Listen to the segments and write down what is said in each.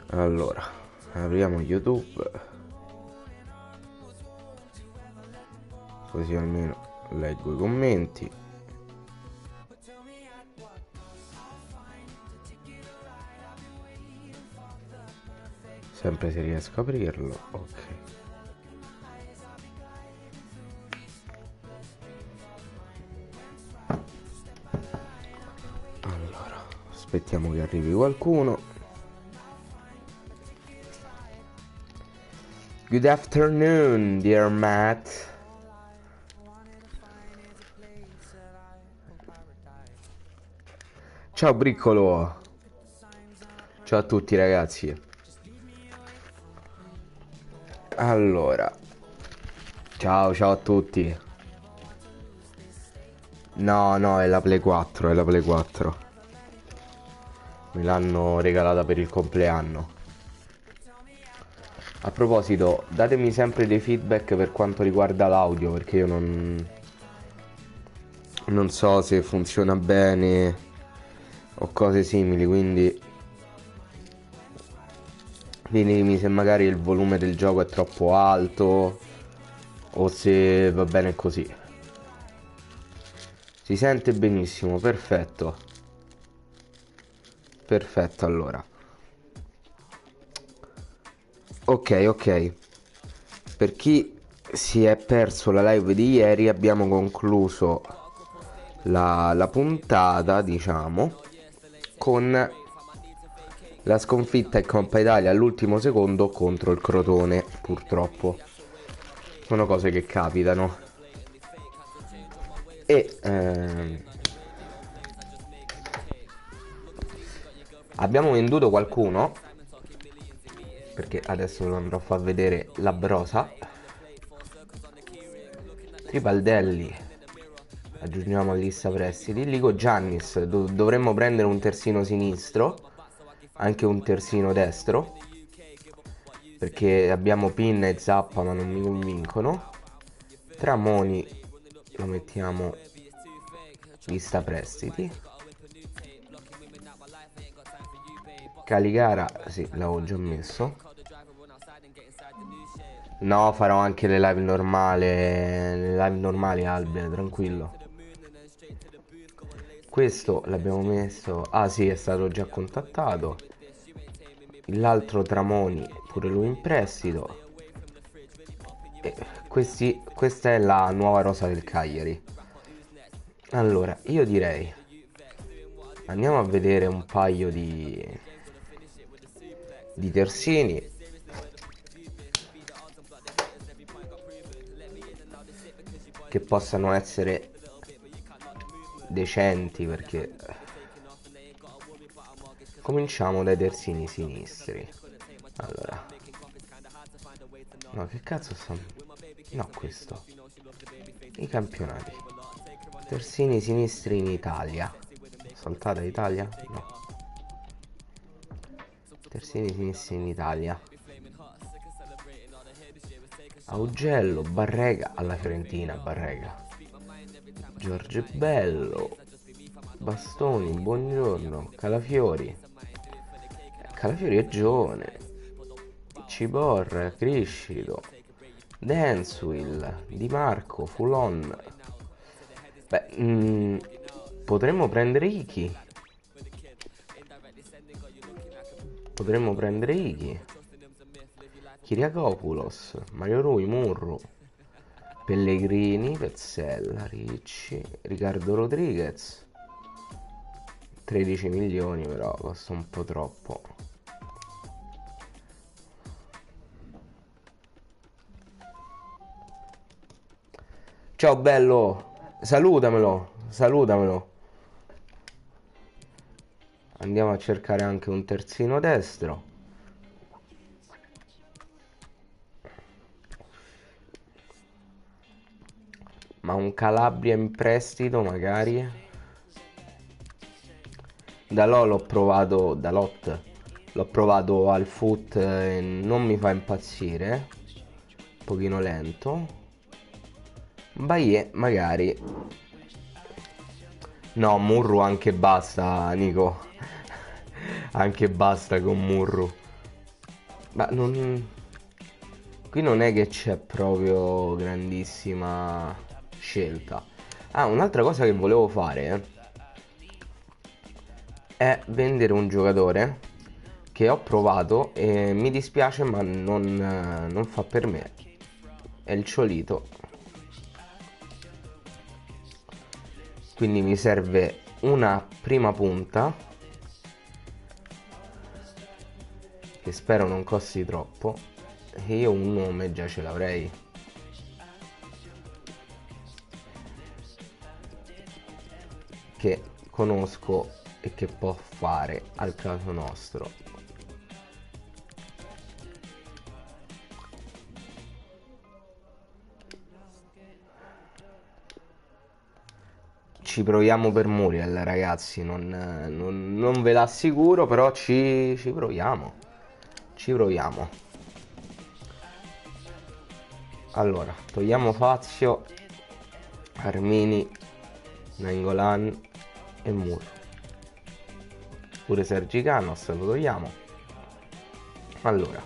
Allora, apriamo YouTube, così almeno leggo i commenti. Sempre se riesco a aprirlo, ok. Allora, aspettiamo che arrivi qualcuno. Good afternoon, dear Matt. Ciao Briccolo. Ciao a tutti ragazzi. Allora, ciao a tutti. No, è la Play 4, è la Play 4. Me l'hanno regalata per il compleanno. A proposito, datemi sempre dei feedback per quanto riguarda l'audio, perché io non so se funziona bene o cose simili, quindi ditemi se magari il volume del gioco è troppo alto o se va bene così. Si sente benissimo, perfetto. Perfetto, allora. Ok. Per chi si è perso la live di ieri, abbiamo concluso la puntata, diciamo, con la sconfitta in Coppa Italia all'ultimo secondo contro il Crotone, purtroppo. Sono cose che capitano. E abbiamo venduto qualcuno, perché adesso lo andrò a far vedere la brosa. Tribaldelli, aggiungiamo a lista prestiti. Ligo Giannis, dovremmo prendere un terzino sinistro, anche un terzino destro, perché abbiamo Pinna e Zappa ma non mi convincono. Tramoni lo mettiamo lista prestiti. Caligara, sì, l'avevo già messo. No, farò anche le live normali, Albe, tranquillo. Questo l'abbiamo messo. Ah sì, è stato già contattato. L'altro Tramoni, pure lui in prestito. E questa è la nuova rosa del Cagliari. Allora, io direi andiamo a vedere un paio di terzini che possano essere decenti, perché cominciamo dai terzini sinistri. Allora, no, che cazzo sta... No, questo. I campionati. Terzini sinistri in Italia. Saltata Italia? No. Terzini sinistri in Italia. Augello, Barrega alla Fiorentina, Barrega. Giorgio Bello, Bastoni, buongiorno. Calafiori. Calafiori è giovane. Ciborra, Criscido, Denswil, Di Marco, Fulon. Beh, potremmo prendere Iki. Kiriakopoulos, Mario Rui, Murru, Pellegrini, Pezzella, Ricci, Riccardo Rodriguez. 13 milioni però, costa un po' troppo. Ciao bello, salutamelo. Andiamo a cercare anche un terzino destro. Ma un Calabria in prestito magari. Dalò l'ho provato, Dalot l'ho provato al foot e non mi fa impazzire. Un pochino lento. Baie magari No, Murru anche basta, Nico. Anche basta con Murru. Ma non... Qui non è che c'è proprio grandissima scelta. Ah, un'altra cosa che volevo fare è vendere un giocatore che ho provato e mi dispiace ma non fa per me. È il Ciolito. Quindi mi serve una prima punta che spero non costi troppo e io un nome già ce l'avrei, che conosco e che può fare al caso nostro. Ci proviamo per Muriel, ragazzi, non ve l'assicuro, però ci proviamo. Ci proviamo. Allora, togliamo Fazio, Armini, Nainggolan e Mur. Pure Sergi Canos lo togliamo. Allora,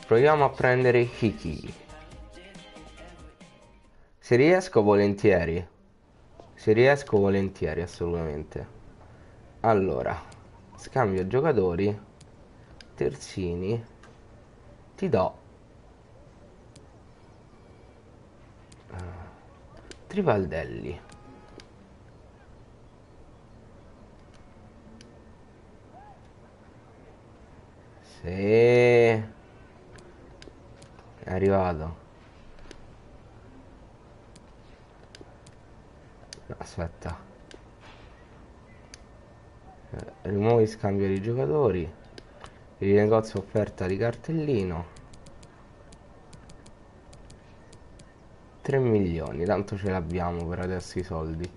proviamo a prendere Hiki. Se riesco volentieri. Se riesco volentieri, assolutamente. Allora, scambio giocatori. Terzini. Ti do Trivaldelli. Sì, è arrivato. No, aspetta. Rimuovi scambio di giocatori. Rinegozio offerta di cartellino. 3 milioni, tanto ce l'abbiamo per adesso i soldi.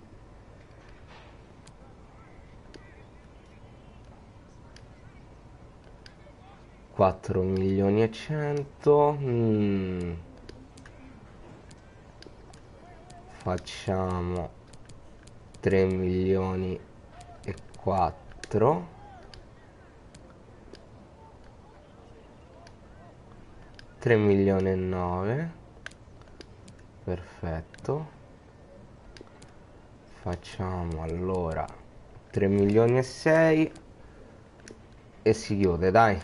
Quattro milioni e 100. Facciamo 3 milioni e 4. 3 milioni e 9. Perfetto. Facciamo allora 3 milioni e 6 e si chiude, dai.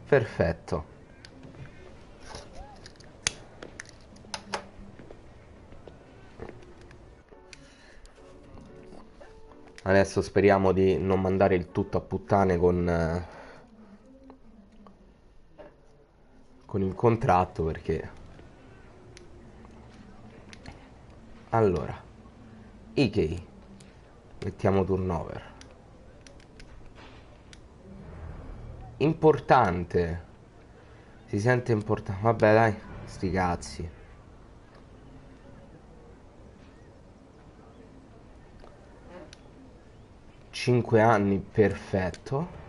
Perfetto. Adesso speriamo di non mandare il tutto a puttane con il contratto, perché allora Ikei mettiamo turnover importante, si sente importante, vabbè dai, sti cazzi. 5 anni, perfetto.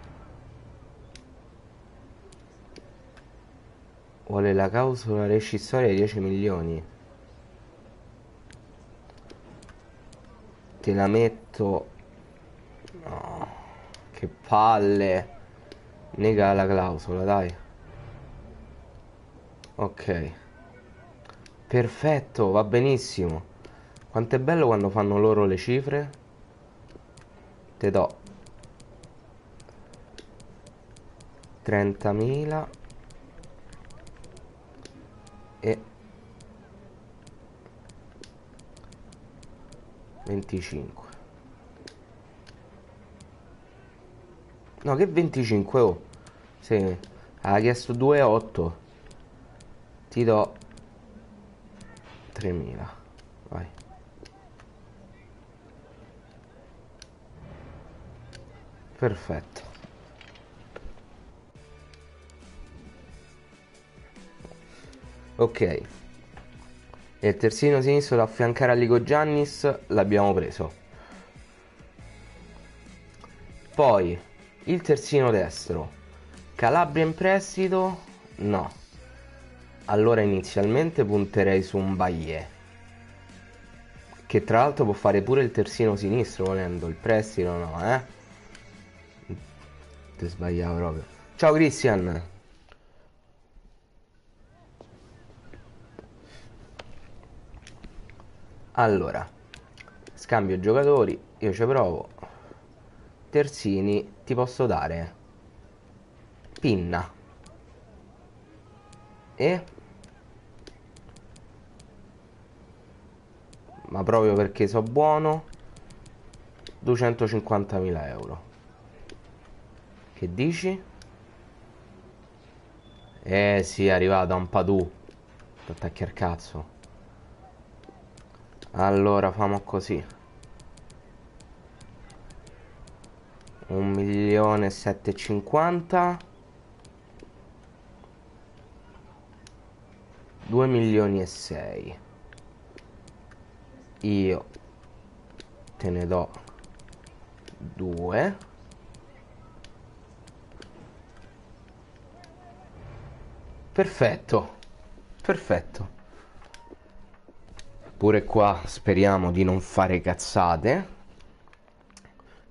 Vuole la clausola rescissoria di 10 milioni. Te la metto. No, che palle. Nega la clausola, dai. Ok. Perfetto, va benissimo. Quanto è bello quando fanno loro le cifre. Te do 30.000 e 25. No, che 25? Oh, sì, ha chiesto 2,8. Ti do 3.000. Vai. Perfetto. Ok. E il terzino sinistro da affiancare a Ligo Giannis l'abbiamo preso. Poi il terzino destro. Calabria in prestito? No. Allora inizialmente punterei su un Bailly. Che tra l'altro può fare pure il terzino sinistro volendo, il prestito no, eh? Ti sbagliavo proprio. Ciao Christian. Allora, scambio giocatori, io ci provo. Terzini, ti posso dare Pinna e... ma proprio perché so buono, 250.000 euro. Che dici? Eh sì, è arrivato un padù. Ti attacchi al cazzo. Allora, famo così. 1.750.000. 2.600.000. Io te ne do 2. Perfetto. Perfetto. Pure qua speriamo di non fare cazzate.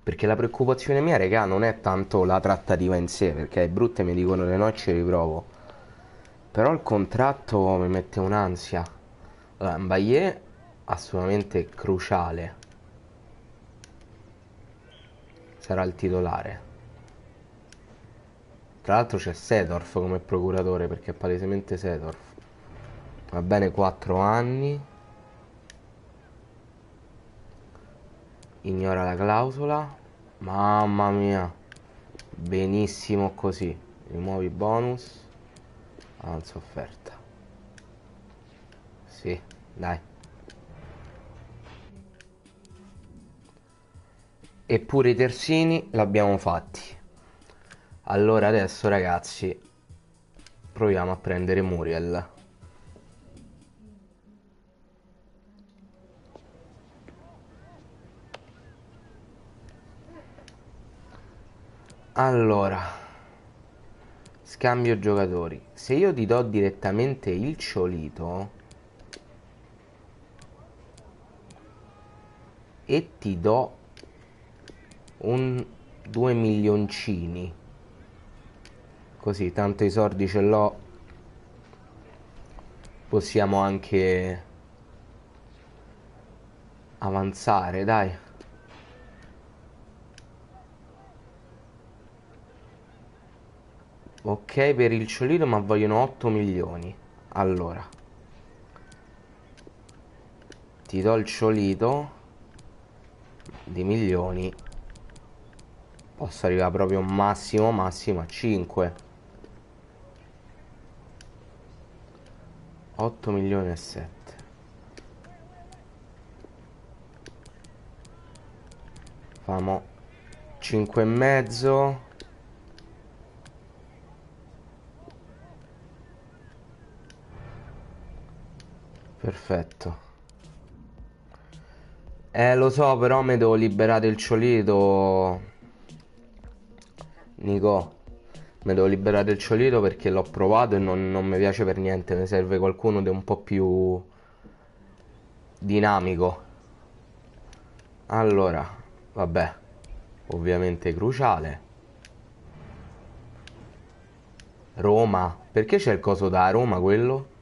Perché la preoccupazione mia, regà, non è tanto la trattativa in sé, perché è brutte mi dicono le no ci riprovo. Però il contratto mi mette un'ansia. Allora, Mbaye assolutamente cruciale. Sarà il titolare. Tra l'altro c'è Seedorf come procuratore, perché è palesemente Seedorf. Va bene 4 anni. Ignora la clausola. Mamma mia. Benissimo così. Rimuovi bonus. Avanza offerta. Sì, dai. Eppure i terzini l'abbiamo fatti. Allora adesso ragazzi proviamo a prendere Muriel. Allora, scambio giocatori. Se io ti do direttamente il Ciolito e ti do un 2 milioncini, così tanto i soldi ce l'ho, possiamo anche avanzare, dai. Ok per il Ciolito, ma vogliono 8 milioni. Allora, ti do il Ciolito di milioni. Posso arrivare proprio massimo massimo a 5. 8 milioni e 7. Famo 5 e mezzo. Perfetto. Lo so, però mi devo liberare il Ciolito. Nico, mi devo liberare il Ciolito perché l'ho provato e non mi piace per niente. Mi serve qualcuno di un po' più dinamico. Allora, vabbè, ovviamente cruciale. Roma. Perché c'è il coso da Roma quello?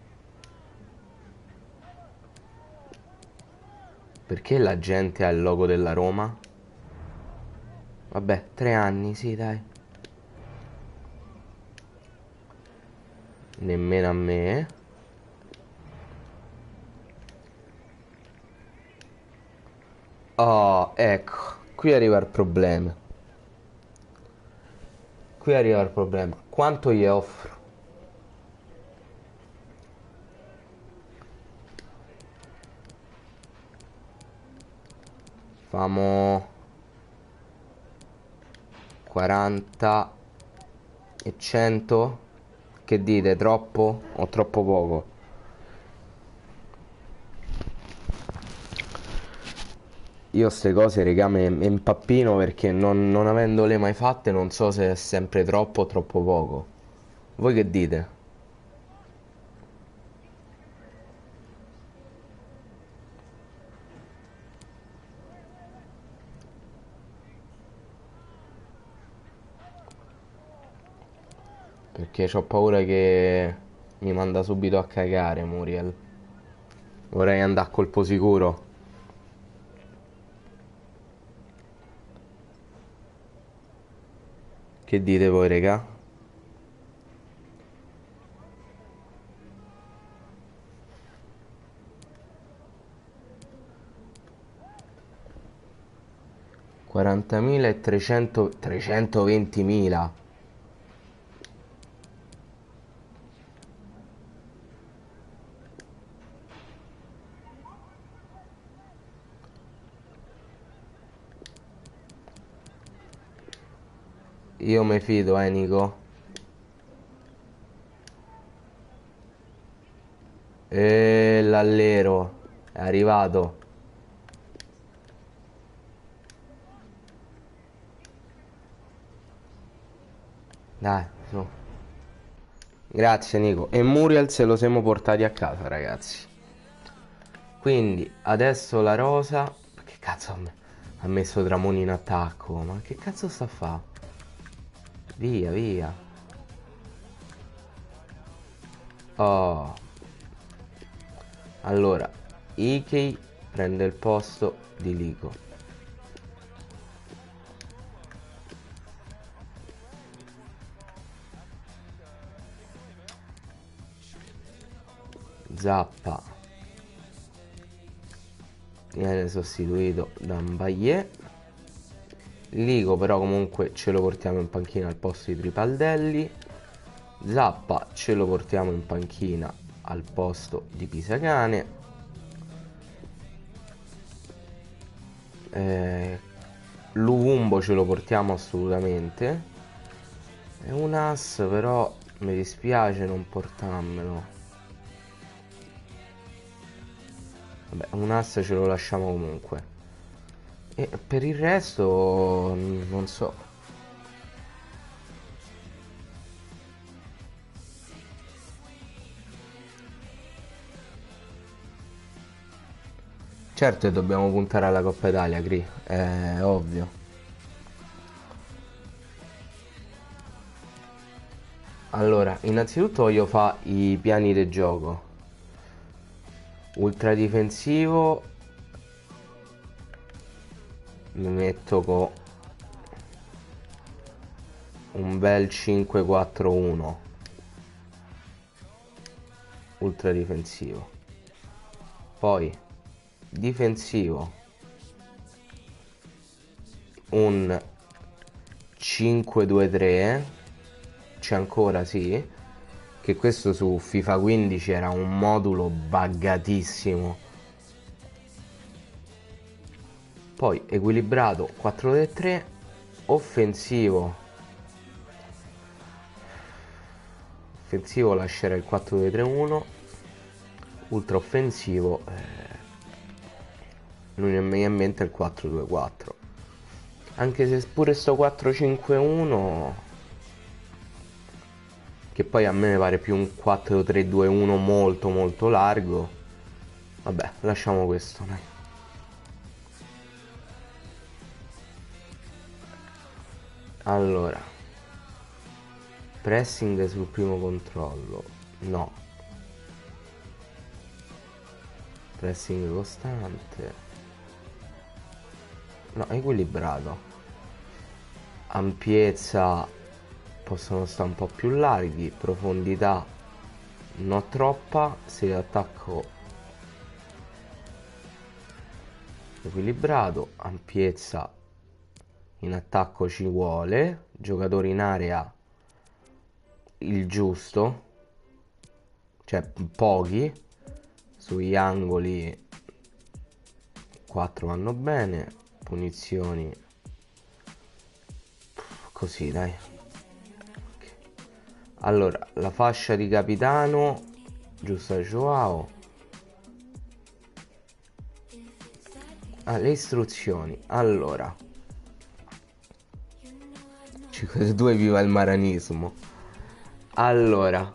Perché la gente ha il logo della Roma? Vabbè, 3 anni, sì, dai. Nemmeno a me. Oh, ecco, qui arriva il problema. Qui arriva il problema. Quanto gli offro? Famo 40 e 100. Che dite? Troppo o troppo poco? Io ste cose, regà, mi impappino perché non avendole mai fatte non so se è sempre troppo o troppo poco. Voi che dite? Perché ho paura che mi manda subito a cagare Muriel. Vorrei andare a colpo sicuro. Che dite voi, regà? Quarantamila e 320.000. Io mi fido, Nico. E l'allero è arrivato. Dai, su. Grazie, Nico. E Muriel se lo siamo portati a casa, ragazzi. Quindi, adesso la rosa... Che cazzo ha messo Tramoni in attacco? Ma che cazzo sta a fa? Via, via. Oh. Allora, Ikei prende il posto di Lico. Zappa viene sostituito da Mbaye. Lico però comunque ce lo portiamo in panchina al posto di Tripaldelli. Zappa ce lo portiamo in panchina al posto di Pisacane. Luvumbo ce lo portiamo assolutamente. È un as, però mi dispiace non portarmelo. Vabbè, un as ce lo lasciamo comunque. E per il resto non so. Certo che dobbiamo puntare alla Coppa Italia, Cri, è ovvio. Allora, innanzitutto voglio fare i piani del gioco. Ultra difensivo. Mi metto con un bel 5-4-1. Ultra difensivo. Poi difensivo un 5-2-3. C'è ancora, sì, che questo su FIFA 15 era un modulo buggatissimo. Poi equilibrato 4-3. Offensivo lascerei il 4-2-3-1. Ultra offensivo non mi viene in mente il 4-2-4, anche se pure sto 4-5-1, che poi a me pare più un 4-3-2-1 molto molto largo. Vabbè, lasciamo questo, dai. Allora, pressing sul primo controllo, no. Pressing costante, no, equilibrato. Ampiezza possono stare un po' più larghi, profondità non troppa, se l'attacco equilibrato, ampiezza in attacco ci vuole, giocatori in area il giusto, cioè pochi, sugli angoli 4 vanno bene, punizioni così, dai. Allora, la fascia di capitano giusta Joao. Le istruzioni. Allora, 5-2 viva il maranismo. Allora,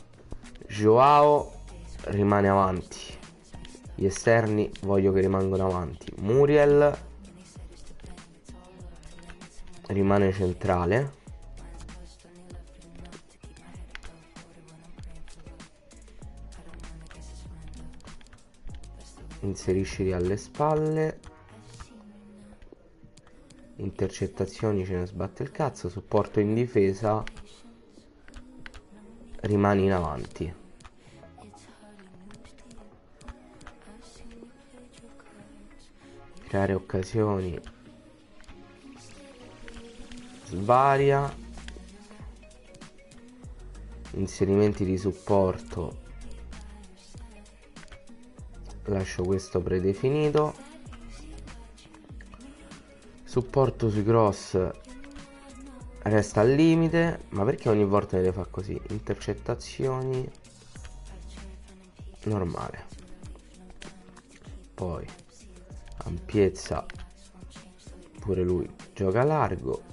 Joao rimane avanti. Gli esterni voglio che rimangano avanti. Muriel rimane centrale. inseriscili alle spalle. Intercettazioni, ce ne sbatte il cazzo. Supporto in difesa, rimani in avanti. Creare occasioni, svaria. Inserimenti di supporto, lascio questo predefinito. Supporto sui cross resta al limite. Ma perché ogni volta deve fare così? Intercettazioni, normale. Poi ampiezza, pure lui gioca largo.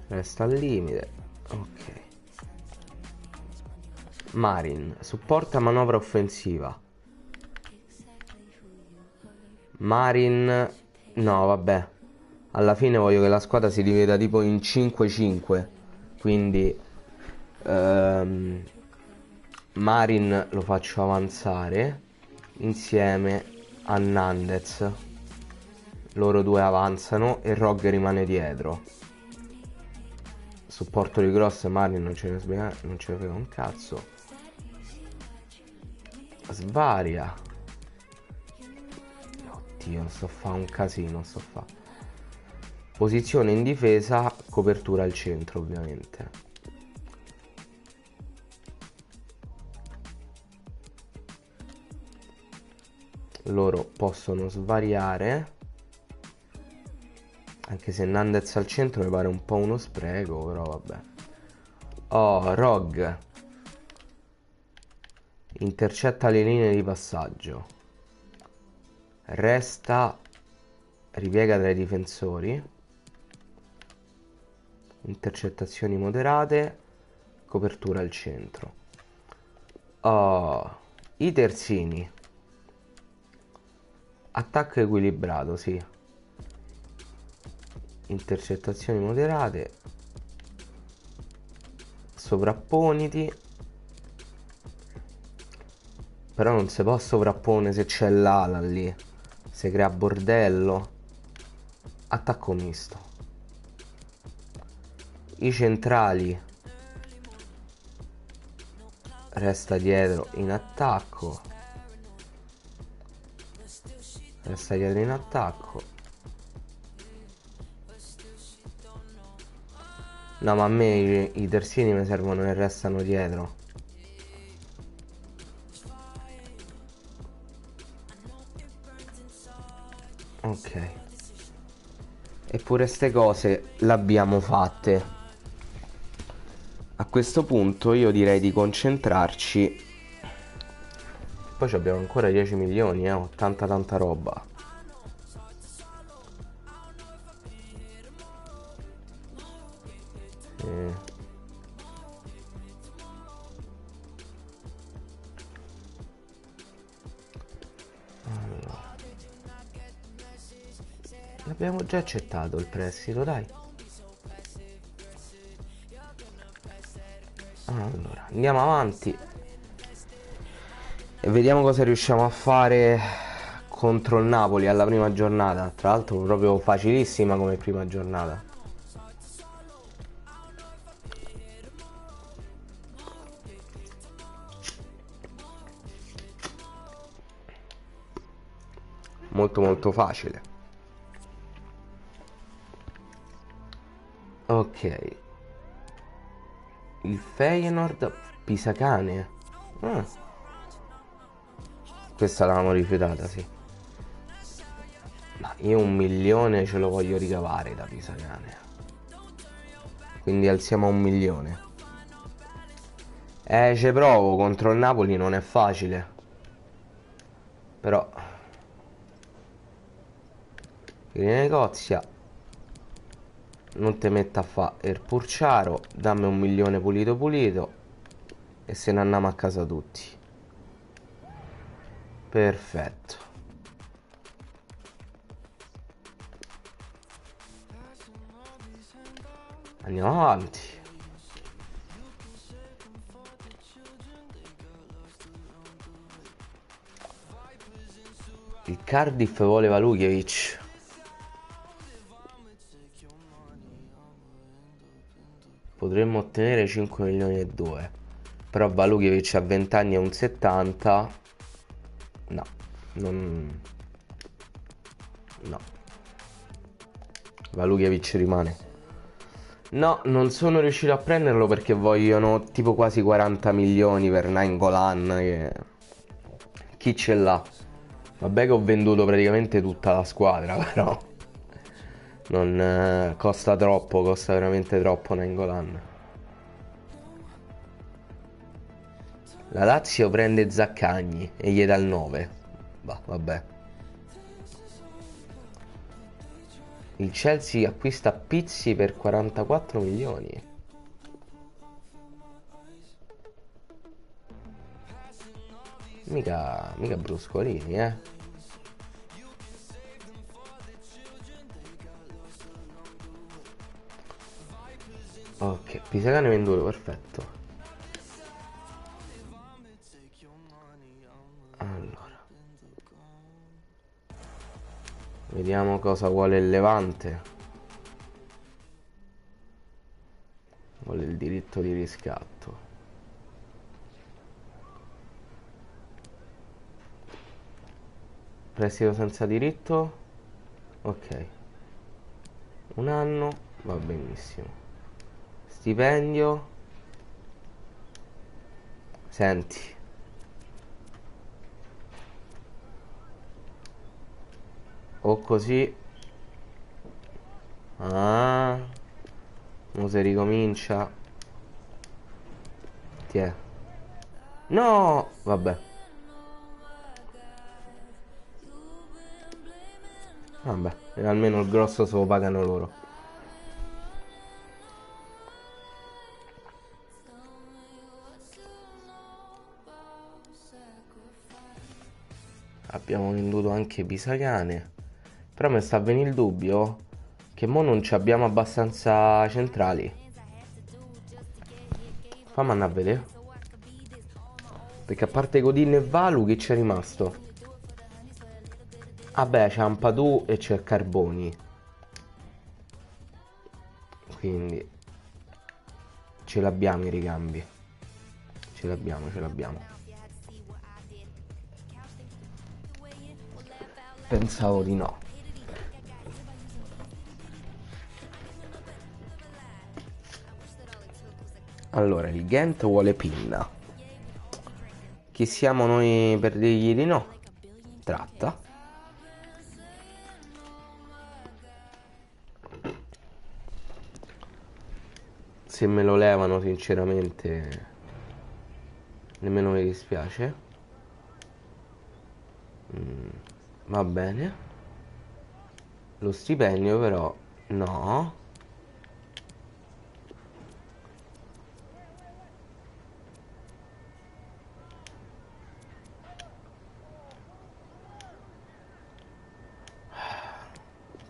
Resta al limite. Ok. Marin supporta manovra offensiva. Marin, no, vabbè. Alla fine voglio che la squadra si divida tipo in 5-5. Quindi Marin lo faccio avanzare insieme a Nandez. Loro due avanzano e Rog rimane dietro. Supporto di Gross e Marin non ce ne frega un cazzo. Svaria. Oddio, sto a fa un casino, sto a fa. Posizione in difesa, copertura al centro ovviamente. Loro possono svariare. Anche se Nandez al centro mi pare un po' uno spreco, però vabbè. Oh, Rog intercetta le linee di passaggio. Resta, ripiega tra i difensori. Intercettazioni moderate, copertura al centro. Oh, i terzini. Attacco equilibrato, sì. Intercettazioni moderate, sovrapponiti. Però non si può sovrappone se c'è l'ala lì, si crea bordello. Attacco misto. I centrali, resta dietro in attacco. Resta dietro in attacco. No, ma a me i terzini mi servono e restano dietro. Ok. Eppure ste cose le abbiamo fatte. A questo punto io direi di concentrarci. Poi abbiamo ancora 10 milioni, tanta roba. Allora. L'abbiamo già accettato il prestito, dai. Allora, andiamo avanti e vediamo cosa riusciamo a fare contro il Napoli alla prima giornata. Tra l'altro proprio facilissima come prima giornata. Molto facile. Ok. Il Feyenoord Pisacane. Ah. Questa l'avevamo rifiutata, sì. Ma io 1 milione ce lo voglio ricavare da Pisacane. Quindi alziamo a 1 milione. Ci provo, contro il Napoli non è facile. Però che negozia. Non te metta a fa il purciaro. Dammi 1 milione pulito e se ne andiamo a casa tutti. Perfetto. Andiamo avanti. Il Cardiff vuole Valujevic. Potremmo ottenere 5 milioni e 2. Però Valujevic a 20 anni è un 70. No, non... No. Valujevic rimane. No, non sono riuscito a prenderlo perché vogliono tipo quasi 40 milioni per Nainggolan. Chi ce l'ha? Vabbè che ho venduto praticamente tutta la squadra, però non costa troppo, costa veramente troppo Nainggolan. La Lazio prende Zaccagni e gli dà il 9. Bah, vabbè. Il Chelsea acquista Pizzi per 44 milioni. Mica bruscolini, eh. Ok, Pisacane venduto, perfetto. Allora, vediamo cosa vuole il Levante. Vuole il diritto di riscatto. Prestito senza diritto. Ok. Un anno. Va benissimo. Stipendio. Senti. O così. Ah. Mo se ricomincia. Tiè. No! Vabbè. Vabbè. E almeno il grosso se lo pagano loro. Abbiamo venduto anche Pisacane. Però mi sta a venire il dubbio che mo non ci abbiamo abbastanza centrali. Fammi andare a vedere. Perché a parte Godin e Valu, chi c'è rimasto? Ah beh, c'è Ampadu e c'è Carboni. Quindi ce l'abbiamo i ricambi. Ce l'abbiamo. Pensavo di no. Allora, il Ghent vuole Pinna. Chi siamo noi per dirgli di no? Tratta. Se me lo levano, sinceramente, nemmeno mi dispiace. Va bene. Lo stipendio però no.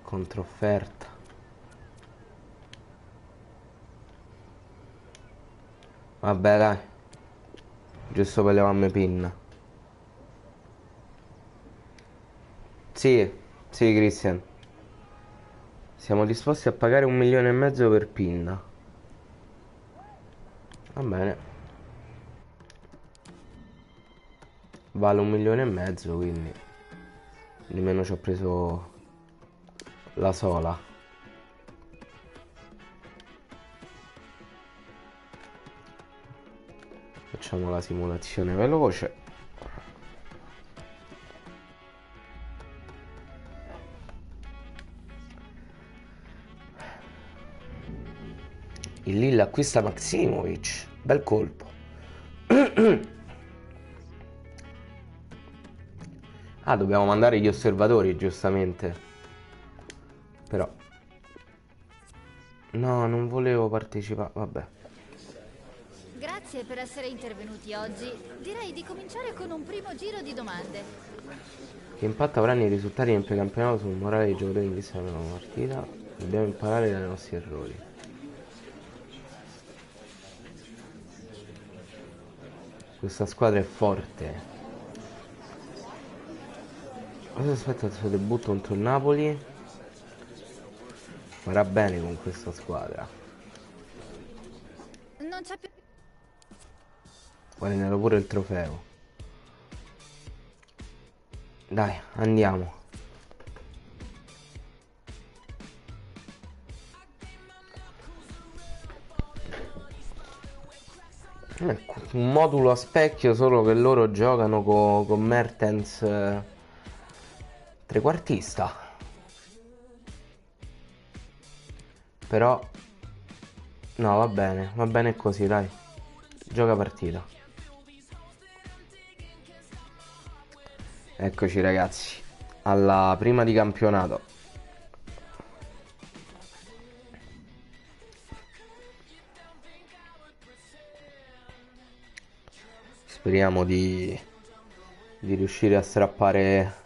Controfferta. Vabbè dai. Giusto per levarmi Pinna. Sì, sì Christian. Siamo disposti a pagare 1,5 milioni per Pinna. Va bene. Vale 1,5 milioni, quindi nemmeno ci ho preso la sola. Facciamo la simulazione veloce. Il Lille acquista Maximovic. Bel colpo. Ah, dobbiamo mandare gli osservatori, giustamente. Però no, non volevo partecipare. Vabbè. Grazie per essere intervenuti oggi. Direi di cominciare con un primo giro di domande. Che impatto avranno i risultati nel precampionato sul morale dei giocatori in vista della nuova partita? Dobbiamo imparare dai nostri errori. Questa squadra è forte. Cosa aspetta il suo debutto contro il Napoli? Farà bene con questa squadra. Non c'è più... Guadagnerò pure il trofeo. Dai, andiamo. Ecco, un modulo a specchio, solo che loro giocano con Mertens trequartista. Però no, va bene così, dai. Gioca partita. Eccoci ragazzi, alla prima di campionato. Speriamo di riuscire a strappare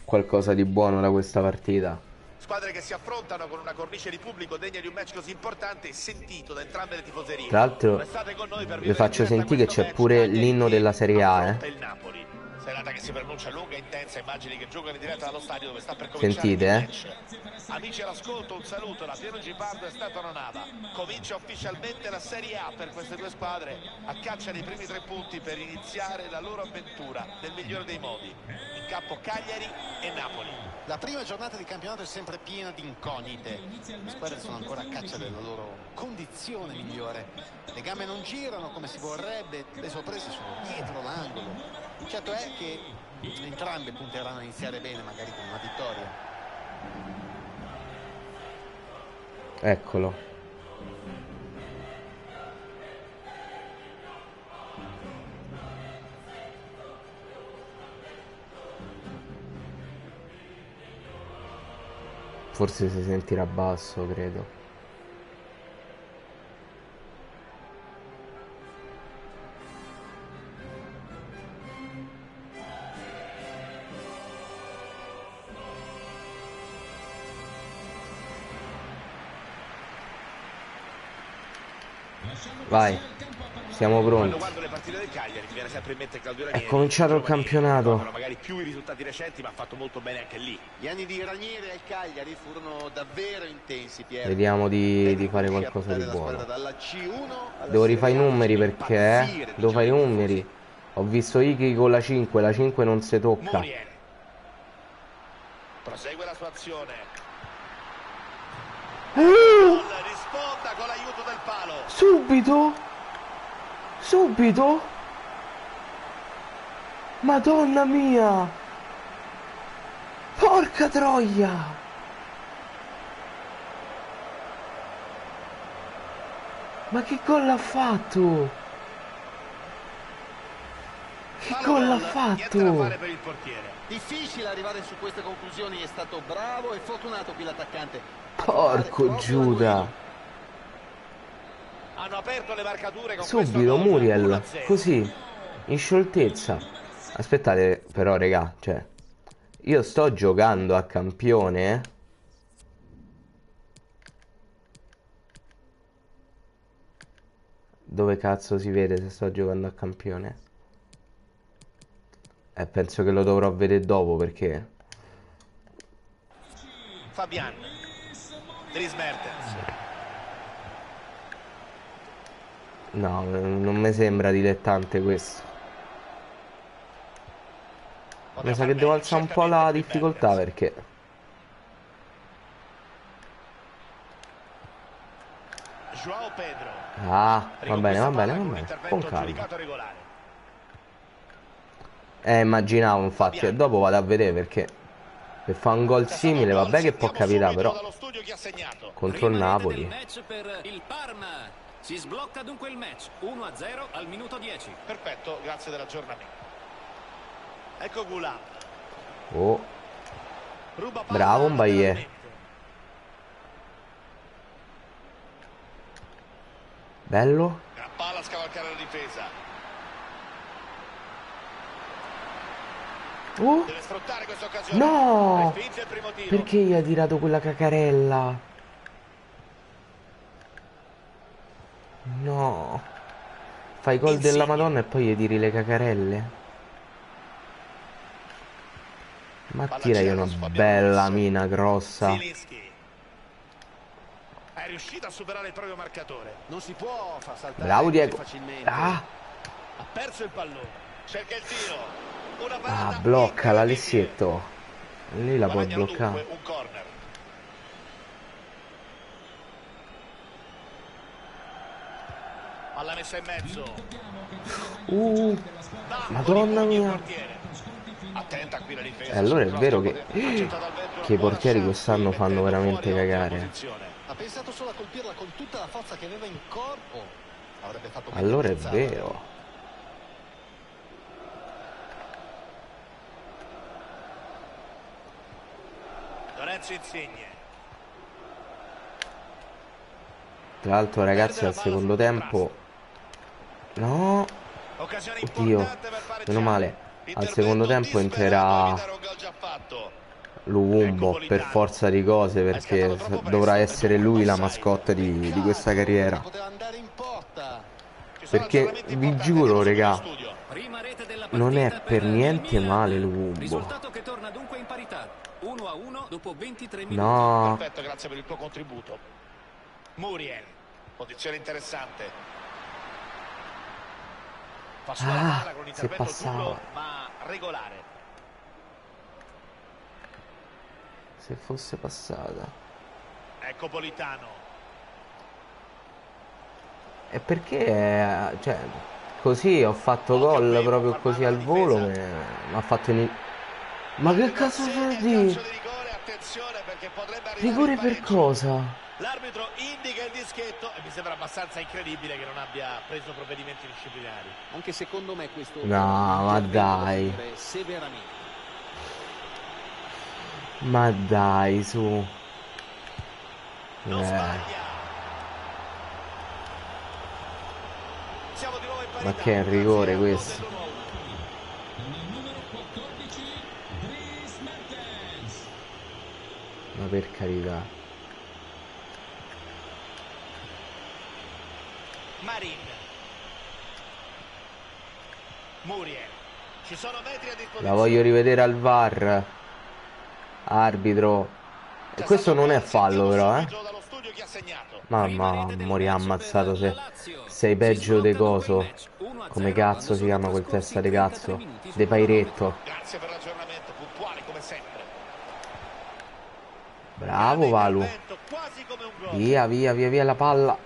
qualcosa di buono da questa partita. Squadre che si affrontano con una cornice di pubblico degna di un match così importante e sentito da entrambe le tifoserie. Tra l'altro Restate con noi per vi faccio vivere in diretta sentire che questo c'è match pure Cagliari l'inno che della Serie A, affronta il Napoli. Serata che si pronuncia lunga e intensa, immagini che giocano in diretta dallo stadio dove sta per cominciare il Sentite, match. Amici all'ascolto, un saluto da Piero Gipardo e Stefano Nava. Comincia ufficialmente la Serie A per queste due squadre a caccia dei primi 3 punti per iniziare la loro avventura nel migliore dei modi. In campo Cagliari e Napoli. La prima giornata di campionato è sempre piena di incognite. Le squadre sono ancora a caccia della loro condizione migliore. Le gambe non girano come si vorrebbe, le sorprese sono dietro l'angolo. Certo è che entrambe punteranno a iniziare bene, magari con una vittoria. eccolo. Forse si sentirà basso, credo. Vai, siamo Quando pronti. guardo le partite del Cagliari mi viene sempre in mente Claudio È Ranieri. cominciato il Giovani campionato. ricordano magari più i risultati recenti, ma ha fatto molto bene anche lì. Gli anni di Ranieri al Cagliari furono davvero intensi, Piero. Vediamo di fare Riuscì a qualcosa di portare la buono. squadra dalla C1 alla Devo Serie rifare i A, numeri facendo perché, impazzire, devo fare i diciamo, numeri. Ho visto Iki con la 5 non si tocca. Muriel prosegue la sua azione. Gol, risponda con l'aiuto del palo. Subito? Subito? Madonna mia! Porca troia! Ma che gol ha fatto? Che Palo gol ha gol, niente da fare fatto? per il portiere. difficile arrivare su queste conclusioni, è stato bravo e fortunato qui l'attaccante. a trovare Porco proprio Giuda! l'angolino. Hanno aperto le marcature con questo Subito gol, Muriel, 1-0. così, in scioltezza. Aspettate, però, regà, cioè, io sto giocando a campione, eh. Dove cazzo si vede se sto giocando a campione? Penso che lo dovrò vedere dopo perché... Fabian, Dries Mertens. No, non mi sembra dilettante questo. Mi sa che devo alzare un po' la difficoltà perché... Joao Pedro. Ah, va bene, va Riconquista bene, palla va con un bene. intervento Con calma. giudicato regolare. Immaginavo infatti, e dopo vado a vedere perché per fare un gol C'è stato un simile, gol, vabbè che può sentiamo capitare, subito però dallo studio chi ha segnato. contro il Prima rete del Napoli. match per il Parma. Si sblocca dunque il match 1-0 al minuto 10. Perfetto, grazie dell'aggiornamento. Ecco Goulam. Oh, Ruba palla bravo Mbaye. lateralmente. Bello. Gran palla a scavalcare la difesa. Oh, Deve sfruttare questa occasione. no! Respinge il primo tiro. Perché gli ha tirato quella cacarella? No. Fai gol della Insigne. Madonna e poi gli tiri le cacarelle? Ma Palla tira io gira una adesso Fabiano bella Russo. mina grossa. Zielinski è riuscito a superare il proprio marcatore. Non si può far saltare Bravo così Diego. facilmente. Ah, Ha perso il pallone. Cerca il tiro. Una ah, parata blocca incredibile. l'Alessietto. Lì la puoi Guadagnano dunque bloccare. un corner. Alla messa in mezzo. Madonna mia. Attenta qui la difesa. Allora è sul vero cross che, dopo aver accettato al vento una che i buona portieri chance, quest'anno fanno mettendo veramente fuori ottima cagare. posizione. Ha pensato solo a colpirla con tutta la forza che aveva in corpo. Avrebbe fatto meglio Allora a è piazzarla. vero. Lorenzo Insigne. Tra l'altro ragazzi Perde la al palla secondo sul tempo. No. Occasione Oddio. importante per pareggiare. Meno male. Al Intervento secondo tempo disperato a entrerà evitare un gol già fatto. Luumbo Ecco per Politano. forza di cose, Hai perché scattato troppo presto, dovrà e essere dunque lui la offside. mascotte di questa Peccato, carriera. poteva andare in porta. Ci sono Perché aggiornamenti vi importanti, giuro, andiamo subito regà, in studio. Prima rete della non è partita per il niente Milan. male Luumbo. Risultato che torna dunque in parità. 1-1 dopo 23 minuti. No. Perfetto, grazie per il tuo contributo. Muriel, posizione interessante. Fa sulla palla con un se intervento passava. duro ma regolare. Se fosse passata. Ecco Politano. E perché, cioè, così ho fatto gol proprio così al volo, mi ha fatto Ma che cazzo vuol Segna il dire? calcio di rigore, attenzione perché potrebbe arrivare Rigore il per pareggio. cosa? L'arbitro indica il dischetto e mi sembra abbastanza incredibile che non abbia preso provvedimenti disciplinari. Anche secondo me questo No, ma dai. severamente. Ma dai, su. Non sbaglia. Siamo di nuovo in parità. Ma che è un rigore Grazie al gol questo? dell'1-1. Ma per carità. Marin. Muriel. Ci sono metri a disposizione. La voglio rivedere al VAR. Arbitro. E questo non è fallo però, eh. Subito dallo studio chi ha segnato. Mamma, mori ammazzato se sei peggio de coso. Come cazzo si chiama quel testa di cazzo? De Pairetto. Grazie per l'aggiornamento, puntuale come sempre. Bravo Valu. Intervento, quasi come un gol. Via, via, via, via la palla.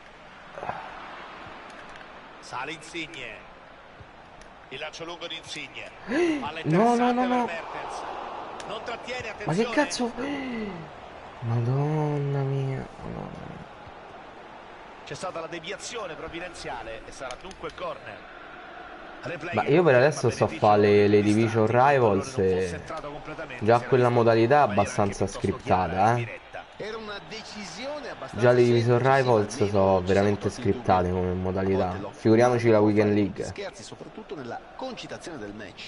Sale Insigne. Il lancio lungo di Insigne. Palla No, no, interessante no, no. per Mertens. Non trattiene, Ma attenzione. che cazzo? Madonna mia. Madonna. C'è stata la deviazione provvidenziale e sarà dunque corner. Replay Ma io per adesso sto a fare le Division Rivals e già quella modalità è abbastanza scriptata, eh. Era una decisione abbastanza Già le Division semplice, sì, Rivals almeno sono ci veramente siamo tolti il scriptate dubbio. come A modalità. volte l'ho Figuriamoci la fatto Weekend fare League. scherzi, soprattutto nella concitazione del match.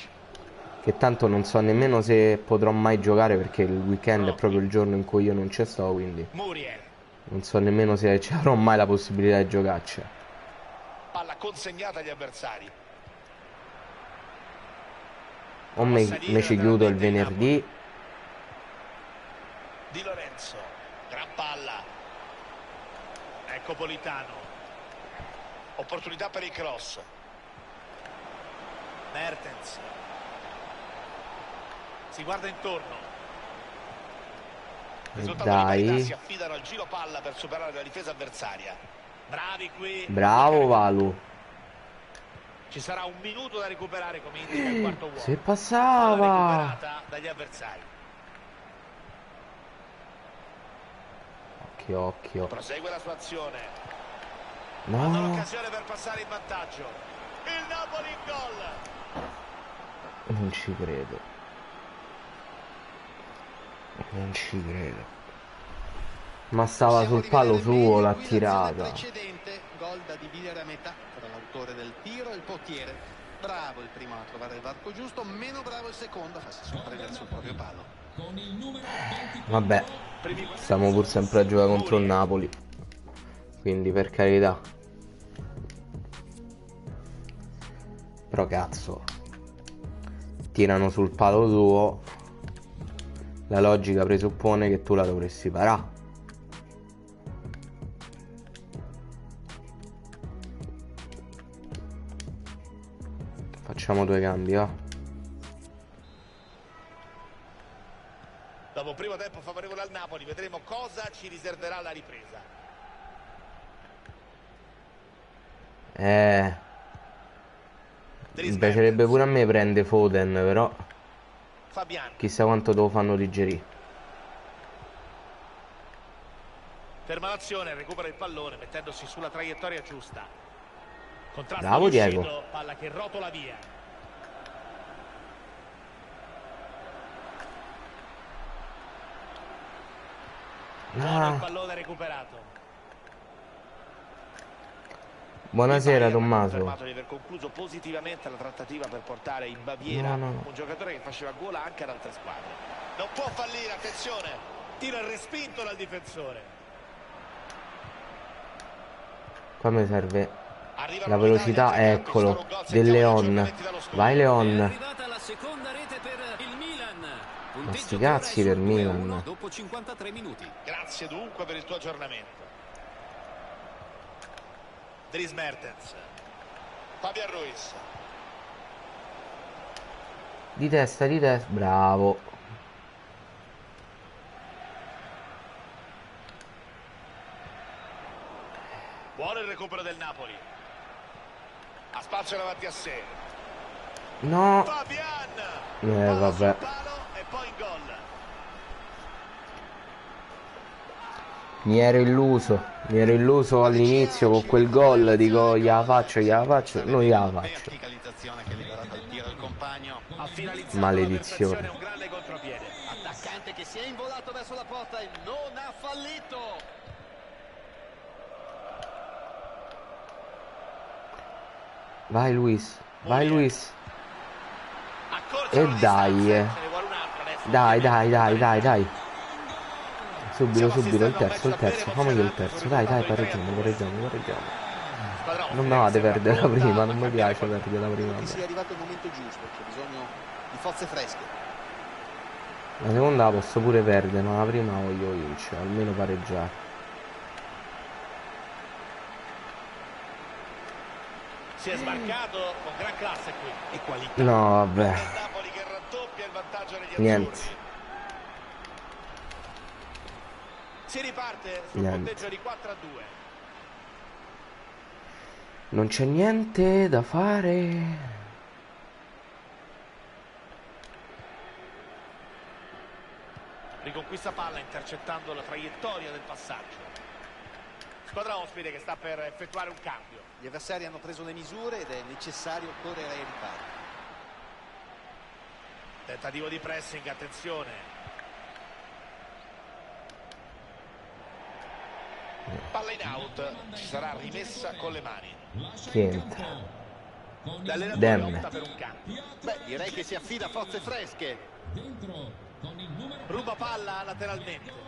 Che tanto non so nemmeno se potrò mai giocare perché il weekend è proprio il giorno in cui io non ci sto, quindi Muriel. non so nemmeno se ci avrò mai la possibilità di giocarci. Palla consegnata agli avversari. O me ci chiudo il venerdì. Di Lorenzo. Gran palla. Ecco Politano. Opportunità per il cross. Mertens. Si guarda intorno. Risultato di parità, Dai. si affidano al giro palla per superare la difesa avversaria. Bravi qui. Bravo Valu. Ci sarà un minuto da recuperare come indica il quarto uomo. Se Palla passava. recuperata dagli avversari. Occhio, occhio. Prosegue la sua azione. Hanno No, l'occasione per passare in vantaggio. Il Napoli in gol. non ci credo. Non ci credo. Ma stava Possiamo sul palo rivedere suo, meglio l'ha qui l'azione tirata. precedente, gol da dividere a metà tra l'autore del tiro e il portiere. Bravo il primo a trovare il varco giusto, meno bravo il secondo a farsi sorprendere sul proprio palo. Vabbè, stiamo pur sempre a giocare contro il Napoli. Quindi per carità. Però cazzo. Tirano sul palo tuo. La logica presuppone che tu la dovresti parare. Facciamo due cambi, va. Dopo un primo tempo favorevole al Napoli, vedremo cosa ci riserverà la ripresa. Mi piacerebbe pure a me prendere Foden, però Fabian. chissà quanto te lo fanno digerire. Ferma l'azione, recupera il pallone mettendosi sulla traiettoria giusta. Contrasto Bravo riuscito, Diego. palla che rotola via. Buono il pallone recuperato. Buonasera Ha Tommaso. confermato di aver concluso positivamente la trattativa per portare in Baviera No. un giocatore che faceva gol anche ad altre squadre. Non può fallire, attenzione. Tiro respinto dal difensore. Qua mi serve Arrivano la velocità, l'Italia, eccolo, ci sono gol, del sentiamo gli Leon. aggiornamenti dallo studio. Vai È Leon. arrivata la seconda rete per il Milan. Ma Punteggio sti che ora cazzi è per sul Milan. 2-1 dopo 53 minuti. Grazie dunque per il tuo aggiornamento. Dries Mertens. Fabian Ruiz. Di testa, bravo. Buono il recupero del Napoli. Ha spazio davanti a sé. No. Fabian. Palla Vabbè. sul palo e poi in gol. Mi ero illuso all'inizio con quel gol, dico gliela faccio, non gliela faccio. Verticalizzazione che ha liberato il tiro del compagno. Ha finalizzato Maledizione. la perfezione, un grande contropiede. Attaccante che si è involato verso la porta e non ha fallito. Vai Luis, vai Luis. Accorcia E la dai, distanza, ce ne vuole un altro adesso. Dai. Subito il terzo, famoglio il terzo. Dai, pareggiamo. Non mi vado a perdere la prima, non mi piace perdere la prima. Che sia arrivato il momento giusto, c'è bisogno di forze fresche. La seconda la posso pure perdere, ma la prima voglio vincere, almeno pareggiare. Si è smarcato con gran classe qui e qualità. No, vabbè. Il Napoli che raddoppia il vantaggio degli Niente. azzurri. Si riparte sul Niente. punteggio di 4-2. Non c'è niente da fare. Riconquista palla intercettando la traiettoria del passaggio. Squadra ospite che sta per effettuare un cambio. Gli avversari hanno preso le misure ed è necessario correre ai ripari. Tentativo di pressing, attenzione. Palla in out, ci sarà rimessa con le mani. Chi entra? L'allenatore Dem. opta per un cambio. Beh, direi che si affida a forze fresche. Ruba palla lateralmente.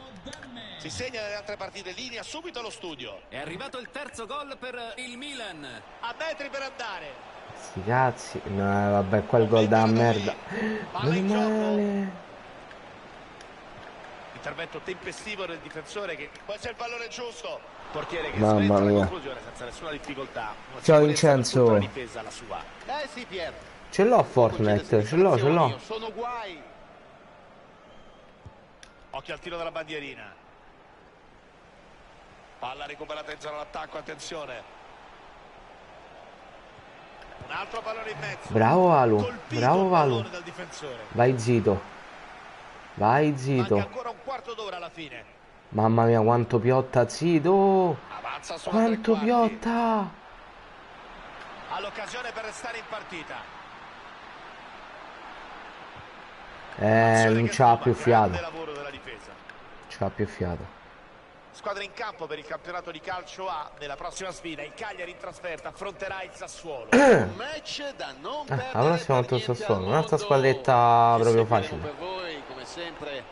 Si segna nelle altre partite, linea subito allo studio. È arrivato il terzo gol per il Milan. A metri per andare. Sti cazzi. No, vabbè, qua il gol da merda. Palla in Non gioco. male. Intervento tempestivo del difensore che poi c'è il pallone giusto. Portiere che Mamma smetta la mia. conclusione senza nessuna difficoltà. Una Ciao, sicurezza per Vincenzo. tutta la difesa la sua. Sì, Pier. Ce l'ho Fortnite, ce l'ho. Sono guai. Occhio al tiro della bandierina. Palla recuperata in zona d'attacco, attenzione. Un altro pallone in mezzo. Bravo Alu, Colpito bravo il Valu. pallone dal difensore. Vai zito. Vai Manca zito. ancora un quarto d'ora alla fine. Mamma mia, quanto piotta, zito. Avanza su Quanto piotta. ha l'occasione per restare in partita. Non c'ha più Grande fiato. lavoro della difesa. C'ha più fiato. Squadra in campo per il campionato di calcio A. Nella prossima sfida il Cagliari in trasferta affronterà il Sassuolo. Un match da non perdere. La prossima per volta il niente Sassuolo, al un'altra mondo. squadretta Che proprio seguiremo facile. per voi, come sempre.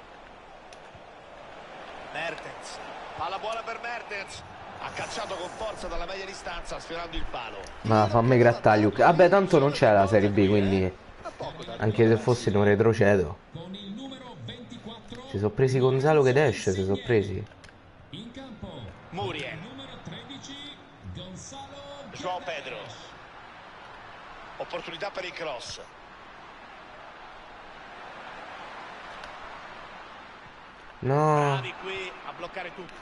Mertens. Palla buona per Mertens. Ha calciato con forza dalla media distanza sfiorando il palo. Ma fammi grattare Luke. Vabbè, tanto non c'è la Serie B, quindi Tra poco da anche se fosse non retrocedo. Con il numero 24 Si sono presi Gonzalo che esce, si sono presi. Muriel. João Pedro. Opportunità per il cross. No. Bravi qui a bloccare tutto.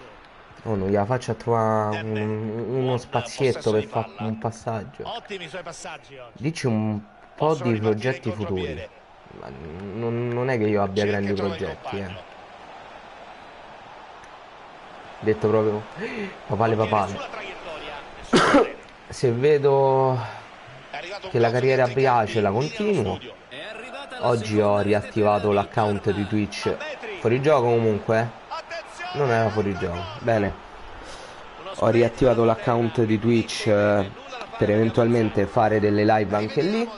Oh, non gliela faccio a trovare uno Buon spazietto possesso per di fare palla. un passaggio. Ottimi i suoi passaggi oggi. Dici un po' Possono di ripartire in progetti futuri. contropiede. Ma non è che io abbia Cerca e grandi trova il progetti, compagno. Detto proprio papale Contiene papale. sulla traiettoria, nessun problema. Se vedo È arrivato un che la calcio carriera dietro i campi, piace, la linea allo continuo. studio. È arrivata la Oggi seconda ho rete riattivato della l'account Parma. di Twitch. A metri. Fuori gioco comunque, Attenzione, non era fuori gioco. Bene. uno Ho sprint riattivato alla l'account terra. di Twitch Nulla da fare, per eventualmente fare delle live anche lì.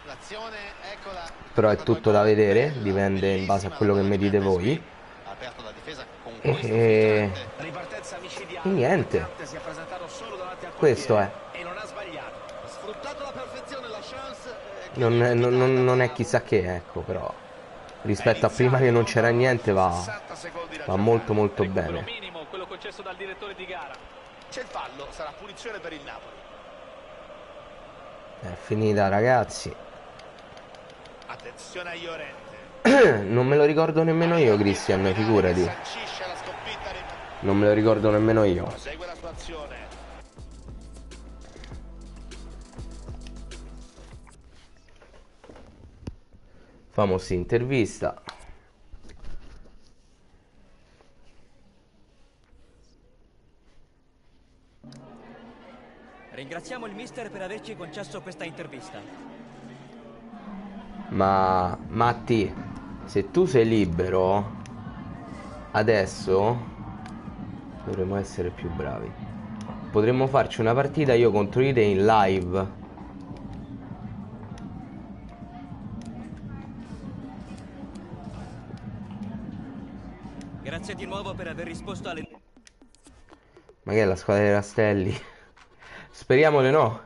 L'azione, eccola. Però è tutto da vedere, dipende in base a quello che mi dite voi. Ha aperto la difesa con E, questo filtrante. Ripartenza micidiale. e niente, L'attaccante si è presentato solo davanti al questo è. portiere e non ha sbagliato. Ha sfruttato alla perfezione la chance. Che Non gli è è, capitata non è da- chissà che, ecco, però rispetto a prima che non c'era niente va molto molto Recupero bene. minimo, quello concesso dal direttore di gara. C'è il fallo, sarà punizione per il Napoli. È finita, ragazzi. Attenzione a Llorente. Non me lo ricordo nemmeno io, Christian, figurati. Sancisce la sconfitta del... Non me lo ricordo nemmeno io. Segue la sua azione. Famosa intervista. Ringraziamo il mister per averci concesso questa intervista. Ma Matti, se tu sei libero, adesso dovremmo essere più bravi. Potremmo farci una partita io contro di te in live. Grazie di nuovo per aver risposto alle... Ma che è la squadra dei Rastelli? Speriamo di no.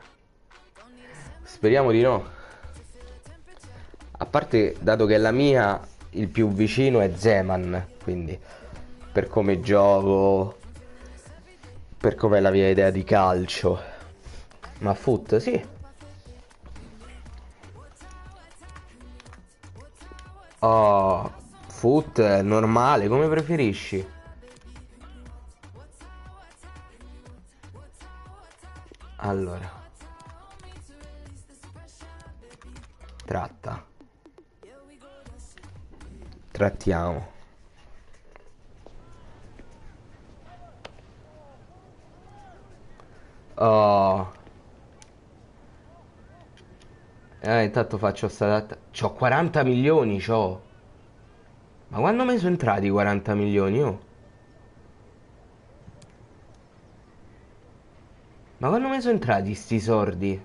Speriamo di no. A parte, dato che la mia, il più vicino è Zeman, quindi per come gioco, per come è la mia idea di calcio. Ma foot, sì. Oh, foot normale, come preferisci? Allora, tratta. Trattiamo. Oh. Intanto faccio sta... C'ho 40 milioni, c'ho. Ma quando mi sono entrati i 40 milioni, oh? Ma quando mi sono entrati sti sordi?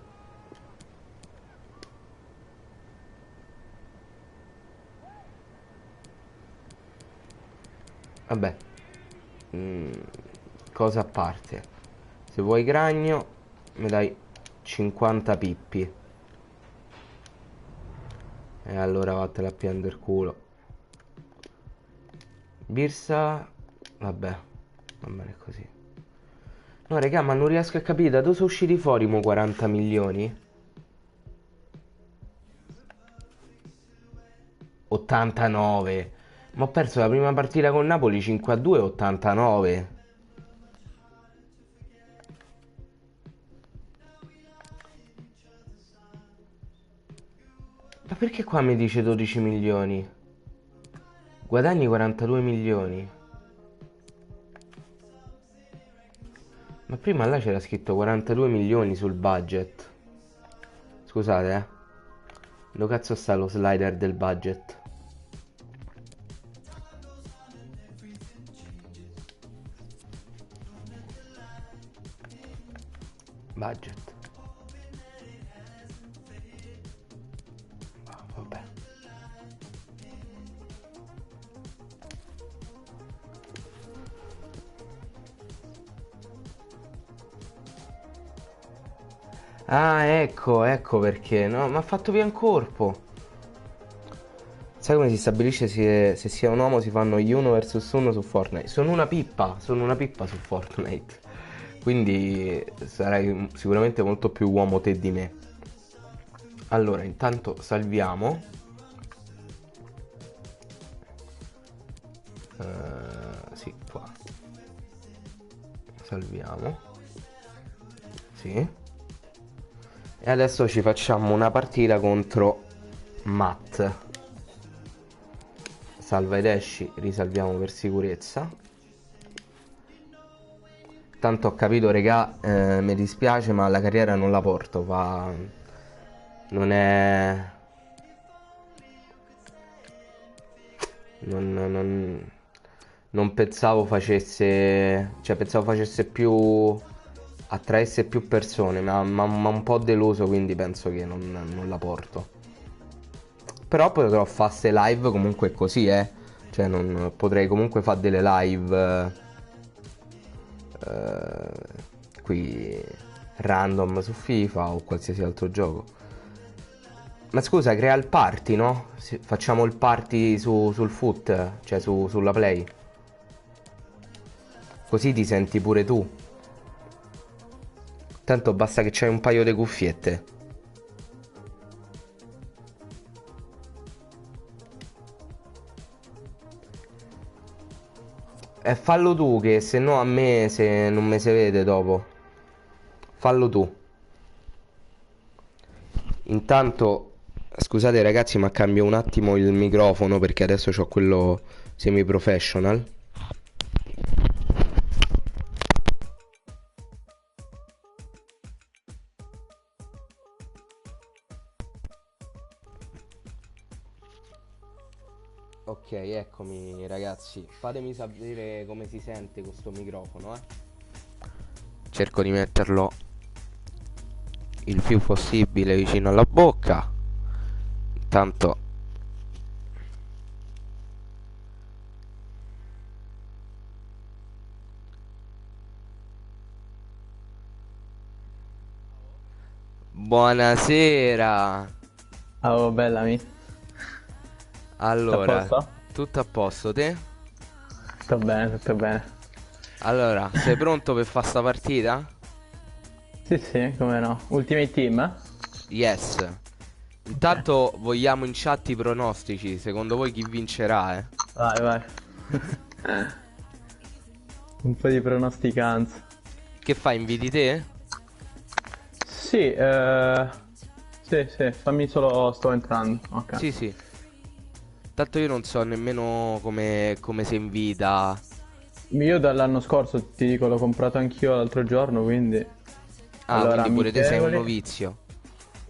Vabbè. Cosa a parte. Se vuoi Gragno, mi dai 50 pippi. E allora vattene a piangere il culo. Birsa. Vabbè. Va bene così. No, raga, ma non riesco a capire da dove sono usciti fuori mo 40 milioni? 89. Ma ho perso la prima partita con Napoli 5-2, 89. Ma perché qua mi dice 12 milioni? Guadagni 42 milioni. Ma prima là c'era scritto 42 milioni sul budget. Scusate, eh. Dove cazzo sta lo slider del budget? Budget. Ah, vabbè. Ah, ecco perché. No, mi ha fatto via un corpo. Sai come si stabilisce se sia un uomo? Si fanno gli 1 vs 1 su Fortnite. Sono una pippa su Fortnite. Quindi sarai sicuramente molto più uomo te di me. Allora, intanto salviamo. Sì, qua. Salviamo. Sì. E adesso ci facciamo una partita contro Matt. Salva ed esci, risalviamo per sicurezza. Tanto ho capito, regà, mi dispiace, ma la carriera non la porto. Non è... Non pensavo facesse... Cioè, pensavo facesse più... attraesse più persone, ma un po' deluso, quindi penso che non la porto. Però potrò fare ste live comunque così, Cioè, potrei comunque fare delle live qui random su FIFA o qualsiasi altro gioco. Ma scusa, crea il party, no? Facciamo il party sul foot, cioè sulla play. Così ti senti pure tu. Tanto basta che c'hai un paio di cuffiette. E fallo tu, che se no a me se non me se vede dopo. Fallo tu. Intanto, scusate ragazzi, ma cambio un attimo il microfono perché adesso ho quello semi-professional. Ok, eccomi ragazzi, fatemi sapere come si sente questo microfono, Cerco di metterlo il più possibile vicino alla bocca. Intanto buonasera. Oh, bellami. Allora, Tutto a posto? tutto a posto, te? Tutto bene, tutto bene. Allora, sei pronto per fare sta partita? Sì, sì, come no. Ultimate Team? Yes. Intanto vogliamo in chat i pronostici. Secondo voi chi vincerà, Vai, vai. Un po' di pronosticanza. Che fai, inviti te? Sì, sì, fammi solo... sto entrando. Ok. Sì, sì. Tanto io non so nemmeno come si invita. Io dall'anno scorso, ti dico, l'ho comprato anch'io l'altro giorno, quindi... Ah, Allora, quindi pure te sei un amichevoli. novizio.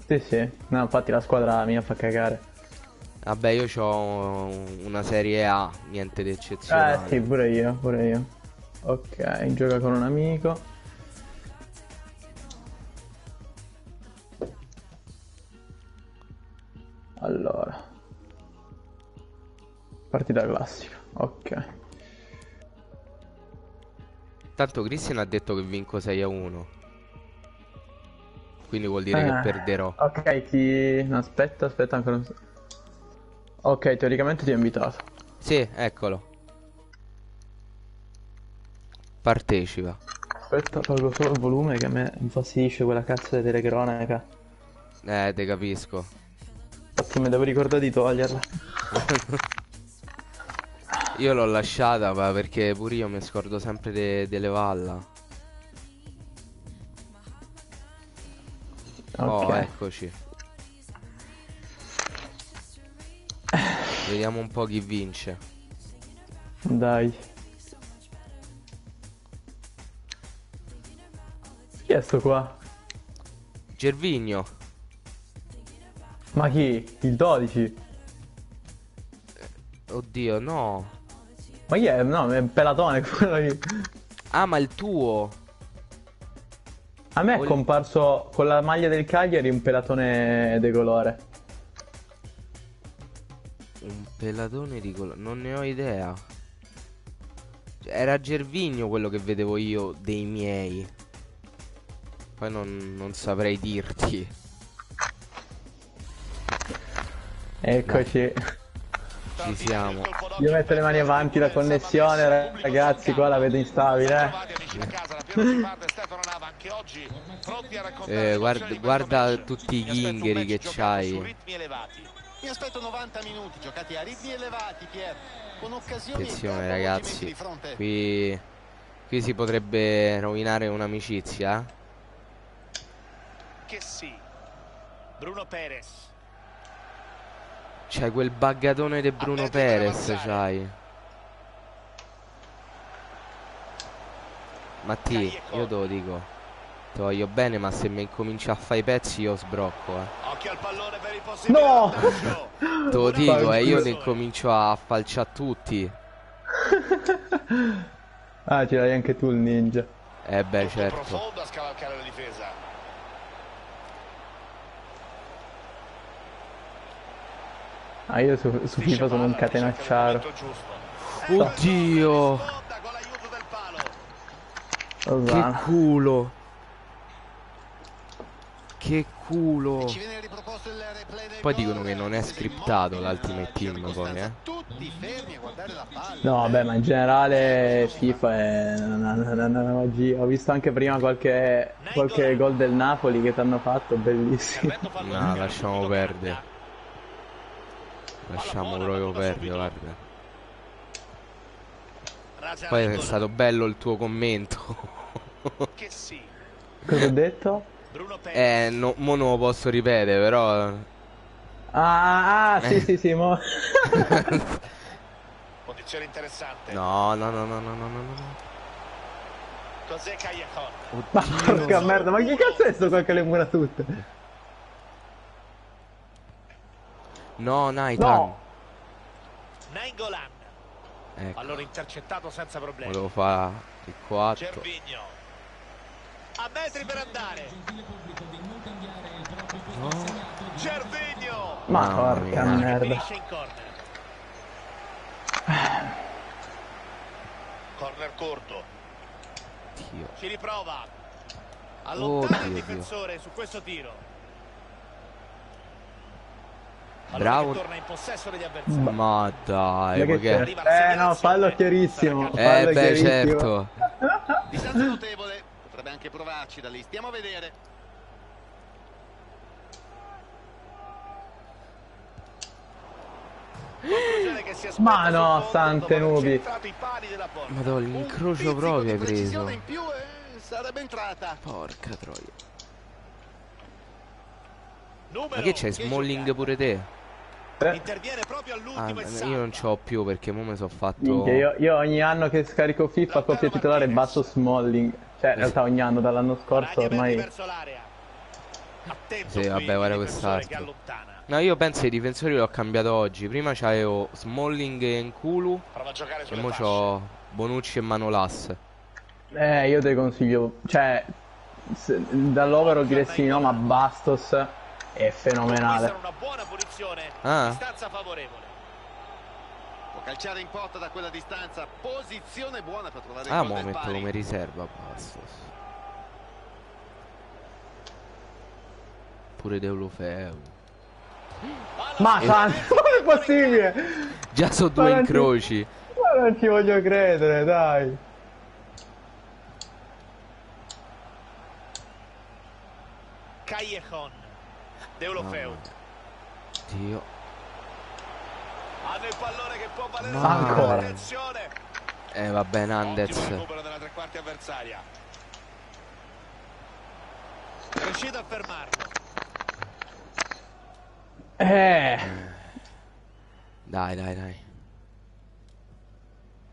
Sì, sì. No, infatti la squadra mia fa cagare. Vabbè, io ho una serie A, niente di eccezionale. Sì, pure io, pure io. Ok, gioca con un amico. Allora. Partita classica, ok. Tanto Christian ha detto che vinco 6-1. Quindi vuol dire che perderò. Ok, no, aspetta ancora un... Ok, teoricamente ti ho invitato. Sì, eccolo. Partecipa. Aspetta, tolgo solo il volume che a me infastidisce quella cazzo di telecronaca. Te capisco. Infatti mi devo ricordare di toglierla. Io l'ho lasciata perché pure io mi scordo sempre delle valla. Oh, Ok. eccoci. Vediamo un po' chi vince. Dai. Chi è sto qua? Gervigno. Ma chi? Il 12? Oddio, no. Ma chi è? No, è Pelatone quello lì. Ah, ma il tuo. A me è comparso con la maglia del Cagliari un pelatone decolore. Un pelatone di colore. Non ne ho idea. Cioè, era Gervigno quello che vedevo io dei miei. Poi non saprei dirti. Eccoci. Ci siamo. Io metto le mani avanti, la connessione, ragazzi, qua la vedo instabile, Guarda tutti gli ingheri che c'hai. Mi aspetto 90 minuti giocati a ritmi elevati, Pier, con occasioni Attenzione e ragazzi, di fronte. qui si potrebbe rovinare un'amicizia. Che sì. Bruno Perez. C'hai quel buggatone di Bruno Perez, c'hai. Matti, io te lo dico, ti voglio bene, ma se mi incominci a fare i pezzi io sbrocco, Occhio al pallone per il possibile No! vantaggio. Te lo dico, io ti incomincio a falciare tutti. Ah, ce l'hai anche tu il ninja. Beh, certo. Profondo a scavalcare la difesa. Ah, io su FIFA sono un catenacciaro. Oddio, che Osana. culo. Che culo. Ci viene riproposto il replay del Poi gol. dicono che non è scriptato l'Ultimate Team poi, Tutti fermi a guardare la palla. No, vabbè, ma in generale FIFA è una magia. Ho visto anche prima qualche gol del Napoli che ti hanno fatto, bellissimo. No, lasciamo perdere. Lasciamo proprio perdere, guarda. Poi è stato bello il tuo commento. Che sì. Cosa ho detto? Bruno Perez. No, mo non lo posso ripetere, però. Sì, mo. Posizione interessante. No. Cos'è Callejon? Ma porca merda, ma che cazzo è sto qua che le mura tutte? No, Naitan. No! Nainggolan. Ecco, Allora intercettato senza problemi. volevo fare il 4. Gervinho. A metri per andare. Gervinho. Ma Mamma porca mia. merda. Finisce in corner. Corner corto. Dio. Ci riprova. Allontana il Dio. difensore su questo tiro. Bravo. Torna in possesso degli avversari. Ma dai, Ma ma che che... c'è? No, fallo chiarissimo. Fallo Beh, chiarissimo. certo. Distanza notevole, potrebbe anche provarci da lì, stiamo a vedere. Conclusione che si aspetta Ma no, sul fondo sante dopo aver nubi. centrato i pali della porta. Madonna, l'incrocio proprio hai preso. In più sarebbe entrata. Porca troia. Numero Ma che c'è, che Smalling giocata. pure te? Interviene proprio all'ultimo e Io non salva. ce l'ho più perché mo mi sono fatto... Minchia, io ogni anno che scarico FIFA coppia titolare basso Smalling. Cioè, in realtà ogni anno, dall'anno scorso Ragni ormai... verso l'area. Attento Sì, qui vabbè, il guarda difensore che quest'altro. allontana. No, io penso ai difensori l'ho cambiato oggi. Prima c'avevo Smalling e Nkulu Prova a giocare e sulle mo fasce. c'ho Bonucci e Manolas. Io te consiglio... Cioè, dall'overall diresti di no, ma Bastos è fenomenale. Conquistano una buona posizione. Ah. Distanza favorevole. Può calciare in porta da quella distanza, posizione buona per trovare il Ah, gol mo del metto pari. come riserva Bastos. Pure Deulofeu. Ma santo, come è possibile? Già so Ma due non ci- incroci. Ma non ci voglio credere, dai. Callejon. Deulofeu. Dio. Hanno il pallone che può valere Ma ancora. Attenzione. Vabbè, Ottimo Nandez. recupero della tre quarti avversaria. È riuscito a fermarlo. Dai.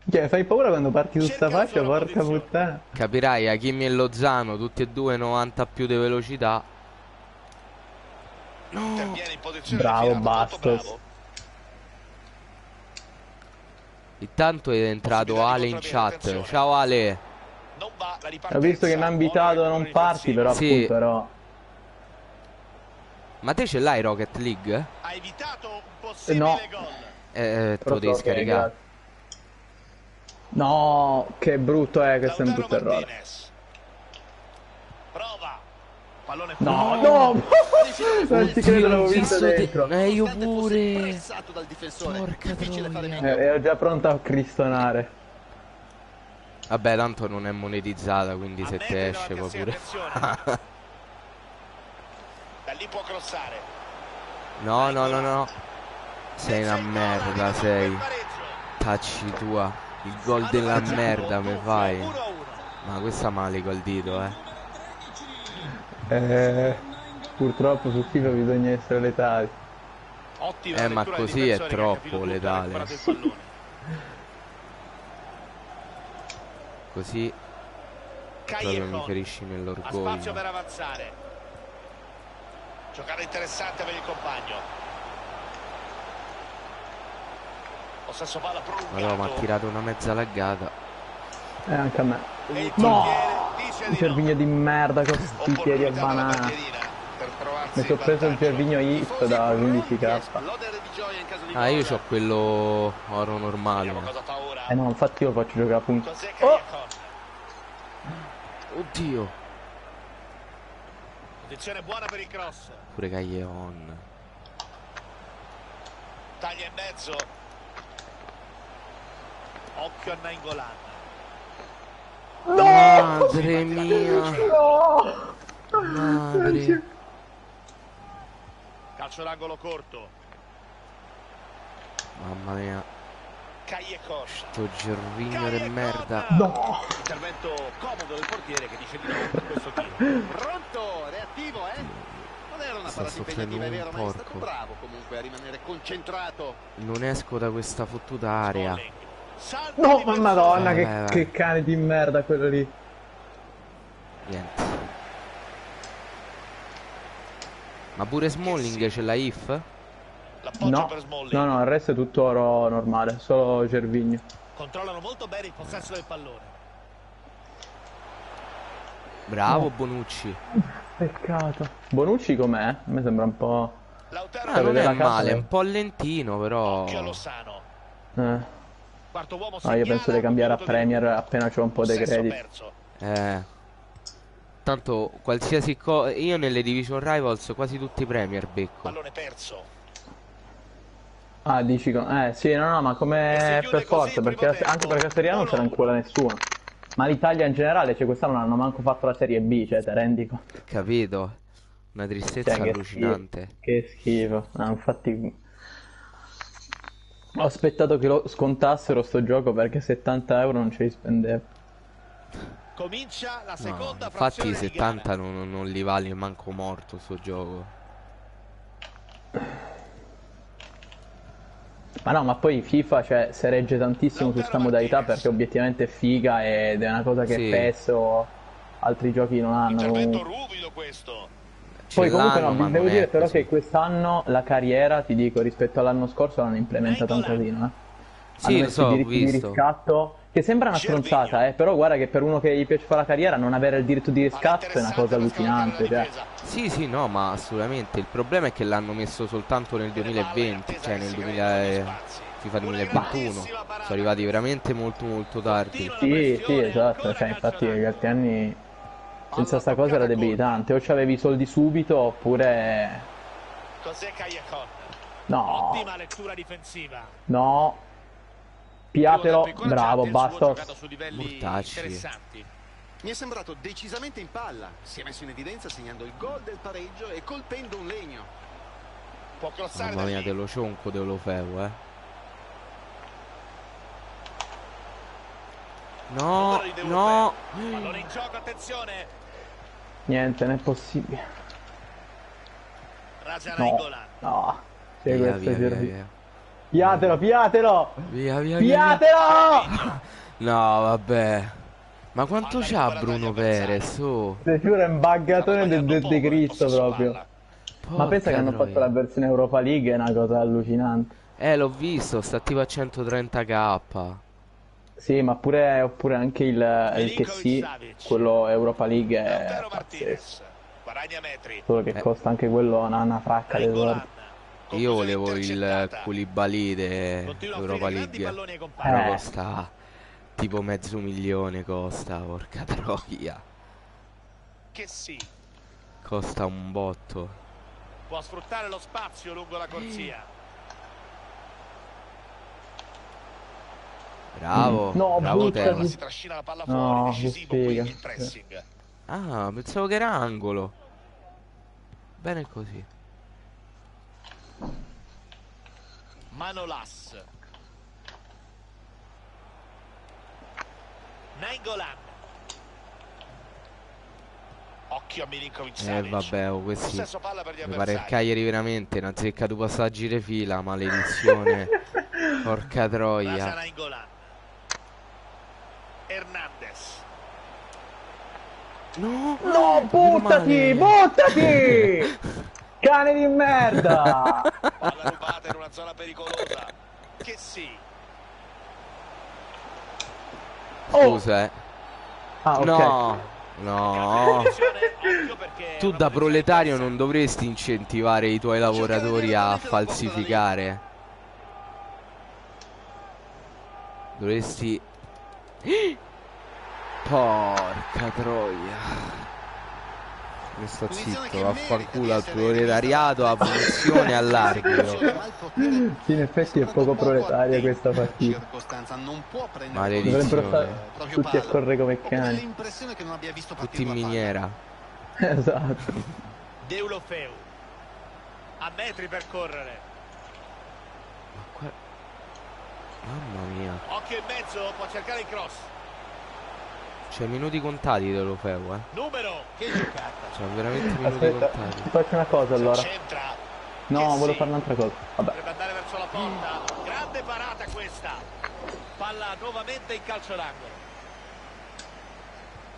Cioè, fai paura quando parti su sta Cerca la fascia, sua porca posizione. puttana. Capirai, Hakimi e Lozano, tutti e due 90 più di velocità. Interviene in posizione Bravo, di tirata, molto Bastos. bravo. Intanto è entrato Ale in chat. Ciao Ale. Non va la Ho ripartenza. visto che mi ha invitato a non parti, però Sì. appunto ero... Ma te ce l'hai Rocket League? Ha evitato un possibile No. gol. Te però lo devi so che- scaricare. grazie. No, che brutto è, questo è un Lautaro brutto errore. Martinez. Prova. Pallone No, fuori. no! Non ci credo, l'avevo vista visto dentro. io Nonostante fosse pure. pressato dal difensore. Porca Difficile fare troia. meglio. Ero già pronto a cristonare. Vabbè, tanto non è monetizzata, quindi A se metri te esce davanti a poi sé, pure. attenzione. Da lì può crossare. No, no, no, no. Sei una Mezza in merda, gola, arriva sei. il pareggio. Tacci tua. Il gol della merda mi fai. 1-1. Ma questa male col dito, Purtroppo su FIFA bisogna essere letali. Ottima ma lettura del così è difensore che ha capito troppo tutto, ha letale. recuperato il pallone. Così proprio mi Callejon ferisci ha spazio nell'orgoglio. per avanzare. Giocata interessante per il compagno. Possesso palla prolungato. Madonna, ma ha tirato una mezza laggata. Anche a me. E il No! portiere dice Un di Gervigno no. di merda con sti piedi a Opportunità per la banana. bandierina per trovarsi Mi sono in preso il vantaggio. Gervigno Hit da 15k. Esplodere di gioia in caso di Ah, io gol. ho quello oro normale. Vediamo cosa fa ora. No, infatti io lo faccio giocare appunto. José Oh! Callejon. Oddio. Posizione buona per il cross. Pure Callejon. Taglia in mezzo. Occhio a Nainggolan. Madre mia. No! Madre. Calcio d'angolo corto. Mamma mia. Callejon. Sto Gervigno di merda. No! Intervento comodo del portiere che dice di no per questo tiro. Pronto, reattivo, Non era una Sta parata soffrendo impegnativa, è un vero, ma è stato porco. bravo comunque a rimanere concentrato. Non esco da questa fottuta area. Smalling. Salto No, di ma persona. madonna, Vai, vai, vai. che cane di merda quello lì. Niente. Ma pure Smalling ce l'ha if? L'appoggio No, per Smalling. no, il resto è tutto oro normale, solo Gervigno. Controllano molto bene il possesso del pallone. Bravo Bonucci. Peccato. Bonucci com'è? A me sembra un po'... Lautaro Ah, non vedere è la casa, male, è un po' lentino, però. Occhio a Lozano. Eh. Quarto uomo No, io penso segnala, di cambiare a un minuto di Premier appena c'ho un po' di possesso crediti. perso. Tanto qualsiasi cosa. Io nelle Division Rivals quasi tutti i Premier becco. Pallone perso. Ah, dici sì, no, ma E come si chiude per così forza, il perché primo tempo. anche perché a Serie A non se la incula nessuno. Ma l'Italia in generale, cioè quest'anno non hanno manco fatto la Serie B, cioè te rendi conto? Capito? Una tristezza Cioè, allucinante. Che schifo. No, infatti ho aspettato che lo scontassero sto gioco perché 70 euro non ce li spendevo. Comincia la No, seconda infatti frazione i di 70 gara. non li vale manco morto sto gioco. Ma no, ma poi FIFA, cioè, si regge tantissimo su sta modalità perché obiettivamente è figa ed è una cosa che Sì. PES o altri giochi non hanno. Intervento Comunque. ruvido questo. Poi comunque l'hanno, no, ma devo non dire è però così. che quest'anno la carriera, ti dico, rispetto all'anno scorso l'hanno implementata un casino, Sì, Hanno lo messo so, i ho diritti di visto. riscatto, che sembra una Gervinho. stronzata, però guarda che per uno che gli piace fare la carriera non avere il diritto di riscatto è una cosa allucinante, cioè. Sì, sì, no, ma assolutamente. Il problema è che l'hanno messo soltanto nel 2020, cioè nel 2000, FIFA 2021. Sono arrivati veramente molto tardi. Sì, esatto, cioè infatti negli altri anni senza sta cosa era debilitante, o c'avevi i soldi subito oppure... José Callejon. No, Ottima lettura difensiva. no, piatelo, Primo tempo incoraggiante, bravo, il suo Bastos. giocato su livelli Mortacci. interessanti. Mi è sembrato decisamente in palla. Si è messo in evidenza segnando il gol del pareggio e colpendo un legno. Può crossare Mamma da mia, lì. te lo cionco, te lo feo, No, Numero di De no. Lofeu. Pallone in gioco, attenzione. Niente, non è possibile. Raja No, Nainggolan. no, sì, Via, questo è via, via, Gervigno. via. Piatelo! Via, via, via, via. Piatelo! No, vabbè. Ma quanto Palla c'ha ancora Bruno dagli avversari. Perez? Oh. Sei sicuro è un buggatone Stanno del sbagliando poco di nel Cristo possesso proprio. palla. Ma pensa che hanno Porca fatto la troia. versione Europa League, è una cosa allucinante. L'ho visto, sta tipo a 130k. Sì, ma oppure anche il TC, Savic. quello Europa League è Lautaro pazzesco. Martinez. Guadagna metri. Solo che costa anche quello una fracca di Nainggolan. soldi. Io Conclusione volevo il intercettata. Koulibaly Continua a Europa offrire grandi League. palloni ai compagni. Però costa tipo $500.000 costa, porca troia. Che sì. Costa un botto. Può sfruttare lo spazio lungo la corsia. Bravo, No, bravo buttati. Teo. Si trascina la palla No, fuori, che decisivo qui figa. il pressing. Ah, pensavo che era angolo. Bene così. Manolas. Nainggolan. Occhio a Milinkovic-Savic. Vabbè, questi Possesso palla per gli mi pare il avversari. Cagliari veramente ne ha azzeccato due passaggi di fila, maledizione. Porca Raja troia. Nainggolan. Hernandez. No, No, buttati, buttati! Cane di merda! Palla rubata in una zona pericolosa. Che sì. Scusa, Ah, ok. No, no. Occhio perché Tu da proletario non dovresti incentivare i tuoi lavoratori a falsificare. Dovresti... Porca troia. Mi sto zitto, vaffanculo al proletariato, a punizione, all'arbitro. Sì, in effetti è poco proletaria questa partita. Maledizione. Dovrebbero stare tutti a correre come cani. L'impressione che non abbia visto Tutti in partire la miniera. Esatto. Deulofeu. A metri per correre. Mamma mia. Occhio in mezzo, può cercare il cross. C'è minuti contati dell'Ofeu, Numero. Che giocata. C'è veramente minuti Aspetta, contati. ti faccio una cosa allora. Centra. No, Che volevo sì. fare un'altra cosa. Vabbè. Dovrebbe andare verso la porta. Grande parata questa. Palla nuovamente in calcio d'angolo.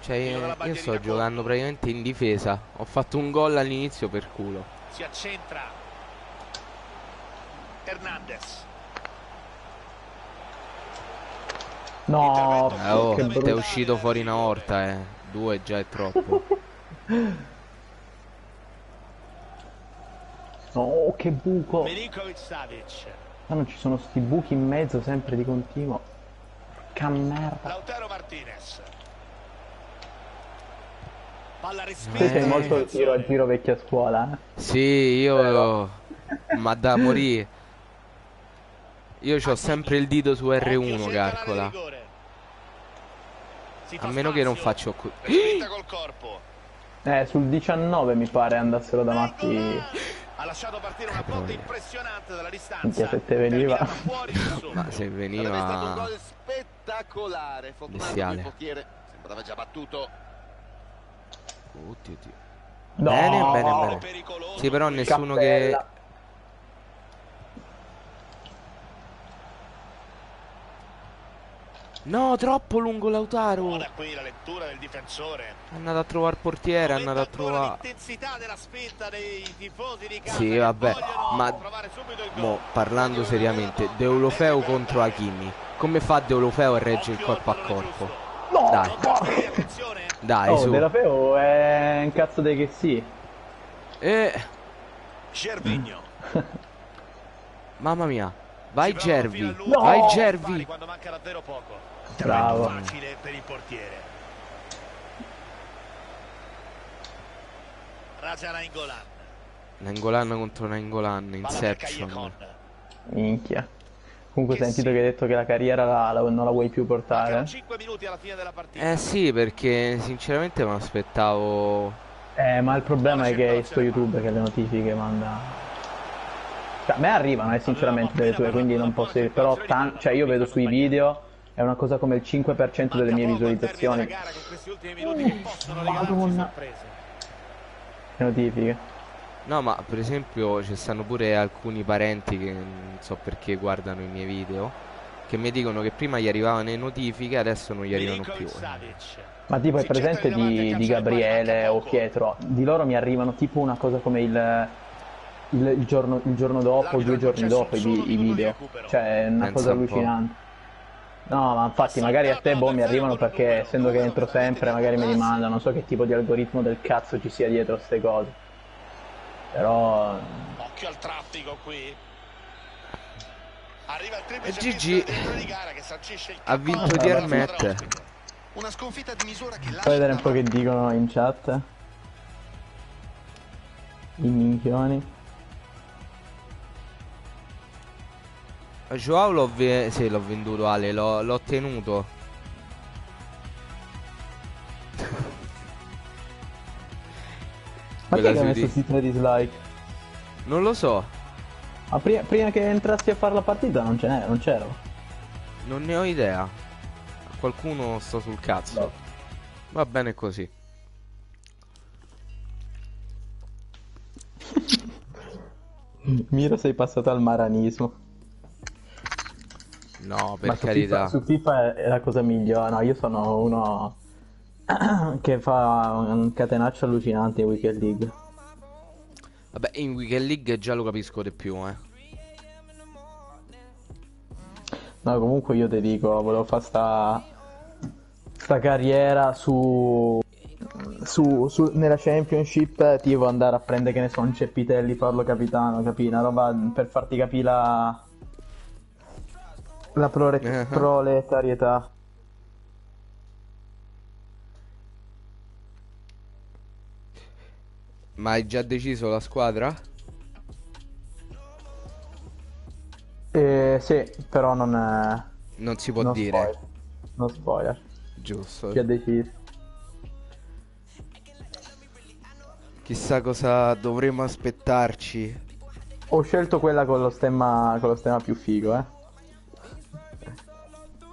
Cioè, io sto giocando praticamente in difesa. Ho fatto un gol all'inizio per culo. Si accentra. Hernandez. No, Oh, che ti è brutto. uscito fuori una volta, eh. Due già è troppo. No, che buco. Milinkovic-Savic. Ma non ci sono sti buchi in mezzo sempre di continuo. Che merda. Lautaro Martinez. Palla Tu respinta. sei molto tiro a giro vecchia scuola, eh? Sì, io... Ma da morire. Io c'ho sempre il dito su R1, calcola. A meno che non faccio... Respinta col corpo. Sul 19 mi pare andassero da matti. Ha lasciato partire una botta impressionante dalla distanza. Minchia, se te veniva. Terminata fuori sul suo. Ma se Sarebbe stato un veniva... gol spettacolare. Fortunato Bestiale. il portiere. Sembrava già battuto. Oddio, oddio. No! Bene, bene, bene. Pericoloso. Sì, però nessuno Cappella. che... No, troppo lungo Lautaro. Buona qui la lettura del difensore. È andato a trovare il portiere, è andato a trovare... L'intensità della spinta dei tifosi di casa. Sì, che vabbè, vogliono ma trovare subito il gol. mo, parlando seriamente, Deulofeu contro Hakimi. Come fa Deulofeu a reggere il corpo a corpo? No! Dai, Attenzione. dai, Oh, su. De La Feo è un cazzo dei che sì. Gervinho. Mamma mia. Vai Si prova fino Gervi. all'ultimo. Vai Pari Gervi. quando manca davvero poco. Bravo. Intervento facile per il portiere. Raja Nainggolan. Nainggolan contro Nainggolan. Palla per Inception. Callejon. Minchia. Comunque ho Che sentito sì. che hai detto che la carriera non la vuoi più portare. Mancano 5 minuti alla fine della partita. Sì, perché sinceramente mi aspettavo... Ma il problema è che è sto YouTube che le notifiche manda. Cioè, a me arrivano, sinceramente, delle tue, quindi non posso dire. Però, cioè, io vedo sui video, è una cosa come il 5% delle mie visualizzazioni. Gara con questi ultimi minuti che possono regalarci Madonna. sorprese. Le notifiche. No, ma per esempio ci stanno pure alcuni parenti che non so perché guardano i miei video, che mi dicono che prima gli arrivavano le notifiche, adesso non gli arrivano più. Milinkovic-Savic. Ma tipo è presente di Gabriele o Pietro? Di loro mi arrivano tipo una cosa come il giorno dopo, 2 giorni dopo i video. Cioè è una Pensa cosa un po'. allucinante. No, ma infatti magari a te mi arrivano perché essendo che entro sempre magari me li mandano, non so che tipo di algoritmo del cazzo ci sia dietro a ste cose. Però Occhio al traffico qui. Arriva il E triplice GG mister del direttore di gara che sancisce il ha vinto capo di della Armette. squadra ospite. Una sconfitta di misura che fai vedere un po' che dicono in chat. I minchioni. Joao sì, l'ho venduto, Ale, l'ho tenuto. Ma chi è Quella che ha su messo di... questi 3 dislike? Non lo so, Ma prima che entrassi a fare la partita non c'ero. non ne ho idea. A qualcuno sto sul cazzo. No. Va bene così. Miro sei passato al maranismo. No, per Ma su carità. Su FIFA è la cosa migliore. No, io sono uno che fa un catenaccio allucinante in Weekend League. Vabbè, in Weekend League già lo capisco di più, eh. No, comunque io ti dico, volevo fare sta carriera nella Championship, tipo andare a prendere, che ne so, un Ceppitelli, farlo capitano, capì? Una roba per farti capire la proletarietà. Ma hai già deciso la squadra? Sì, però Non si può non dire. spoiler. Non spoiler. Giusto. Chi ha deciso? Chissà cosa dovremo aspettarci. Ho scelto quella con lo stemma più figo,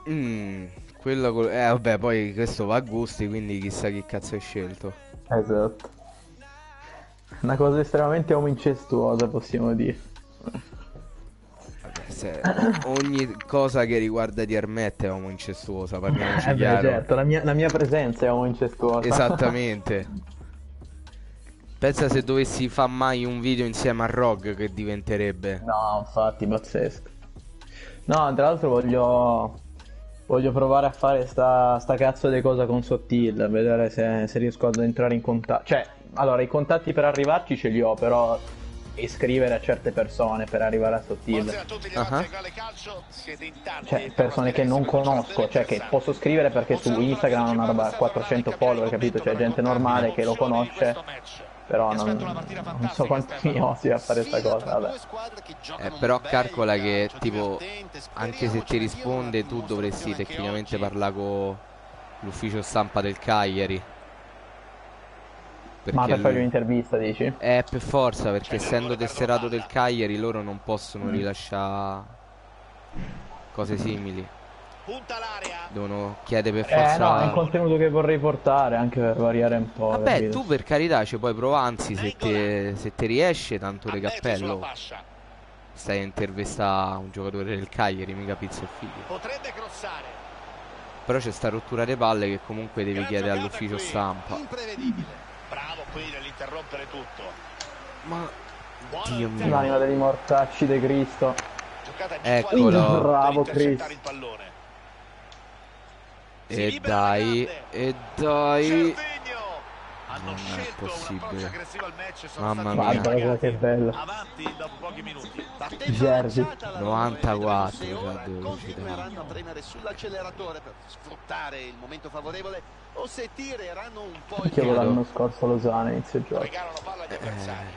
eh. Quello vabbè, poi questo va a gusti, quindi chissà chi cazzo hai scelto. Esatto. Una cosa estremamente omoincestuosa, possiamo dire. Vabbè, ogni cosa che riguarda di Ermette è omoincestuosa, parliamoci Beh, chiaro. certo, la mia presenza è omoincestuosa. Esattamente. Pensa se dovessi fare mai un video insieme a Rogue, che diventerebbe. No, infatti, pazzesco. No, tra l'altro voglio provare a fare sta cazzo di cosa con Sottil, vedere se riesco ad entrare in contatto. Cioè, allora, i contatti per arrivarci ce li ho, però iscrivere a certe persone per arrivare a Sottil. Buonasera a tutti gli amanti del grande calcio, siete in tanti Cioè, per persone che non mantenersi conosco, cioè che posso scrivere perché su Instagram hanno una roba 400 follower, capito? C'è gente normale che lo conosce, però non so quanti mi osi a fare sta cosa, vabbè. Però calcola che tipo, anche se ti risponde, tu dovresti tecnicamente parlare con l'ufficio stampa del Cagliari. Ma per fare un'intervista, dici? Per forza, perché essendo tesserato del Cagliari loro non possono rilasciare cose simili. Devono chiedere per forza. No, è un contenuto che vorrei portare anche per variare un po'. Vabbè, capito? tu per carità ci puoi provare, anzi se ti riesce, tanto di cappello. Stai a intervistare un giocatore del Cagliari, mica pizza e figli. Potrebbe crossare. Però c'è sta rottura di palle che comunque devi chiedere all'ufficio stampa. Imprevedibile. Bravo qui nell'interrompere tutto. Ma Dio mio. L'anima degli mortacci de Cristo. Eccolo. Bravo Chris. E dai. Non è possibile. Mamma mia. Guarda che bello. Avanti dopo pochi minuti. Jersey. 94 cioè, velocità. Continueranno a premere sull'acceleratore per sfruttare il momento favorevole o se tireranno un po' il Che Credo. l'anno scorso Lozano inizio gioco. Regalano palla agli avversari.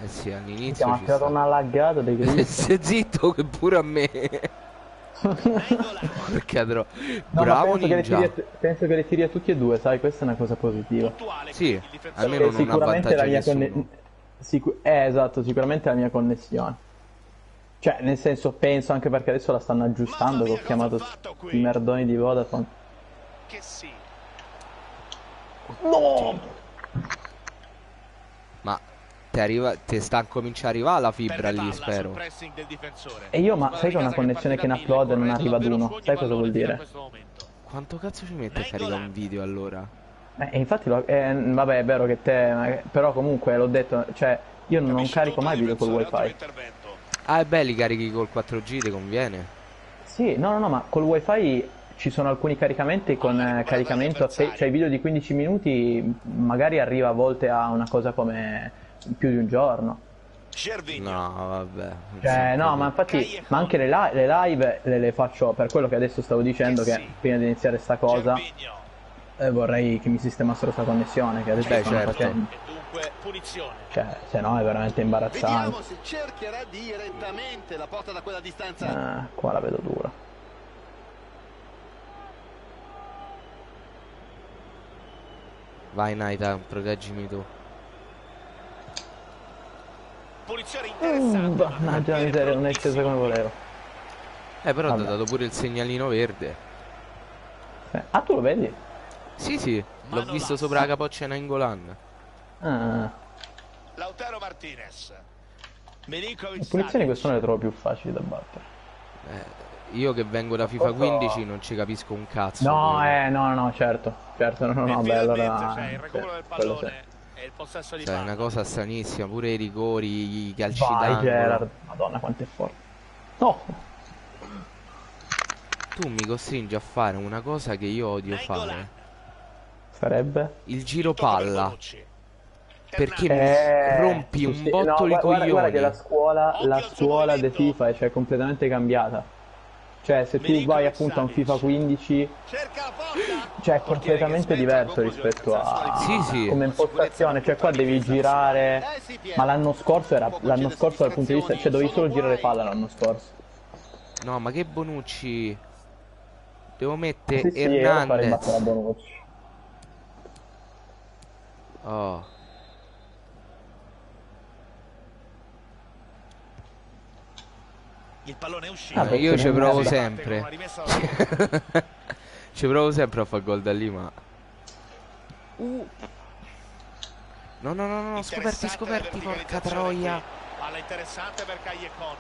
Sì, Mi all'inizio ha ci tirato sta. una laggata di Cristo. Stai zitto che pure a me. Porca No, bravo ma Ninja. penso che le tiri a tutti e due, sai, questa è una cosa positiva. Sì, almeno non Sicuramente la avvantaggia mia nessuno. esatto, sicuramente la mia connessione. Cioè, nel senso, penso anche perché adesso la stanno aggiustando, che ho chiamato i merdoni di Vodafone. Che sì. No! Ma ti sta a cominciare a arrivare la fibra lì, spero. E io, ma sai che ho una connessione che in upload non arriva ad uno? Sai cosa vuol dire? Quanto cazzo ci mette a caricare un video allora? E infatti, vabbè, è vero che però comunque l'ho detto, cioè, io non carico mai video col wifi. Ah, è belli carichi col 4G, ti conviene? Sì, no, ma col wifi ci sono alcuni caricamenti con caricamento cioè i video di 15 minuti magari arriva a volte a una cosa come più di un giorno. No, vabbè. Cioè, no, ma infatti, ma anche le live le faccio per quello che adesso stavo dicendo, che prima di iniziare sta cosa vorrei che mi sistemassero sta connessione che adesso Beh, stanno certo. facendo. dunque punizione. Cioè, se no è veramente Vediamo imbarazzante. se cercherà direttamente la porta da quella distanza. Qua la vedo dura. Vai Naita, proteggimi tu. Punizione interessante. Mannaggia la miseria, non è sceso come volevo. Però ti Vabbè. ha dato pure il segnalino verde. Ah, tu lo vedi? Sì, l'ho visto sopra la capoccia in Angolan. Ah. Lautaro Martinez. Milinkovic Le punizioni quest'anno le trovo più facili da battere. Io che vengo da FIFA 15 non ci capisco un cazzo. No, quindi. no, certo, no, beh, allora... Cioè, il recupero del quello sì. pallone e il possesso di Cioè, è palla. una cosa stranissima, pure i rigori, i calci Vai d'angolo. Gerard, madonna quanto è forte. No! Tu mi costringi a fare una cosa che io odio Nainggolan. fare. Sarebbe? Il giro Tocca per palla. Bonucci. Perché Hernandez. mi rompi un sì, botto no, i coglioni. guarda che la Occhio al suo scuola di movimento. FIFA è completamente cambiata. Cioè, se tu vai Milinkovic appunto a un Savic. FIFA 15, Cerca la porta. cioè è Portiere che completamente aspetta la diverso conclusione rispetto senza a Sì, sì. come impostazione, cioè qua devi girare. Ma l'anno scorso dal punto di vista, cioè dovevi solo girare palla l'anno scorso. No, ma che Bonucci. Devo mettere Sì, io lo farei battere a Hernandez. Bonucci. Oh. Il pallone è uscito. Ah, Io ci perché provo non è sempre. Una rimessa alla porta. Ci provo sempre a fare gol da lì, ma. No, scoperti, Interessante la porca verticalizzazione troia. qui. Palla interessante per Callecon.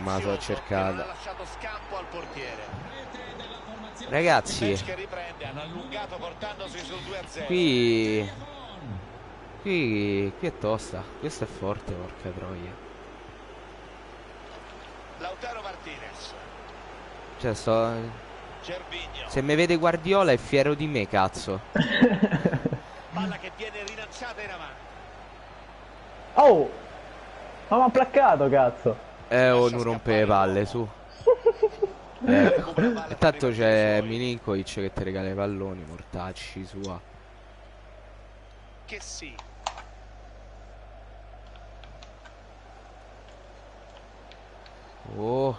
Ma l'ho cercata. Non ha lasciato scampo al portiere. Ragazzi, Bench che riprende, hanno allungato portandosi sul 2-0. qui è tosta. Questo è forte, porca troia. Lautaro Martinez. Cioè, sto. Gervinho. Se mi vede Guardiola è fiero di me, cazzo. Palla che viene rilanciata in avanti. Oh! Ma mi ha placcato, cazzo! Non rompe le palle, su. Intanto c'è Milinkovic che ti regala i palloni, mortacci sua. Che sì. Oh,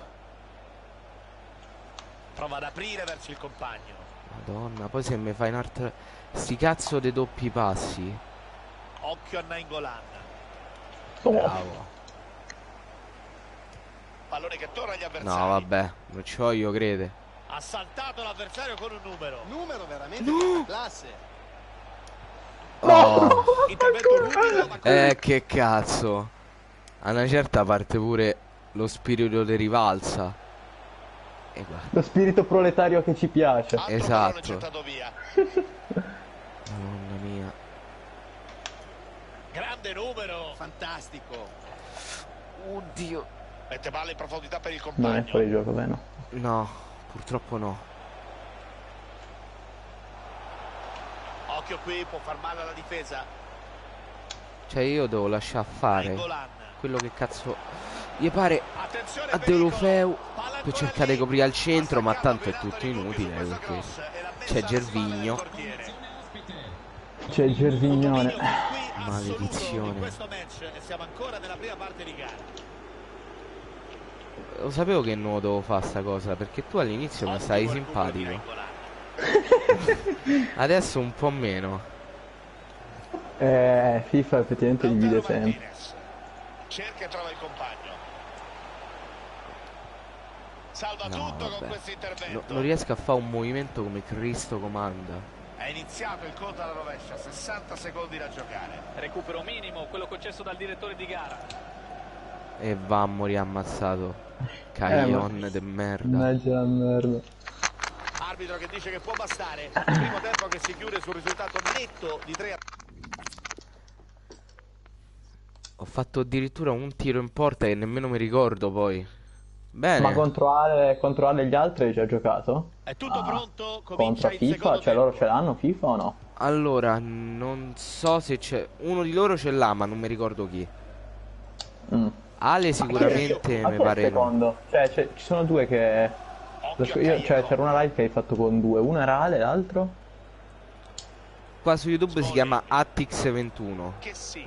Prova ad aprire verso il compagno. madonna, poi se mi fai un'altra. Sti cazzo dei doppi passi. Occhio a Nainggolan. Bravo. Pallone che torna agli avversari. No, vabbè, non ci voglio crede. Ha saltato l'avversario con un numero. Numero veramente di classe. Oh, Intervento ruvido, ma che cazzo. A una certa parte pure lo spirito di rivalsa. E guarda, Lo spirito proletario che ci piace. altro esatto. pallone gettato via. Madonna mia. Grande numero. Fantastico. Oddio. Mette palla in profondità per il Non è compagno. fuori gioco, vero? No, purtroppo no. Occhio qui, può far male alla difesa. Cioè io devo lasciare fare Nainggolan. quello che cazzo gli pare Attenzione, a pericolo. Deulofeu Palla per ancora cercare lì. di coprire al centro, ma Ha staccato tanto è Fernando tutto Rigopi su inutile questo perché cross e l'ha messa c'è alle spalle del Gervinho. portiere. C'è il Gervignone. Dominio qui assoluto Maledizione. in questo match e siamo ancora nella prima parte di gara. Lo sapevo che non dovevo fare sta cosa, perché tu all'inizio mi stavi Ottimo recupero di simpatico. Nainggolan. Adesso un po' meno. FIFA effettivamente divide Lautaro sempre. Martinez. Cerca e trova il compagno. Salva No, tutto con vabbè. questo intervento. Non riesco a fare un movimento come Cristo comanda. È iniziato il conto alla rovescia, 60 secondi da giocare. Recupero minimo, quello concesso dal direttore di gara. E va a morire ammazzato. Caglion de merda. Mannaggia la merda. Arbitro che dice che può bastare. Il primo tempo che si chiude sul risultato netto di 3-0. Ho fatto addirittura un tiro in porta e nemmeno mi ricordo poi. Bene. Ma contro Ale gli altri hai già giocato? È tutto pronto, Contro comincia il FIFA? secondo Cioè loro tempo. ce l'hanno FIFA o no? Allora, non so se c'è. Uno di loro ce l'ha, ma non mi ricordo chi. Mm. Ale sicuramente Ma mi chi è il pare no. secondo? Cioè ci sono due che... Occhio a Cioè Callecon. c'era una live che hai fatto con due. Uno era Ale, l'altro? Qua su YouTube si chiama Attix21. Che sì.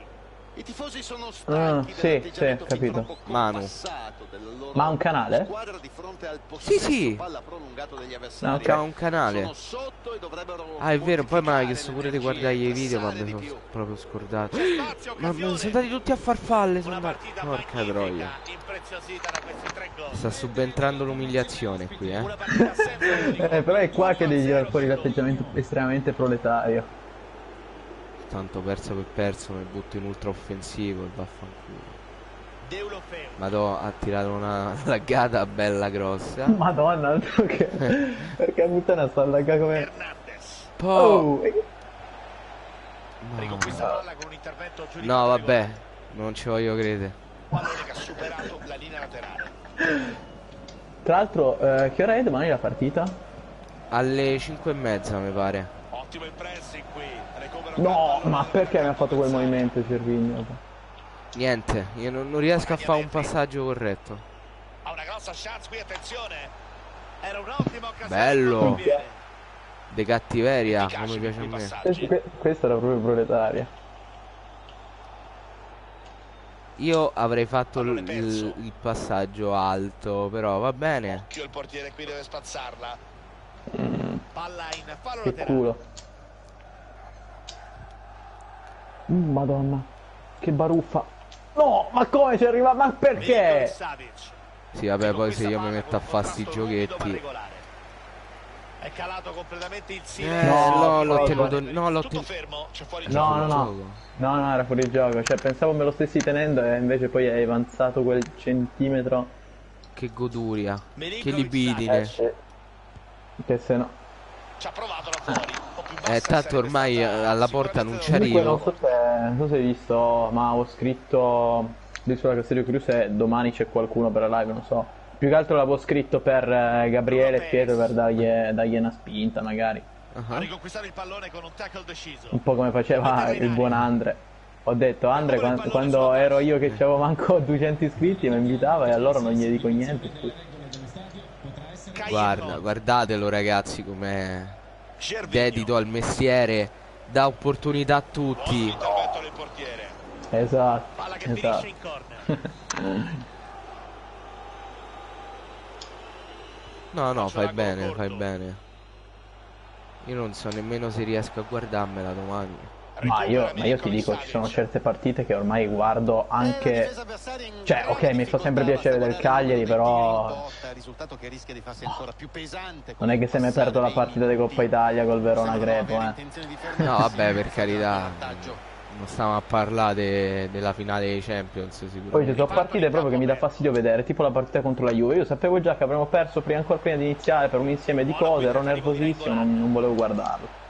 I tifosi sono stanchi sì, dell'atteggiamento sì, capito. fin troppo Manu. compassato della loro Ma ha un canale? squadra di fronte al Sì, possesso sì. palla prolungato degli No, avversari. ok. Ha un canale. Sono sotto e dovrebbero Ah, è vero, poi mi ha moltiplicare chiesto pure di l'energia guardare e i video, ma pressare mi di sono più. proprio scordato. Spazio, Ma occasione. sono andati tutti a farfalle, sono Una andati. partita Porca magnifica, troia. impreziosita da questi 3 gol. Sta subentrando l'umiliazione qui, Una partita senza unico. Però è qua che devi tirare fuori l'atteggiamento estremamente proletario. Tanto perso per perso, mi butto in ultra offensivo e vaffanculo. Deulofeu. Madò, ha tirato una laggata bella grossa. Madonna, altro che... Perché puttana sta allagata come... Hernandez. Poi... Oh! Riconquista palla con un intervento giudicato No, vabbè, regolare. non ci voglio credere. Pallone che ha superato la linea laterale. Tra l'altro, che ora è domani la partita? Alle 5:30 mi pare. Ottimo il pressing qui. Recupero No, palla, ma perché mi ha fatto quel movimento Cervigno? Niente, io non riesco a fare un passaggio corretto. Ha una grossa chance qui, attenzione. Era un'ottima occasione. Bello. non conviene. De cattiveria, Efficaci come piace a questi me. passaggi. Questa era proprio proletaria. Io avrei fatto Pallone perso. il passaggio alto, però va bene. Occhio, il portiere qui deve spazzarla. Palla in fallo Che laterale. culo. Madonna. Che baruffa. No, ma come ci arriva? Ma perché? Milinkovic Savic. Sì, vabbè, poi se Riconquista io mi palla metto a con un fare sti contrasto ruvido ma giochetti. regolare. È calato completamente il No, silenzio. l'ho no, tenuto. No, l'ho Tutto tenuto. fermo, c'è fuori No, gioco. no, no. Gioco. No, era fuori gioco. Cioè, pensavo me lo stessi tenendo e invece poi hai avanzato quel centimetro. Che goduria. Che Milinkovic libidine. Savic. Che se no. Ci ha provato da fuori. Un po' più bassa Tanto sarebbe ormai stata alla porta non ci sicuramente Comunque arrivo. non so se hai visto, ma ho scritto lì sulla Castello Cruz e domani c'è qualcuno per la live, non so. Più che altro l'avevo scritto per Gabriele e Pietro per dargli una spinta magari. a riconquistare il pallone con un tackle deciso. Un po' come faceva il buon Andre. Ho detto Andre quando ero io che avevo manco 200 iscritti mi invitava e allora non gli dico niente. Guarda, guardatelo ragazzi com'è Gervinho. dedito al mestiere, dà opportunità a tutti. Ottimo intervento del portiere. Esatto, Palla che esatto. finisce in corner. No, Faccio fai l'angolo bene, corto. fai bene. Io non so nemmeno se riesco a guardarmela domani. Ma io ti Milinkovic dico, ci sono Savic. certe partite che ormai guardo anche... Cioè, ok, mi fa sempre piacere del Cagliari, però... risultato che rischia di farsi ancora più pesante. Non è che se mi perdo la partita di Coppa Italia col Verona Grepo, No, vabbè, per carità. Non stiamo a parlare della finale dei Champions Poi ci sicuramente. sono partite proprio che mi dà fastidio vedere, tipo la partita contro la Juve. Io sapevo già che avremmo perso ancora prima di iniziare per un insieme di cose, ero nervosissimo, non volevo guardarlo.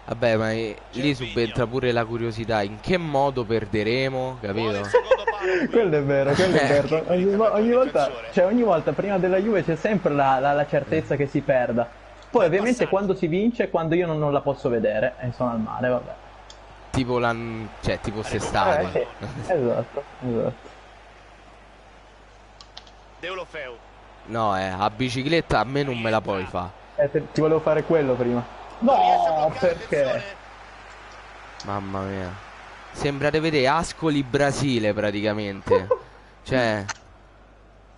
Vabbè, ma lì subentra pure la curiosità. In che modo perderemo, Buono capito? il secondo palo qui. Quello è vero, quello è vero. Ogni volta prima della Juve c'è sempre la certezza che si perda. Poi ovviamente quando si vince, quando io non la posso vedere, e sono al mare, vabbè. Tipo tipo quest'estate. Sì, esatto. Deulofeu. No, a bicicletta a me non me la puoi fare. Ti volevo fare quello prima. Non riesce a No, bloccare, perché? attenzione. Mamma mia. Sembra di vedere Ascoli Brasile praticamente. Cioè,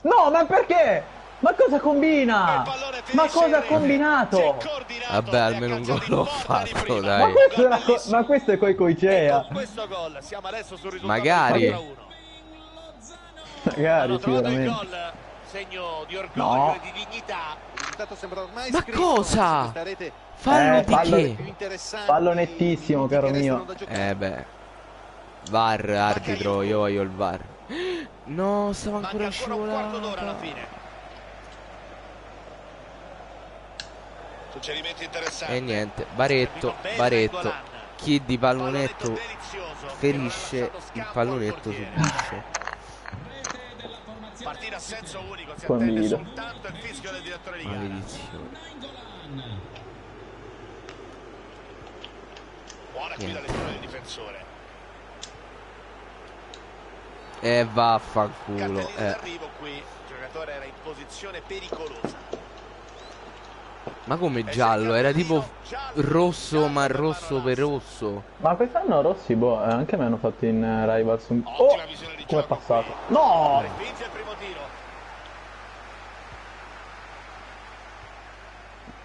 No, ma perché? Ma cosa combina? Il pallone finisce Ma cosa in ha rete. combinato? Si è coordinato vabbè, e ha almeno un calciato gol l'ho in porta di fatto, prima. dai. Ma questo, Bellissimo. ma questo è coi E Coicea. con questo gol siamo adesso sul risultato Magari. di 4-1. Magari, Hanno trovato il sicuramente. gol, segno di orgoglio No. e di dignità. Il risultato sembra ormai Ma scritto, cosa? questa rete Fallo di fallo- che? più interessanti, Fallo nettissimo, che caro restano mio. da giocare. Beh. VAR, arbitro, io voglio il VAR. No, stavo Manca ancora ancora un quarto d'ora alla scivolando. fine. Suggerimenti interessanti. E niente, Baretto, Baretto. Chi di pallonetto ferisce, il pallonetto subisce. Partita a senso unico, si Condivido. attende soltanto il fischio del direttore di gara. Maledizione. Buona qui dall'esterno del difensore. E vaffanculo. Cartellino d'arrivo qui. Il giocatore era in posizione pericolosa. Ma come giallo? Era tipo rosso, ma rosso per rosso. Ma quest'anno Rossi, boh, anche me hanno fatto in Rivals un... Oh! Ottima visione di Come è gioco. passato? No! Respinge il primo tiro.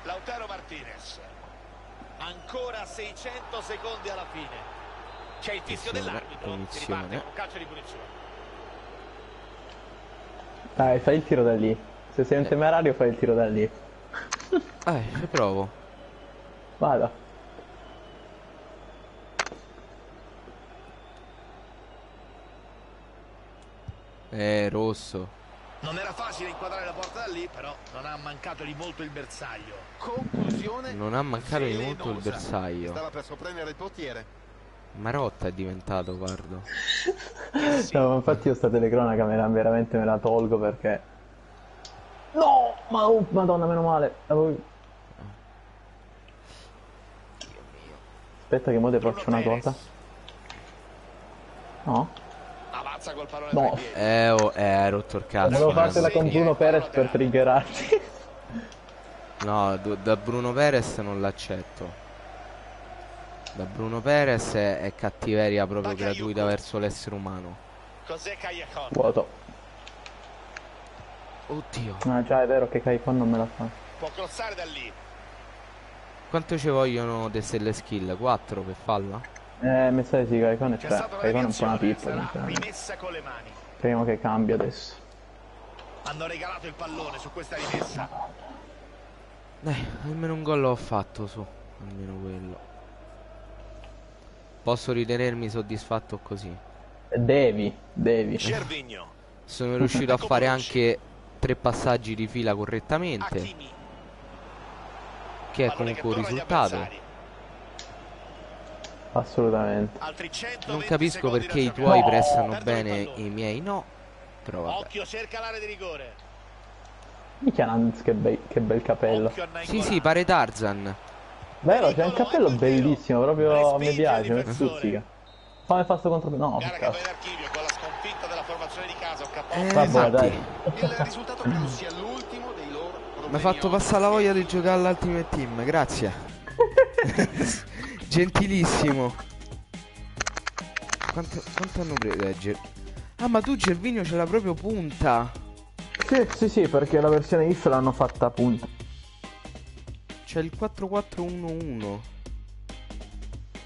Lautaro Martinez. Ancora 600 secondi alla fine. C'è il fischio dell'arbitro. Si riparte con calcio di punizione. Dai, fai il tiro da lì. Se sei un temerario fai il tiro da lì. Ci provo. Vada. Rosso. Non era facile inquadrare la porta da lì, però non ha mancato di molto il bersaglio. Conclusione. Non ha mancato di molto il bersaglio. Stava per sorprendere il portiere. Marotta è diventato, guardo. No, ma infatti io sta telecronaca veramente me la tolgo perché... No! Ma madonna, meno male. Aspetta che mo te faccio una cosa. No? Avanza col pallone No. tra i piedi. Hai rotto il cazzo. Volevo fartela Nando. con Bruno Perez per triggerarti. No, da Bruno Perez non l'accetto. Da Bruno Perez è cattiveria proprio gratuita verso l'essere umano. Cos'è Callejon? Vuoto. Oddio. Ah già, è vero che Kaikon non me la fa. Può crossare da lì. Quanto ci vogliono delle skill? 4 per farla? Mi sa di sì, Kaikon è C'è 3. stata una Kaikon è un po' una deviazione, pippa, sarà sinceramente. rimessa con le mani. Speriamo che cambia adesso. Hanno regalato il pallone su questa rimessa. Dai, almeno un gol l'ho fatto su. Almeno quello. Posso ritenermi soddisfatto così. Devi. Gervinho. Sono riuscito a fare anche 3 passaggi di fila correttamente, Hakimi. che è Pallone che comunque un torna agli risultato. avversari. Assolutamente. Altri 120 Non capisco secondi perché da i giocare. tuoi pressano Perdono il bene, pallone. i miei no. Però vabbè. Occhio, cerca l'area di rigore. Minchia Nanz, che bel capello. Occhio a Sì, Nainggolan. sì, pare Tarzan. Vero, c'è un cappello bellissimo, proprio a me Respinge piace, il mi difensore. stuzzica. Come fa sto contro... No, che Gara che cazzo. va in archivio con la sconfitta della formazione di casa. Un Vabbè, capo. dai. Il risultato credo sia l'ultimo dei loro problemi. Mi ha fatto passare la voglia di giocare all'Ultimate Team, grazie. Gentilissimo. Quanto hanno preso? Ah, ma tu Gervinho ce l'ha proprio punta. Sì, perché la versione IF l'hanno fatta appunto. C'è il 4-4-1-1.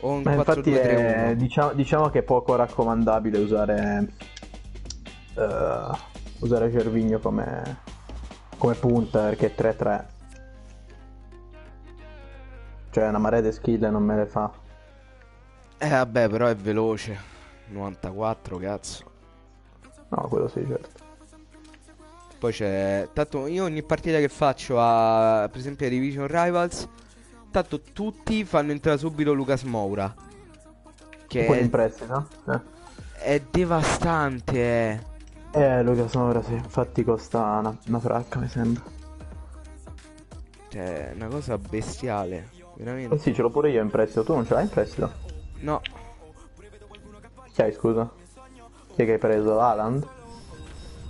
O un Ma infatti 4-2-3-1. diciamo che è poco raccomandabile usare Gervinho come punta perché è 3-3. Cioè una marea di skill non me le fa. Vabbè, però è veloce. 94, cazzo. No, quello sì, certo. Poi c'è... Tanto io ogni partita che faccio a... Per esempio a Division Rivals, tanto tutti fanno entrare subito Lucas Moura, che Poi in prestito? è devastante, Lucas Moura sì, infatti costa una fracca mi sembra. Cioè, è una cosa bestiale, veramente. Oh sì, ce l'ho pure io in prestito, tu non ce l'hai in prestito? No, Chi hai, scusa? Chi è che hai preso? Haaland?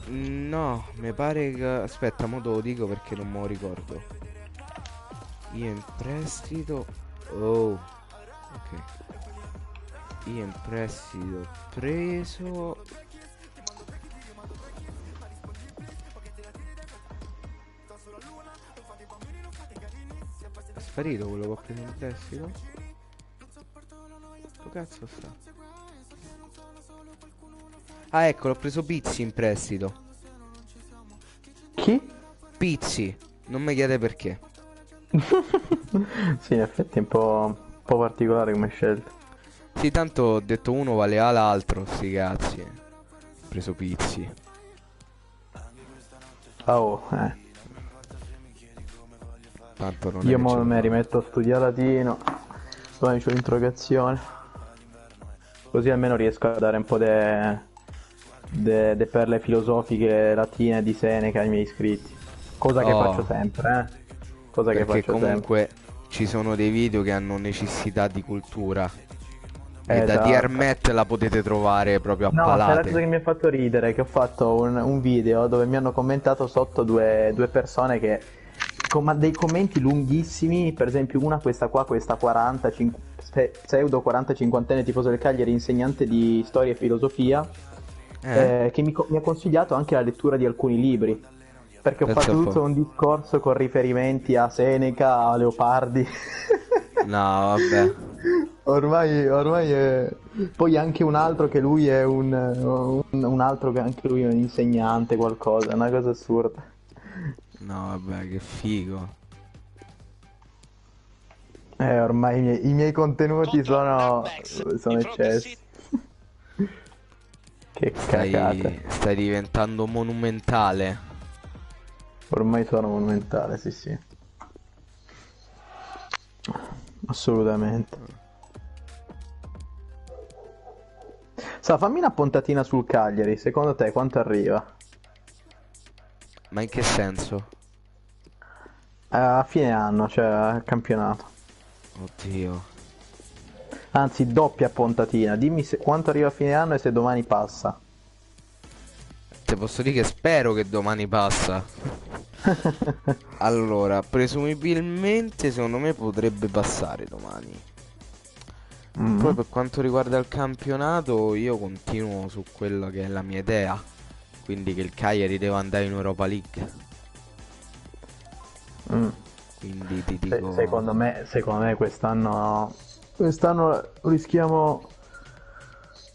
no, mi pare che... Aspetta, mo te lo dico perché non me lo ricordo. Io in prestito... Oh, ok. Io in prestito ho preso... È sparito quello che ho preso in prestito? Che cazzo sta? Ah, ecco, l'ho preso Pizzi in prestito. Chi? Pizzi, non mi chiede perché. Sì, in effetti è un po' particolare come scelta. Sì, tanto ho detto uno vale l'altro, sti cazzi. Ho preso Pizzi. Oh, Tanto non è Io che ce mo la mi fa. rimetto a studiare latino. Domani c'ho l'interrogazione. Così almeno riesco a dare un po' de perle filosofiche latine di Seneca ai miei iscritti. Cosa che Oh. faccio sempre, Cosa che Perché faccio comunque ci sono dei video che hanno necessità di cultura. E da Esatto. Diermet la potete trovare proprio a No, sai la cosa che palate. mi ha fatto ridere? Che ho fatto un video dove mi hanno commentato sotto due persone che ma dei commenti lunghissimi, per esempio questa qua, questa 40, pseudo 40-50enne tifosa del Cagliari, insegnante di storia e filosofia, che mi ha consigliato anche la lettura di alcuni libri, perché ho Pensa fatto un tutto po'. un discorso con riferimenti a Seneca, a Leopardi. No, vabbè. Ormai è... Poi anche un altro che lui è un altro che anche lui è un insegnante, qualcosa, è una cosa assurda. No, vabbè, che figo. Ormai i miei contenuti sono eccessi. Che cagate. Stai diventando monumentale. Ormai sono monumentale, sì sì. Assolutamente. Fammi una puntatina sul Cagliari, secondo te quanto arriva? Ma in che senso? A fine anno, cioè al campionato. Oddio. Anzi, doppia puntatina. Dimmi quanto arriva a fine anno e se domani passa. Te posso dire che spero che domani passa. Allora, presumibilmente secondo me potrebbe passare domani. Poi per quanto riguarda il campionato, io continuo su quella che è la mia idea. Quindi che il Cagliari deve andare in Europa League. Quindi ti dico... Secondo me quest'anno rischiamo...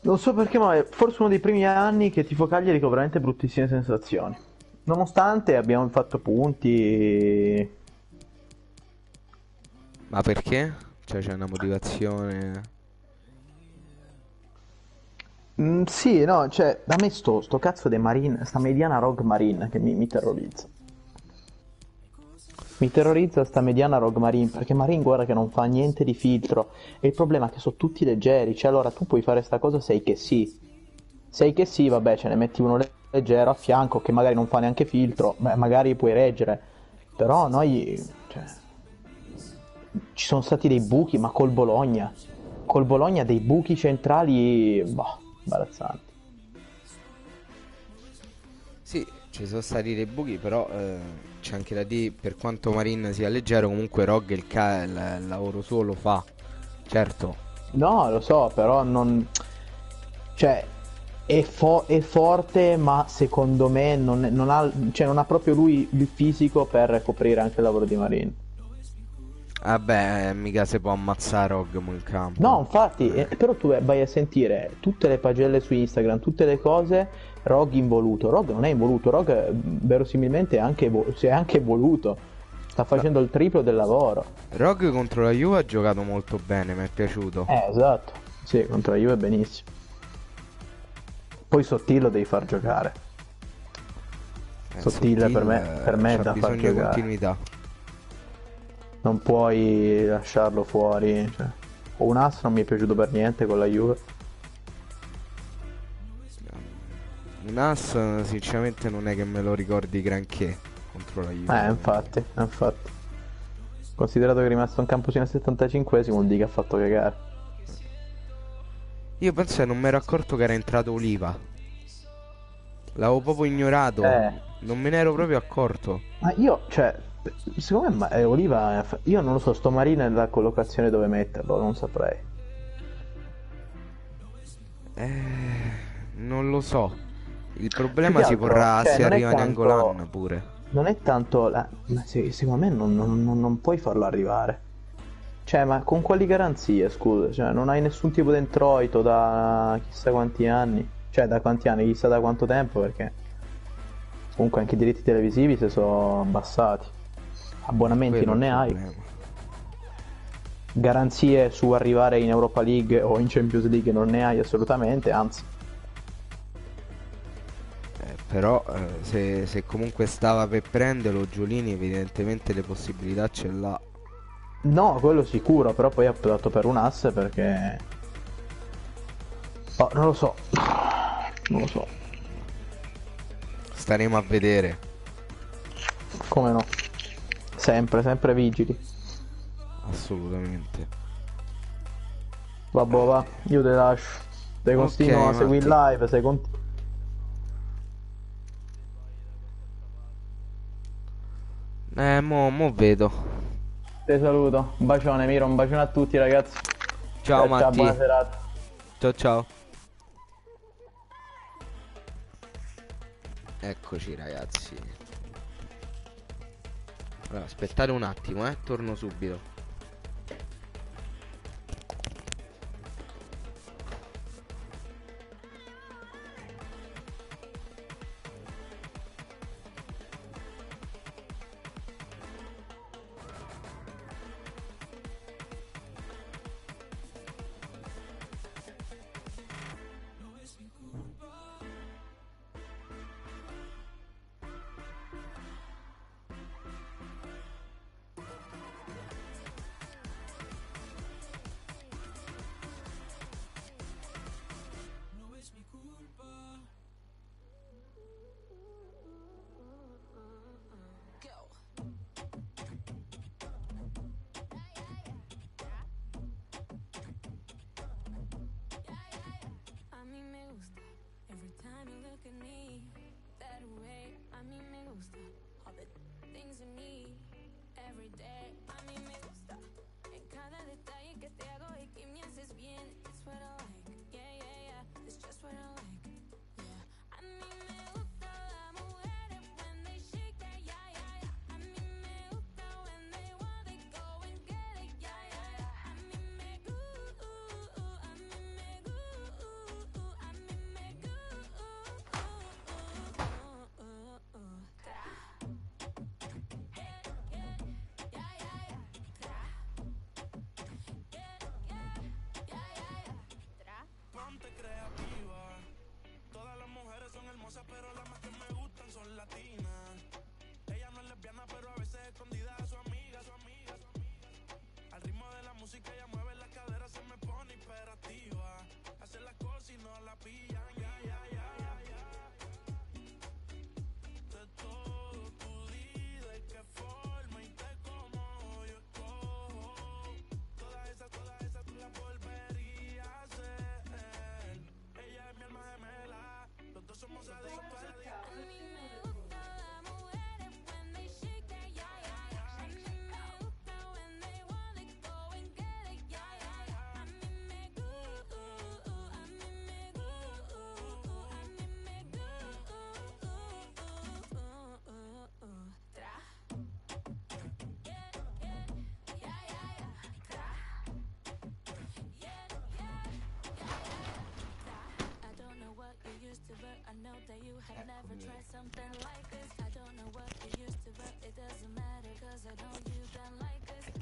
Non so perché, ma è forse uno dei primi anni che tifo Cagliari con veramente bruttissime sensazioni. Nonostante abbiamo fatto punti... Ma perché? Cioè c'è una motivazione... sì, no, cioè, da me sto cazzo di Marin, sta mediana Rogue Marin che mi terrorizza. Mi terrorizza sta mediana Rogue Marin, perché Marin guarda che non fa niente di filtro, e il problema è che sono tutti leggeri, cioè allora tu puoi fare sta cosa sei che sì, vabbè, ce ne metti uno leggero a fianco che magari non fa neanche filtro, magari puoi reggere, però noi, cioè, ci sono stati dei buchi, ma col Bologna dei buchi centrali, boh, imbarazzanti. Sì, ci sono stati dei buchi, però c'è anche da dire, per quanto Marin sia leggero, comunque Rog il lavoro suo lo fa, certo. No, lo so, però non... Cioè, è forte, ma secondo me non ha proprio lui il fisico per coprire anche il lavoro di Marin. Vabbè, mica si può ammazzare Rog in campo. No, infatti, però tu vai a sentire tutte le pagelle su Instagram, tutte le cose, Rog involuto. Rog non è involuto, Rog verosimilmente si è anche voluto. Sta facendo il triplo del lavoro. Rog contro la Juve ha giocato molto bene, mi è piaciuto. Esatto. Sì, contro la Juve benissimo. Poi Sottil lo devi far giocare. Sottil per me è da far bisogno di giocare. continuità. Non puoi lasciarlo fuori, cioè. Un ass non mi è piaciuto per niente con la Juve. Un ass sinceramente non è che me lo ricordi granché contro la Juve. Infatti. Considerato che è rimasto in campo fino al 75esimo, vuol dire che ha fatto cagare. Io penso che non mi ero accorto che era entrato Oliva. L'avevo proprio ignorato. Non me ne ero proprio accorto. Ma io, cioè, secondo me Oliva, io non lo so, sto Marino è la collocazione dove metterlo, non saprei. Non lo so. Il problema Più che si altro, porrà cioè, se non è arriva tanto- Nangolan pure. Non è tanto ma secondo me non puoi farlo arrivare. Cioè, ma con quali garanzie, scusa? Cioè, non hai nessun tipo di introito da chissà quanti anni. Cioè, da quanti anni, chissà da quanto tempo, perché comunque anche i diritti televisivi si sono abbassati. Abbonamenti Quello non è ne il hai. problema. Garanzie su arrivare in Europa League o in Champions League non ne hai assolutamente, anzi. Però se comunque stava per prenderlo Giulini, evidentemente le possibilità ce l'ha. No, quello sicuro, però poi ha optato per un ass perché... Oh, non lo so. Staremo a vedere. Come no? Sempre vigili. Assolutamente. Vabbè, va, io te lascio. Se continuo a seguire il live, se Mo vedo. Ti saluto. Un bacione, Miro, un bacione a tutti, ragazzi. Ciao Ciao, Matti. buona serata. Ciao ciao. Eccoci ragazzi. Allora, aspettate un attimo, torno subito.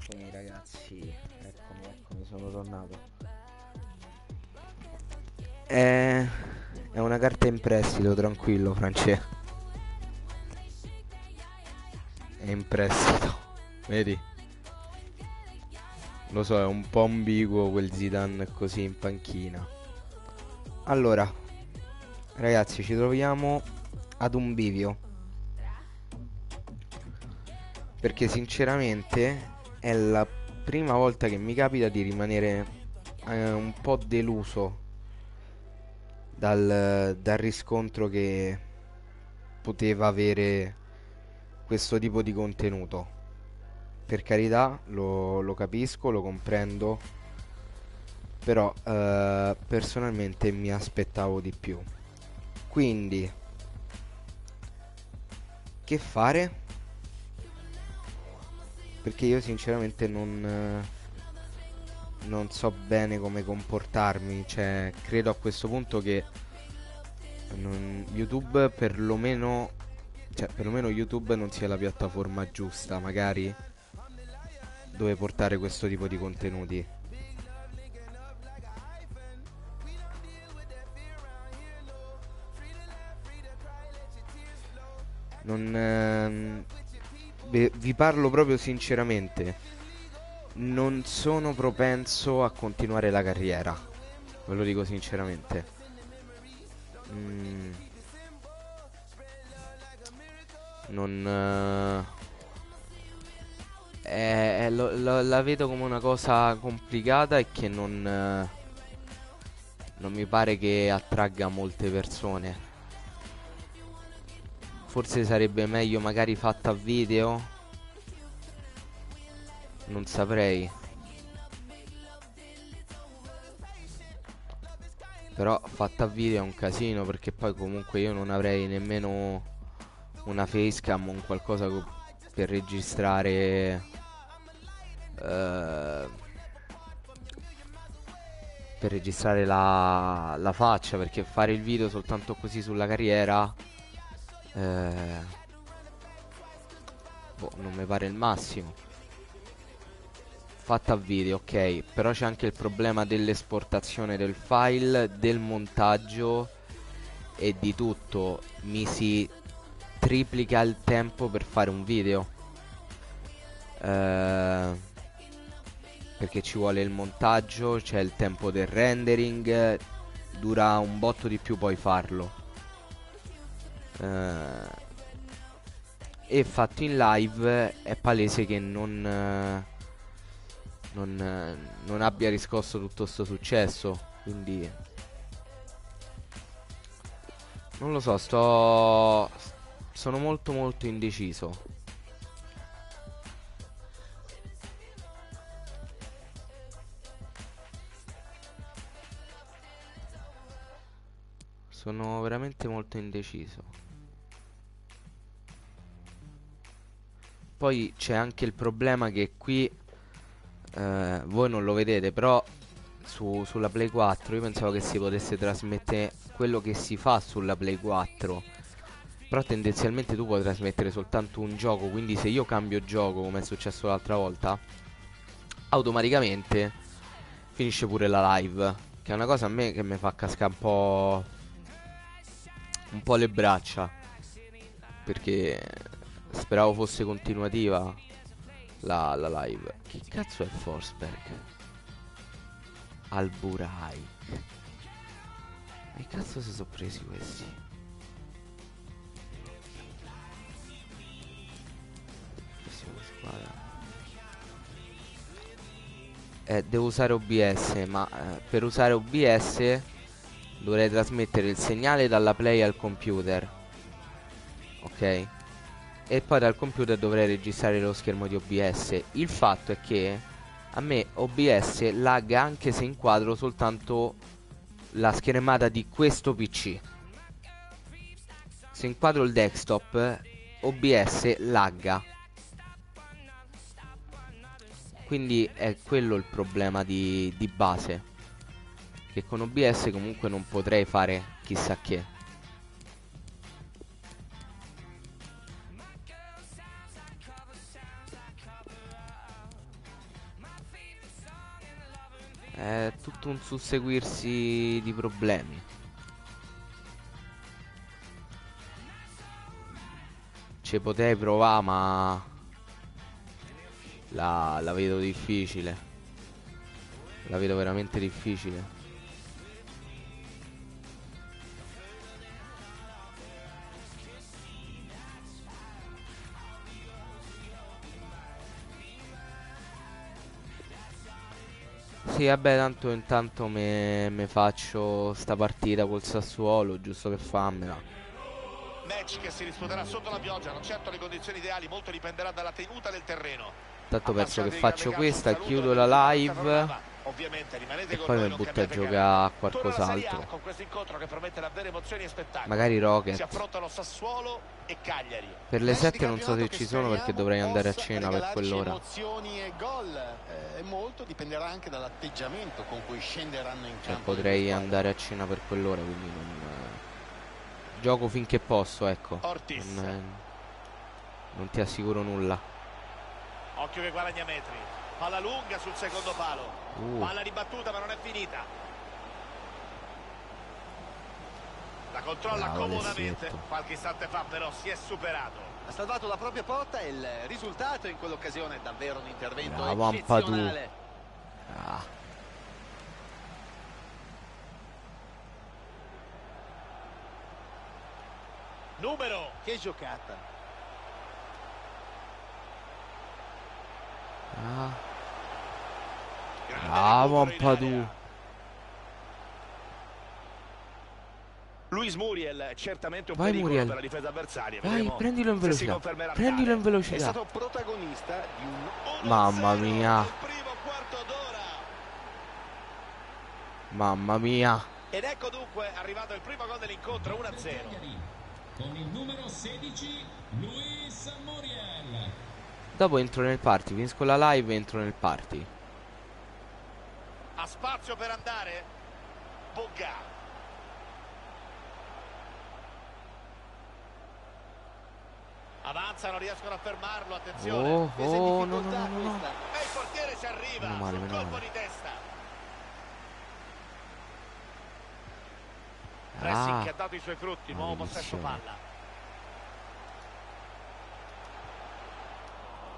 Eccomi ragazzi, eccomi, sono tornato. È una carta in prestito, tranquillo, Francesco. È in prestito, vedi? Lo so, è un po' ambiguo quel Zidane così in panchina. Allora, ragazzi, ci troviamo ad un bivio. Perché sinceramente è la prima volta che mi capita di rimanere un po' deluso dal riscontro che poteva avere questo tipo di contenuto. Per carità, lo capisco, lo comprendo, però personalmente mi aspettavo di più. Quindi, che fare? Perché io sinceramente non so bene come comportarmi. Cioè, credo a questo punto che YouTube perlomeno YouTube non sia la piattaforma giusta, magari, dove portare questo tipo di contenuti. Vi parlo proprio sinceramente, non sono propenso a continuare la carriera, ve lo dico sinceramente. La vedo come una cosa complicata e che non mi pare che attragga molte persone. Forse sarebbe meglio magari fatta a video, Non saprei. Però fatta a video è un casino, perché poi comunque io non avrei nemmeno una facecam o un qualcosa per registrare per registrare la faccia, perché fare il video soltanto così sulla carriera boh, non mi pare il massimo. Fatta a video, ok, però c'è anche il problema dell'esportazione del file, del montaggio e di tutto. Mi si triplica il tempo per fare un video, perché ci vuole il montaggio, c'è il tempo del rendering, dura un botto di più poi farlo, e fatto in live è palese che non abbia riscosso tutto sto successo, quindi non lo so, sono molto molto indeciso. Sono veramente molto indeciso. Poi c'è anche il problema che qui voi non lo vedete, però sulla Play 4 io pensavo che si potesse trasmettere quello che si fa sulla Play 4. Però tendenzialmente tu puoi trasmettere soltanto un gioco, quindi se io cambio gioco, come è successo l'altra volta, automaticamente finisce pure la live, che è una cosa a me che mi fa cascare un po' le braccia, perché speravo fosse continuativa la live. Che cazzo è Forsberg? Alburai. Ma che cazzo si sono presi questi? Squadra. Devo usare OBS, ma per usare OBS dovrei trasmettere il segnale dalla Play al computer, ok? E poi dal computer dovrei registrare lo schermo di OBS. Il fatto è che a me OBS lagga anche se inquadro soltanto la schermata di questo PC. Se inquadro il desktop, OBS lagga. Quindi è quello il problema di base, che con OBS comunque non potrei fare chissà che. È tutto un susseguirsi di problemi. Ci potrei provare, ma la vedo difficile. La vedo veramente difficile. Sì, vabbè, tanto intanto me faccio sta partita col Sassuolo, giusto per farmela. Match che si disputerà sotto la pioggia, non certo le condizioni ideali, molto dipenderà dalla tenuta del terreno. Tanto penso che faccio questa, chiudo la live e poi mi butto a giocare a qualcos'altro. Con questo incontro che promette davvero emozioni e spettacoli. Magari Rocket. Si affrontano Sassuolo e Cagliari. Per le 7 non so se ci sono, perché dovrei andare a cena per quell'ora. Emozioni e gol, e molto dipenderà anche dall'atteggiamento con cui scenderanno in campo. Potrei andare a cena per quell'ora, quindi non gioco finché posso, ecco. Non ti assicuro nulla. Occhio che guadagna metri. Palla lunga sul secondo palo. Palla ribattuta ma non è finita. La controlla comodamente. Qualche istante fa però si è superato. Ha salvato la propria porta e il risultato in quell'occasione è davvero un intervento bravo, eccezionale. Numero. Che giocata. Bravo Ampadu. Luis Muriel è certamente un Vai, pericolo Muriel. per la difesa avversaria. Vai, Vedremo prendilo in se si velocità. confermerà Prendilo in tale. È velocità. stato protagonista di un 1-0 Mamma mia. nel primo quarto d'ora. Mamma mia. Ed ecco dunque arrivato il primo gol dell'incontro, 1-0. Con il numero 16 Luis Muriel. Dopo entro nel party. Finisco la live e entro nel party. Ha spazio per andare Bogga. Avanza, non riescono a fermarlo, attenzione. Oh, Presa in oh, no, no, difficoltà no, no. questa. E il portiere ci arriva Meno male, sul meno colpo male. di testa. Pressing che ha dato i suoi frutti, nuovo possesso Maledizione. palla.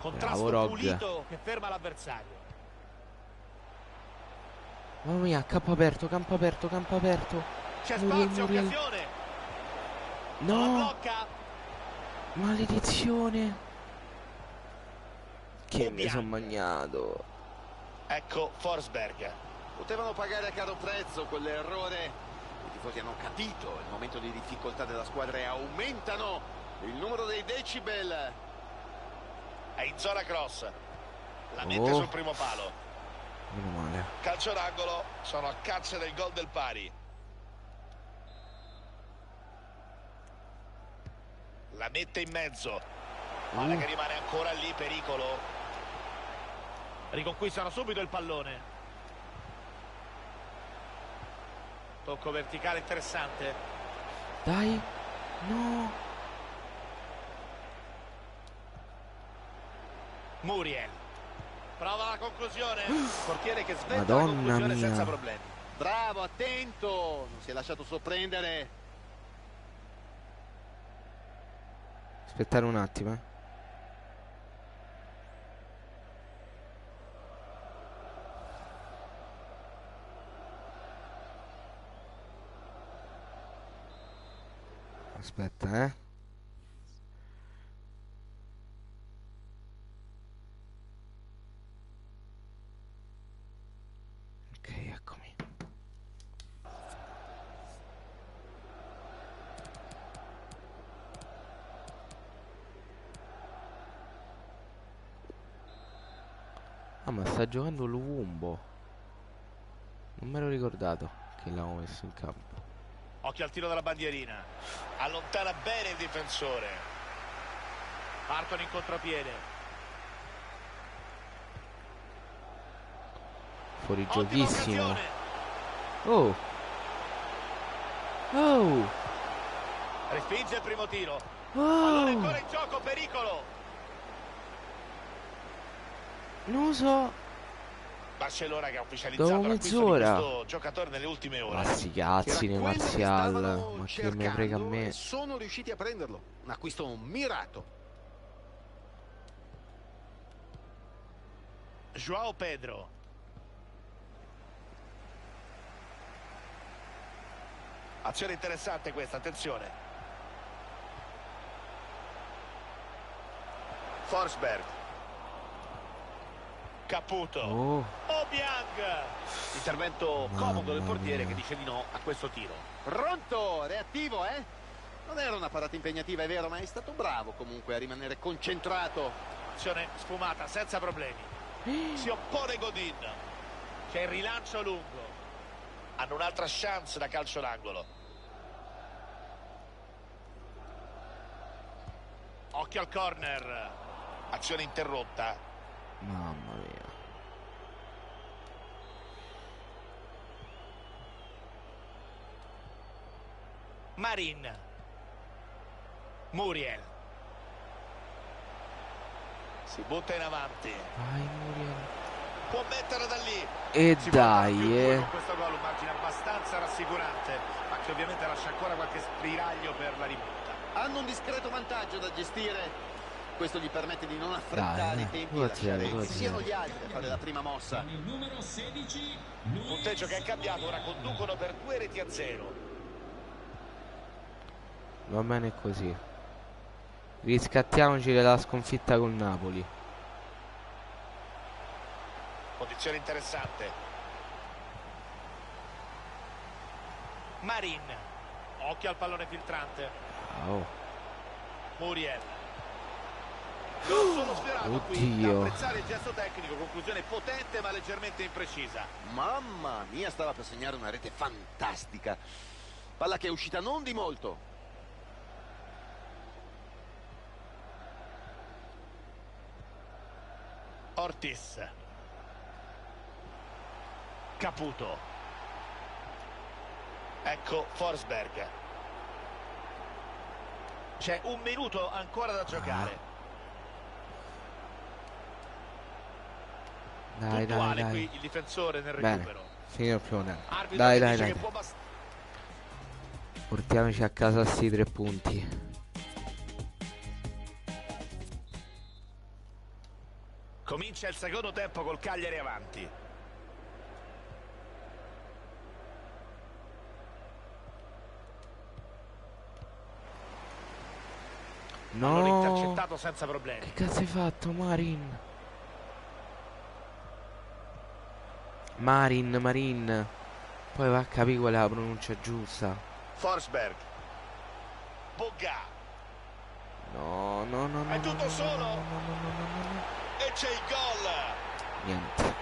Contrasto Bravo, Rog. pulito che ferma l'avversario. Mamma mia, campo aperto, campo aperto, campo aperto. C'è Muriel, spazio, Muriel. occasione. La No, blocca. maledizione. Che mi Obiang. sono magnato. Ecco Forsberg. Potevano pagare a caro prezzo quell'errore. I tifosi hanno capito il momento di difficoltà della squadra e aumentano il numero dei decibel. È in zona cross. La mette Oh. sul primo palo. Meno male. Calcio d'angolo, sono a caccia del gol del pari. La mette in mezzo. Palla che rimane ancora lì, pericolo. Riconquistano subito il pallone. Tocco verticale interessante. Dai. No. Muriel. Prova la conclusione. Portiere che sventa Madonna la conclusione mia. senza problemi. Bravo, attento, non si è lasciato sorprendere. Aspettare un attimo, eh. Aspetta, eh. Ok, eccomi. Ah, ma sta giocando Luumbo. Non me l'ho ricordato che l'avevamo messo in campo. Occhio al tiro della bandierina. Allontana bene il difensore. Partono in contropiede. Fuori Ottima giochissimo. occasione. Oh. Oh. Respinge il primo tiro. Pallone Oh. ancora in gioco, pericolo. Non lo so. Barcellona che ha ufficializzato Dopo l'acquisto di mezz'ora. questo giocatore nelle ultime Ma ore. sti cazzi, Era ne quello che Martial. stavano Ma che me frega a cercando me. e sono riusciti a prenderlo. Un acquisto mirato. Joao Pedro. Azione interessante questa, attenzione. Forsberg. Caputo. Oh. Obiang. Intervento comodo del Mamma portiere mia. che dice di no a questo tiro. Pronto, reattivo, eh? Non era una parata impegnativa, è vero, ma è stato bravo comunque a rimanere concentrato. Azione sfumata senza problemi. Si oppone Godin. C'è il rilancio lungo. Hanno un'altra chance da calcio d'angolo. Occhio al corner. Azione interrotta. Mamma mia. Marin. Muriel. Si butta in avanti. Vai, Muriel. Può mettere da lì. E Si può fare dai, più due eh. con questo gol, un margine abbastanza rassicurante, ma che ovviamente lascia ancora qualche spiraglio per la rimonta. Hanno un discreto vantaggio da gestire. Questo gli permette di non affrettare i tempi e 2-0, lasciare che 2-0. siano gli altri a fare la prima mossa. Con il numero 16 Punteggio che è cambiato, ora conducono per 2-0. Va bene così. Riscattiamoci della sconfitta col Napoli. Posizione interessante. Marin. Occhio al pallone filtrante. Oh. Muriel. Non sono sfiorato qui. Da Oddio. apprezzare il gesto tecnico, conclusione potente ma leggermente imprecisa. Mamma mia, stava per segnare una rete fantastica. Palla che è uscita non di molto. Ortiz. Caputo. Ecco Forsberg. C'è un minuto ancora da giocare. Dai, Puntuale dai, qui dai. il difensore nel Bene, recupero. finito il primo tempo. Arbitro Dai, che dai, dice dai. che può bastare. Portiamoci a casa sti 3 punti. Comincia il secondo tempo col Cagliari avanti. Pallone No. intercettato senza problemi. Che cazzo hai fatto, Marin? Marin. Poi va a capire qual è la pronuncia giusta. Forsberg. Bogga. No. È tutto solo. No. E c'è il gol. Niente.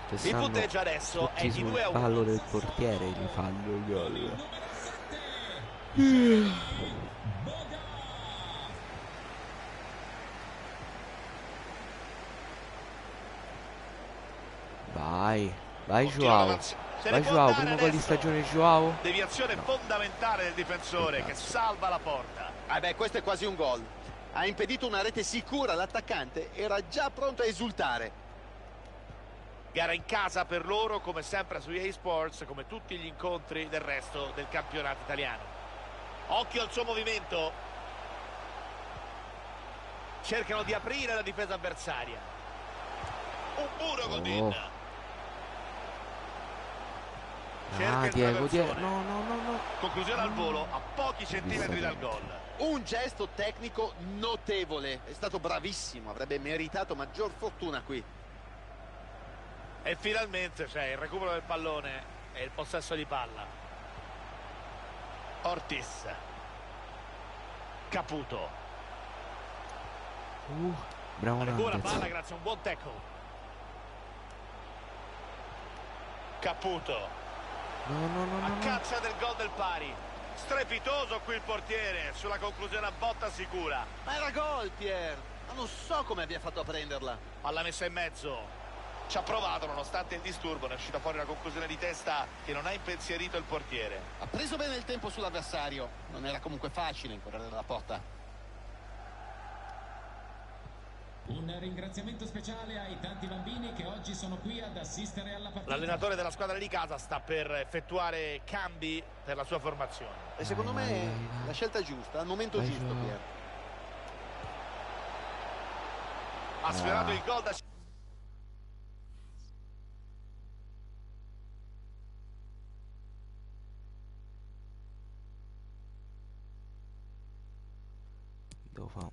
Il punteggio adesso è di sul 2-1. fallo del portiere gli fanno il gol. Vai Joao. Vai Joao, primo gol di stagione Joao. Deviazione fondamentale del difensore che salva la porta. Questo è quasi un gol. Ha impedito una rete sicura, l'attaccante era già pronto a esultare. Gara in casa per loro, come sempre su EA Sports, come tutti gli incontri del resto del campionato italiano. Occhio al suo movimento. Cercano di aprire la difesa avversaria. Un muro Godin. Cerca il Diego. traversone. No. Conclusione al volo a pochi centimetri dal gol. Un gesto tecnico notevole. È stato bravissimo, avrebbe meritato maggior fortuna qui. E finalmente c'è il recupero del pallone e il possesso di palla. Ortiz. Caputo. Bravo Buona Nandez. palla grazie a un buon tackle. Caputo. No. A caccia del gol del pari. Strepitoso qui il portiere sulla conclusione a botta sicura. Ma era gol, Pier. Ma non so come abbia fatto a prenderla. Palla messa in mezzo. Ci ha provato nonostante il disturbo, ne è uscita fuori una conclusione di testa che non ha impensierito il portiere. Ha preso bene il tempo sull'avversario. Non era comunque facile incorrere la porta. Un ringraziamento speciale ai tanti bambini che oggi sono qui ad assistere alla partita. L'allenatore della squadra di casa sta per effettuare cambi per la sua formazione. E secondo me è la scelta giusta, al momento giusto, Pier. Ha sfiorato il gol da... Devo fare un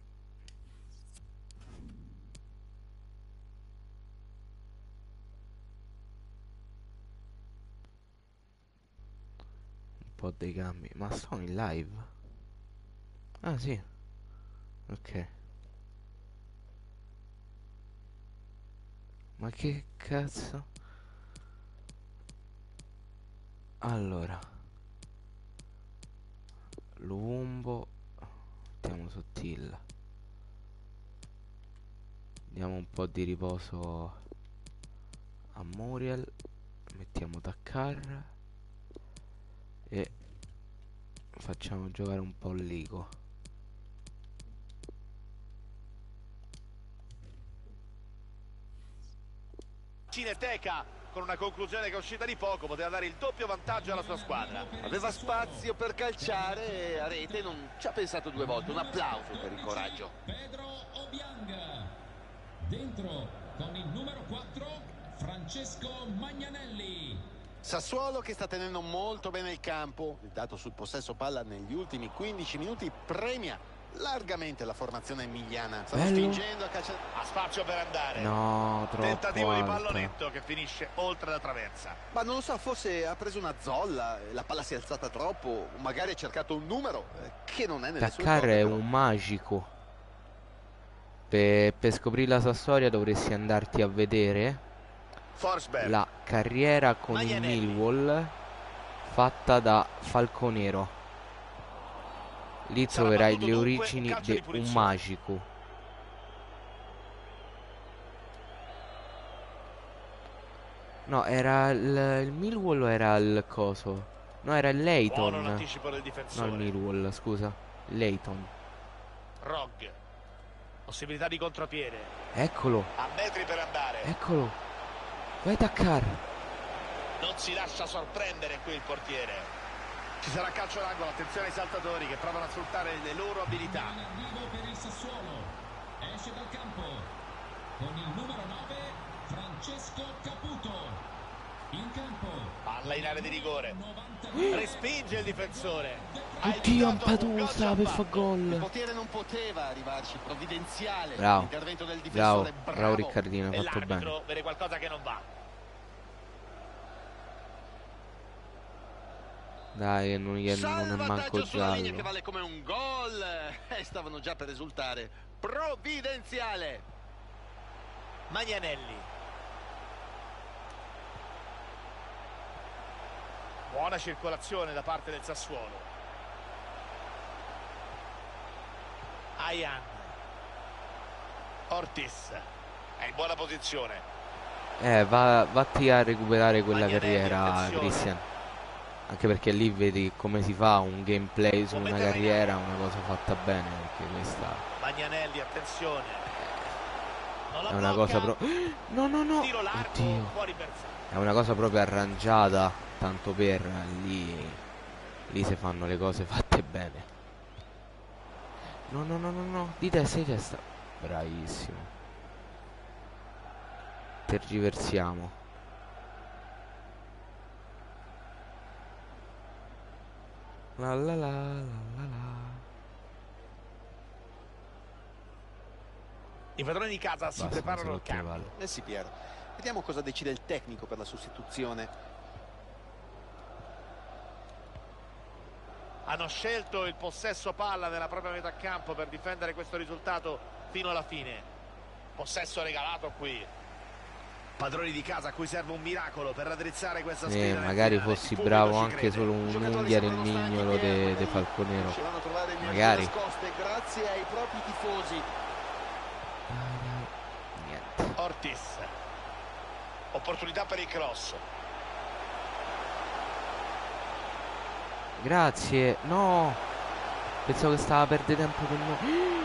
po' dei cambi. Ma sono in live? Ah sì. Ok. Ma che cazzo? Allora Lumbo. Mettiamo sottile. Diamo un po' di riposo a Muriel. Mettiamo Takar e facciamo giocare un po' Ligo. Cineteca con una conclusione che è uscita di poco, poteva dare il doppio vantaggio alla sua squadra. Aveva spazio per calciare e a rete non ci ha pensato due volte. Un applauso per il coraggio. Pedro Obiang. Dentro con il numero 4 Francesco Magnanelli. Sassuolo che sta tenendo molto bene il campo. Il dato sul possesso palla negli ultimi 15 minuti premia largamente la formazione emiliana. Stanno Bello. spingendo a calcio. Ha spazio per andare. No, troppo Tentativo di alta. pallonetto che finisce oltre la traversa. Ma non lo so, forse ha preso una zolla, la palla si è alzata troppo, magari ha cercato un numero che non è nelle sue Dakar corde, è però. un magico. Per scoprire la sua storia dovresti andarti a vedere Forsberg. la carriera con il Maglianelli. Millwall fatta da Falconero. Lì Sarà troverai battuto le dunque un origini calcio di di un punizione. magico. No, era il Millwall o era il coso? No, era il Buono Leyton. l'anticipo del No, il difensore. Millwall, scusa. Leyton. Rogg. Possibilità di contropiede. Eccolo, A metri per andare. eccolo. Vai Dakar. Non si lascia sorprendere qui il portiere. Ci sarà calcio d'angolo, attenzione ai saltatori che provano a sfruttare le loro abilità. In arrivo per il Sassuolo. Esce dal campo con il numero 9 Francesco Caputo. In campo. Palla in area di rigore. 90. Respinge il difensore. Oddio, Ampatusa per fa Il gol. portiere non poteva arrivarci, provvidenziale. Bravo. L'intervento del Bravo, difensore, bravo Riccardino, hai E fatto bene. l'arbitro vede qualcosa che non va. Dai, non è manco Salvataggio sulla linea che giallo. vale come un gol. Stavano già per risultare. Provvidenziale. Maglianelli. Buona circolazione da parte del Sassuolo. Ayan. Ortiz. È in buona posizione. Vatti a recuperare quella Maglianelli, carriera, attenzione. Christian. Anche perché lì vedi come si fa un gameplay su una carriera, una cosa fatta bene, perché questa Maglianelli, attenzione. Non la è una blocca. cosa No, no, no. Tiro largo, Oddio. fuori bersaglio. È una cosa proprio arrangiata, tanto per lì si fanno le cose fatte bene. No, no, no, no, no. Di testa. Bravissimo. Tergiversiamo. La la la la la la. I padroni di casa si Basta, preparano non al si rotte le cambio. palle. Sì, Piero. Vediamo cosa decide il tecnico per la sostituzione. Hanno scelto il possesso palla nella propria metà campo per difendere questo risultato fino alla fine. Possesso regalato qui. Padroni di casa a cui serve un miracolo per raddrizzare questa sfida. nel Magari finale. fossi Il pubblico bravo ci anche crede. solo I giocatori un'unghia nel sembrano stanchi, mignolo Piero, de Falconero. riusciranno a trovare energie Magari. nascoste grazie ai propri tifosi. Niente. Ortiz. Opportunità per il cross. Grazie. No. Pensavo che stava a perdere tempo con noi.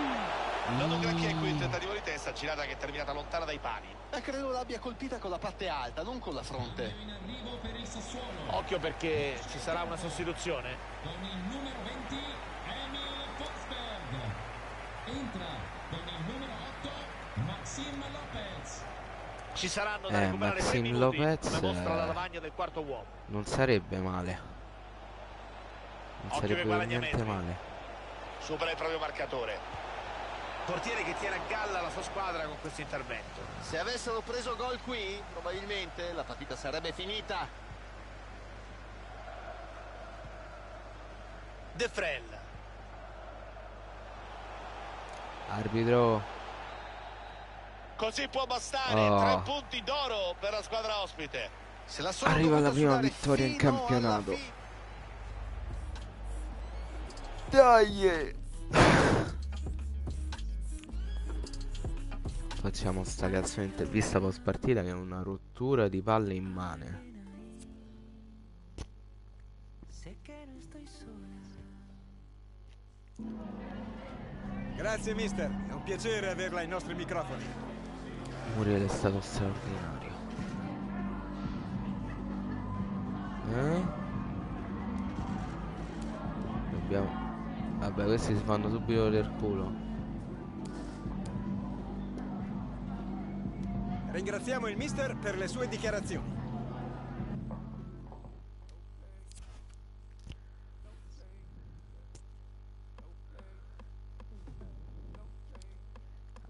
Non un granché qui il tentativo di testa, girata che è terminata lontana dai pali. Credo l'abbia colpita con la parte alta, non con la fronte. In arrivo per il Sassuolo Occhio perché ci sarà una sostituzione. con il numero 20 Emil Forsberg. Entra con il numero 8 Maxim Lopez. Ci saranno da recuperare 3 Maxim minuti, Lopez, come mostra la lavagna del quarto uomo. Non sarebbe male. Non Occhio sarebbe che per guadagna niente metri. male. Supera il proprio marcatore. Portiere che tiene a galla la sua squadra con questo intervento. Se avessero preso gol qui, probabilmente la partita sarebbe finita. De Frel. Arbitro. Così può bastare. Oh. 3 punti d'oro per la squadra ospite. Se la sono Arriva la dovuta prima sudare vittoria in fino alla campionato. fine. Dai! Facciamo sta cazzo di intervista post partita che è una rottura di palle immane. Grazie mister, è un piacere averla ai nostri microfoni. Muriel è stato straordinario. Dobbiamo... Vabbè, questi si fanno subito del culo. Ringraziamo il mister per le sue dichiarazioni.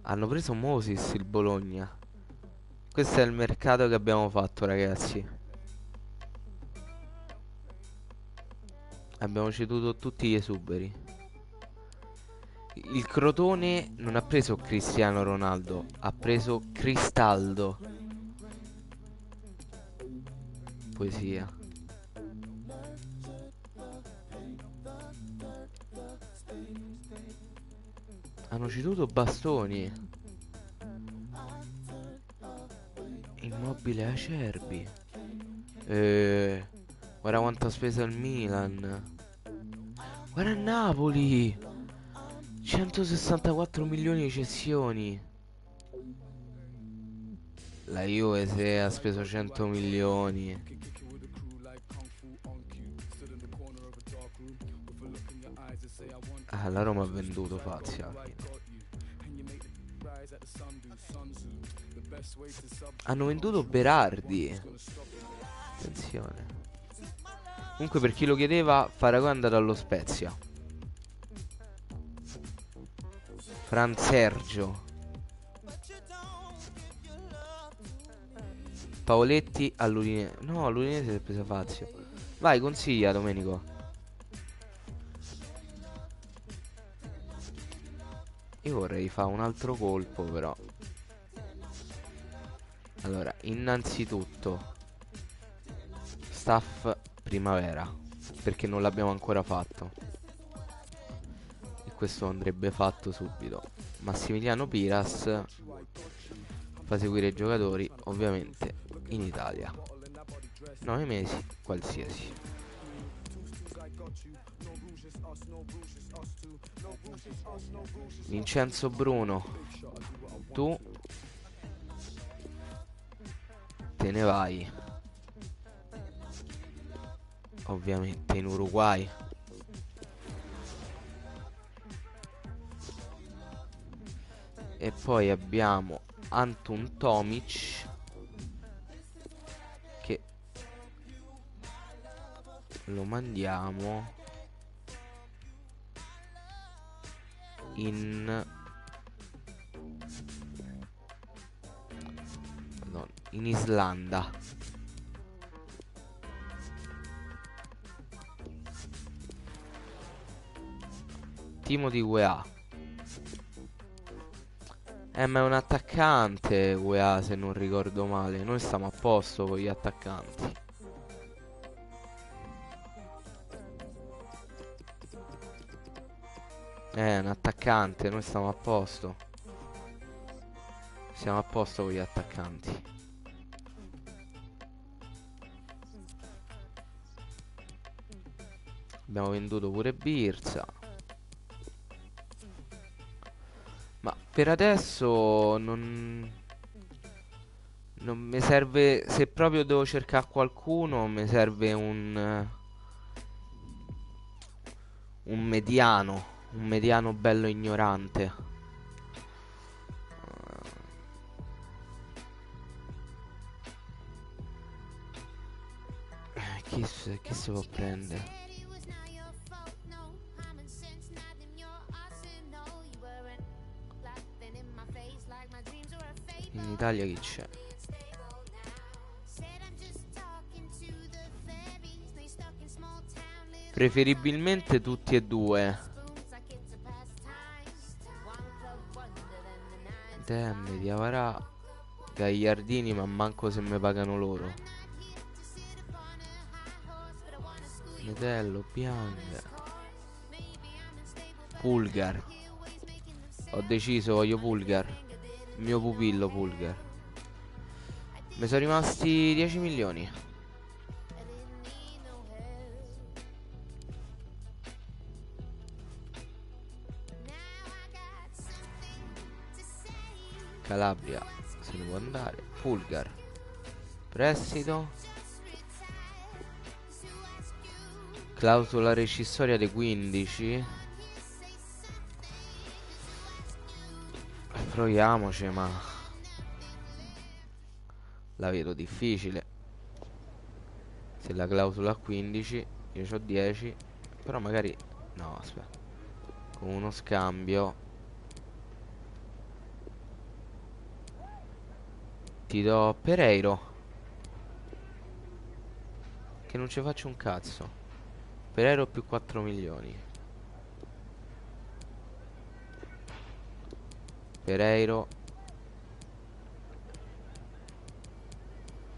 Hanno preso Moses il Bologna. Questo è il mercato che abbiamo fatto, ragazzi. Abbiamo ceduto tutti gli esuberi. Il Crotone non ha preso Cristiano Ronaldo, ha preso Cristaldo. Poesia. Hanno ceduto Bastoni. Immobile Acerbi. Guarda quanto ha speso il Milan. Guarda il Napoli. 164 milioni di cessioni. La Juve se ha speso 100 milioni. Ah, la Roma ha venduto Fazio alla fine. Hanno venduto Berardi. Attenzione. Comunque, per chi lo chiedeva, Farago è andato allo Spezia. Fran Sergio. Paoletti all'Udinese. No, all'Udinese si è preso Fazio. Vai, consiglia, Domenico. Io vorrei fare un altro colpo, però. Allora, innanzitutto staff primavera, perché non l'abbiamo ancora fatto. E questo andrebbe fatto subito. Massimiliano Piras fa seguire i giocatori, ovviamente, in Italia. 9 mesi, qualsiasi. Vincenzo Bruno, tu te ne vai, ovviamente, in Uruguay. E poi abbiamo Antun Tomic, che lo mandiamo in Islanda. Timothy Weah. Ma è un attaccante Weah, se non ricordo male. Noi stiamo a posto con gli attaccanti. È un attaccante, noi stiamo a posto. Siamo a posto con gli attaccanti. Abbiamo venduto pure Birsa. Ma per adesso non mi serve. Se proprio devo cercare qualcuno, mi serve un mediano. Un mediano bello ignorante. Chi si può prendere? In Italia chi c'è? Preferibilmente tutti e due. Dammi, Diavarà, Gagliardini, ma manco se mi pagano loro. Medello, Bianca, Pulgar. Ho deciso, voglio Pulgar. Il mio pupillo Pulgar. Mi sono rimasti 10 milioni. Calabria se ne può andare. Pulgar, prestito. Clausola rescissoria dei 15. Proviamoci, ma la vedo difficile. Se la clausola a 15, io ho 10. Però magari, no, aspetta, con uno scambio Ti do Pereiro, che non ci faccio un cazzo. Pereiro più 4 milioni. Pereiro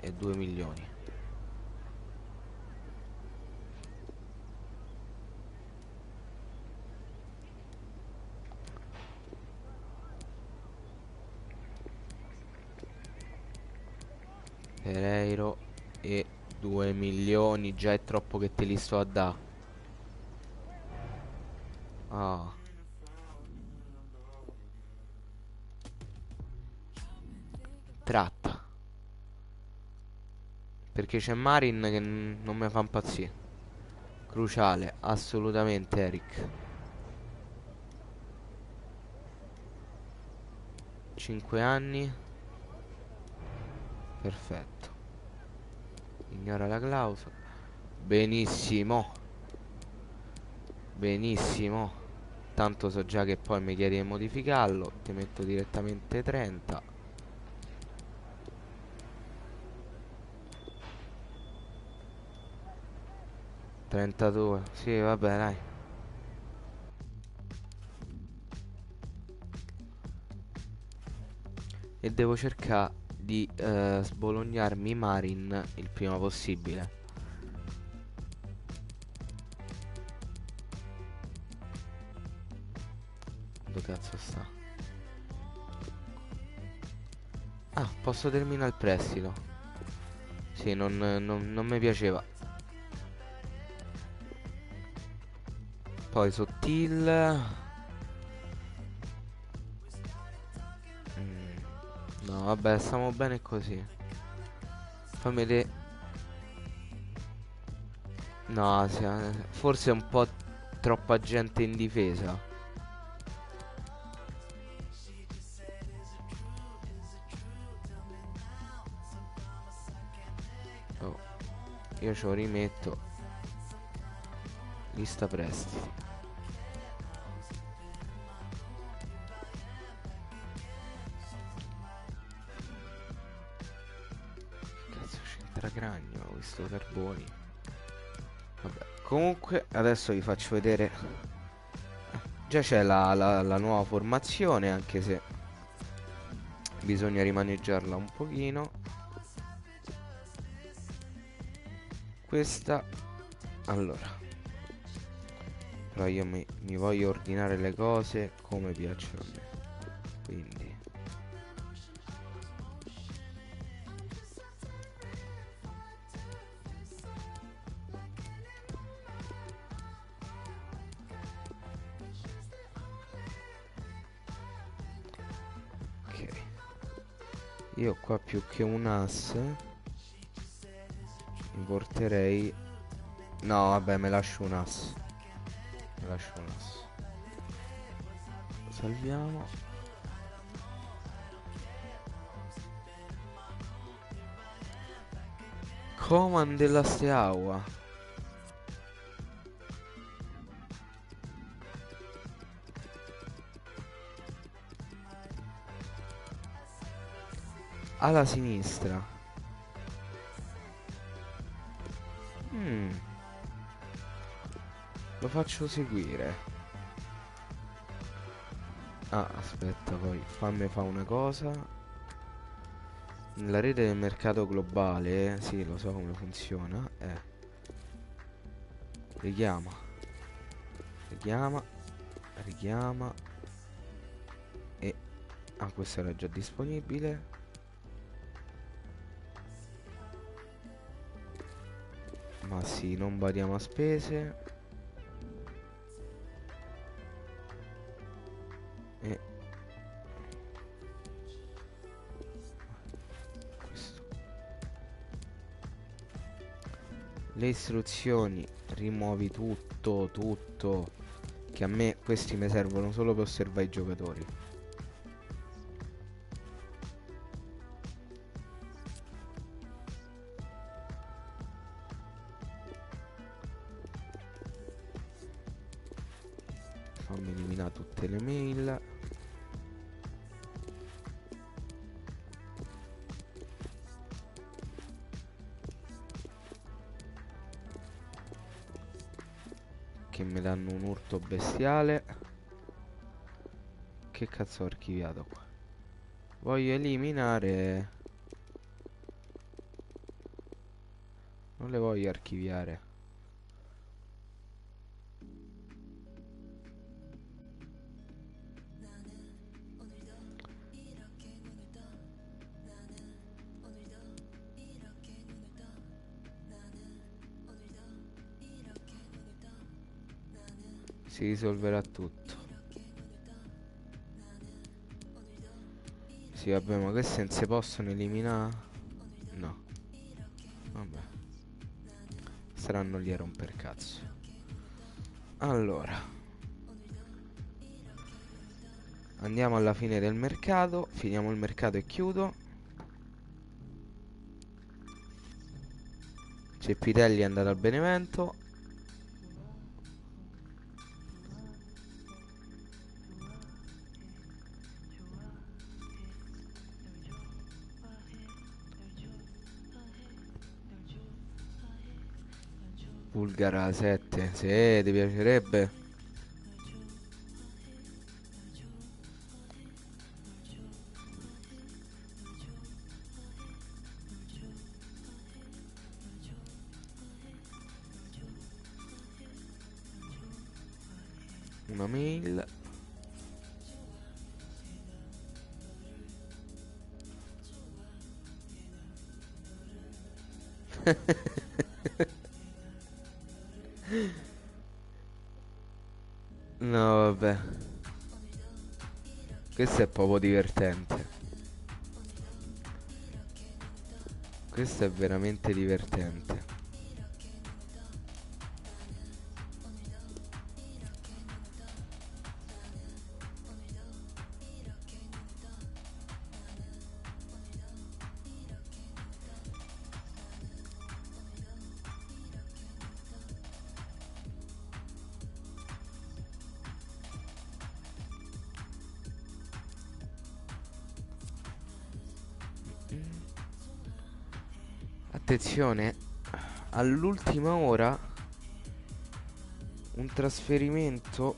e 2 milioni. Pereiro e 2 milioni. Già è troppo che te li sto a da. Ah. Tratta. Perché c'è Marin che non mi fa impazzire. Cruciale, assolutamente Eric. 5 anni. Perfetto. Ignora la clausola. Benissimo. Benissimo. Tanto so già che poi mi chiedi di modificarlo. Ti metto direttamente 30. 32. Sì, vabbè, dai. E devo cercare di sbolognarmi Marin il prima possibile. Dove cazzo sta? Ah, posso terminare il prestito. Sì, non mi piaceva. Poi Sottil. No, vabbè, stiamo bene così. Fammi vedere. No, forse è un po' troppa gente in difesa. Oh, io ce lo rimetto. Lista prestiti. Cragno, ho visto Carboni. Vabbè, comunque adesso vi faccio vedere. Già c'è la nuova formazione, anche se bisogna rimaneggiarla un pochino. Questa. Allora, però io mi voglio ordinare le cose come piacciono a me. Quindi io qua più che un as mi porterei. No, vabbè, me lascio un as. Me lascio un as. Salviamo. Coman della Steaua. Alla sinistra. Lo faccio seguire. Ah, aspetta, poi fammi fa una cosa. Nella rete del mercato globale, sì, lo so come funziona. Richiama. Richiama. Richiama. E ah, questo era già disponibile. Ma sì, non badiamo a spese. E questo. Le istruzioni, rimuovi tutto, tutto. Che a me questi mi servono solo per osservare i giocatori. Fammi eliminare tutte le mail. danno un urto bestiale. Che cazzo ho archiviato qua? Voglio eliminare. Non le voglio archiviare. Si risolverà tutto. Sì, vabbè, ma queste non si possono eliminare? No. Vabbè. Saranno lì a romper cazzo. Allora, andiamo alla fine del mercato. Finiamo il mercato e chiudo. Cepitelli è andato al Benevento. Bulgara 7, se ti piacerebbe. Una mail. No, vabbè. Questo è proprio divertente. Questo è veramente divertente. Attenzione, all'ultima ora un trasferimento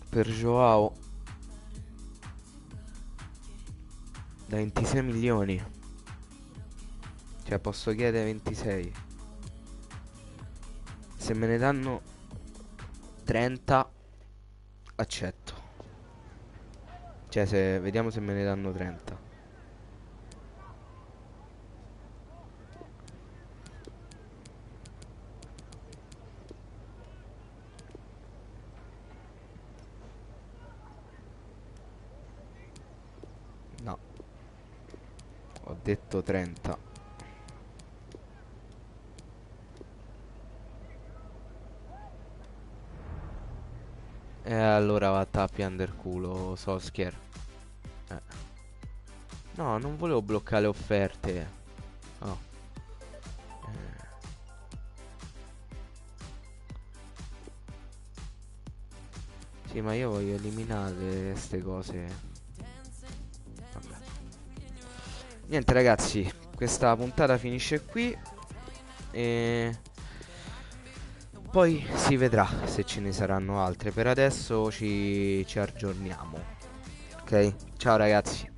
per Joao da 26 milioni. Cioè posso chiedere 26. Se me ne danno 30 accetto. Cioè se vediamo se me ne danno 30. No, ho detto 30. E allora va a tappi under culo Solskjaer. No, non volevo bloccare le offerte. Oh. Sì, ma io voglio eliminare queste cose. Vabbè. Niente ragazzi, questa puntata finisce qui e poi si vedrà se ce ne saranno altre. Per adesso ci aggiorniamo. Ok? Ciao ragazzi.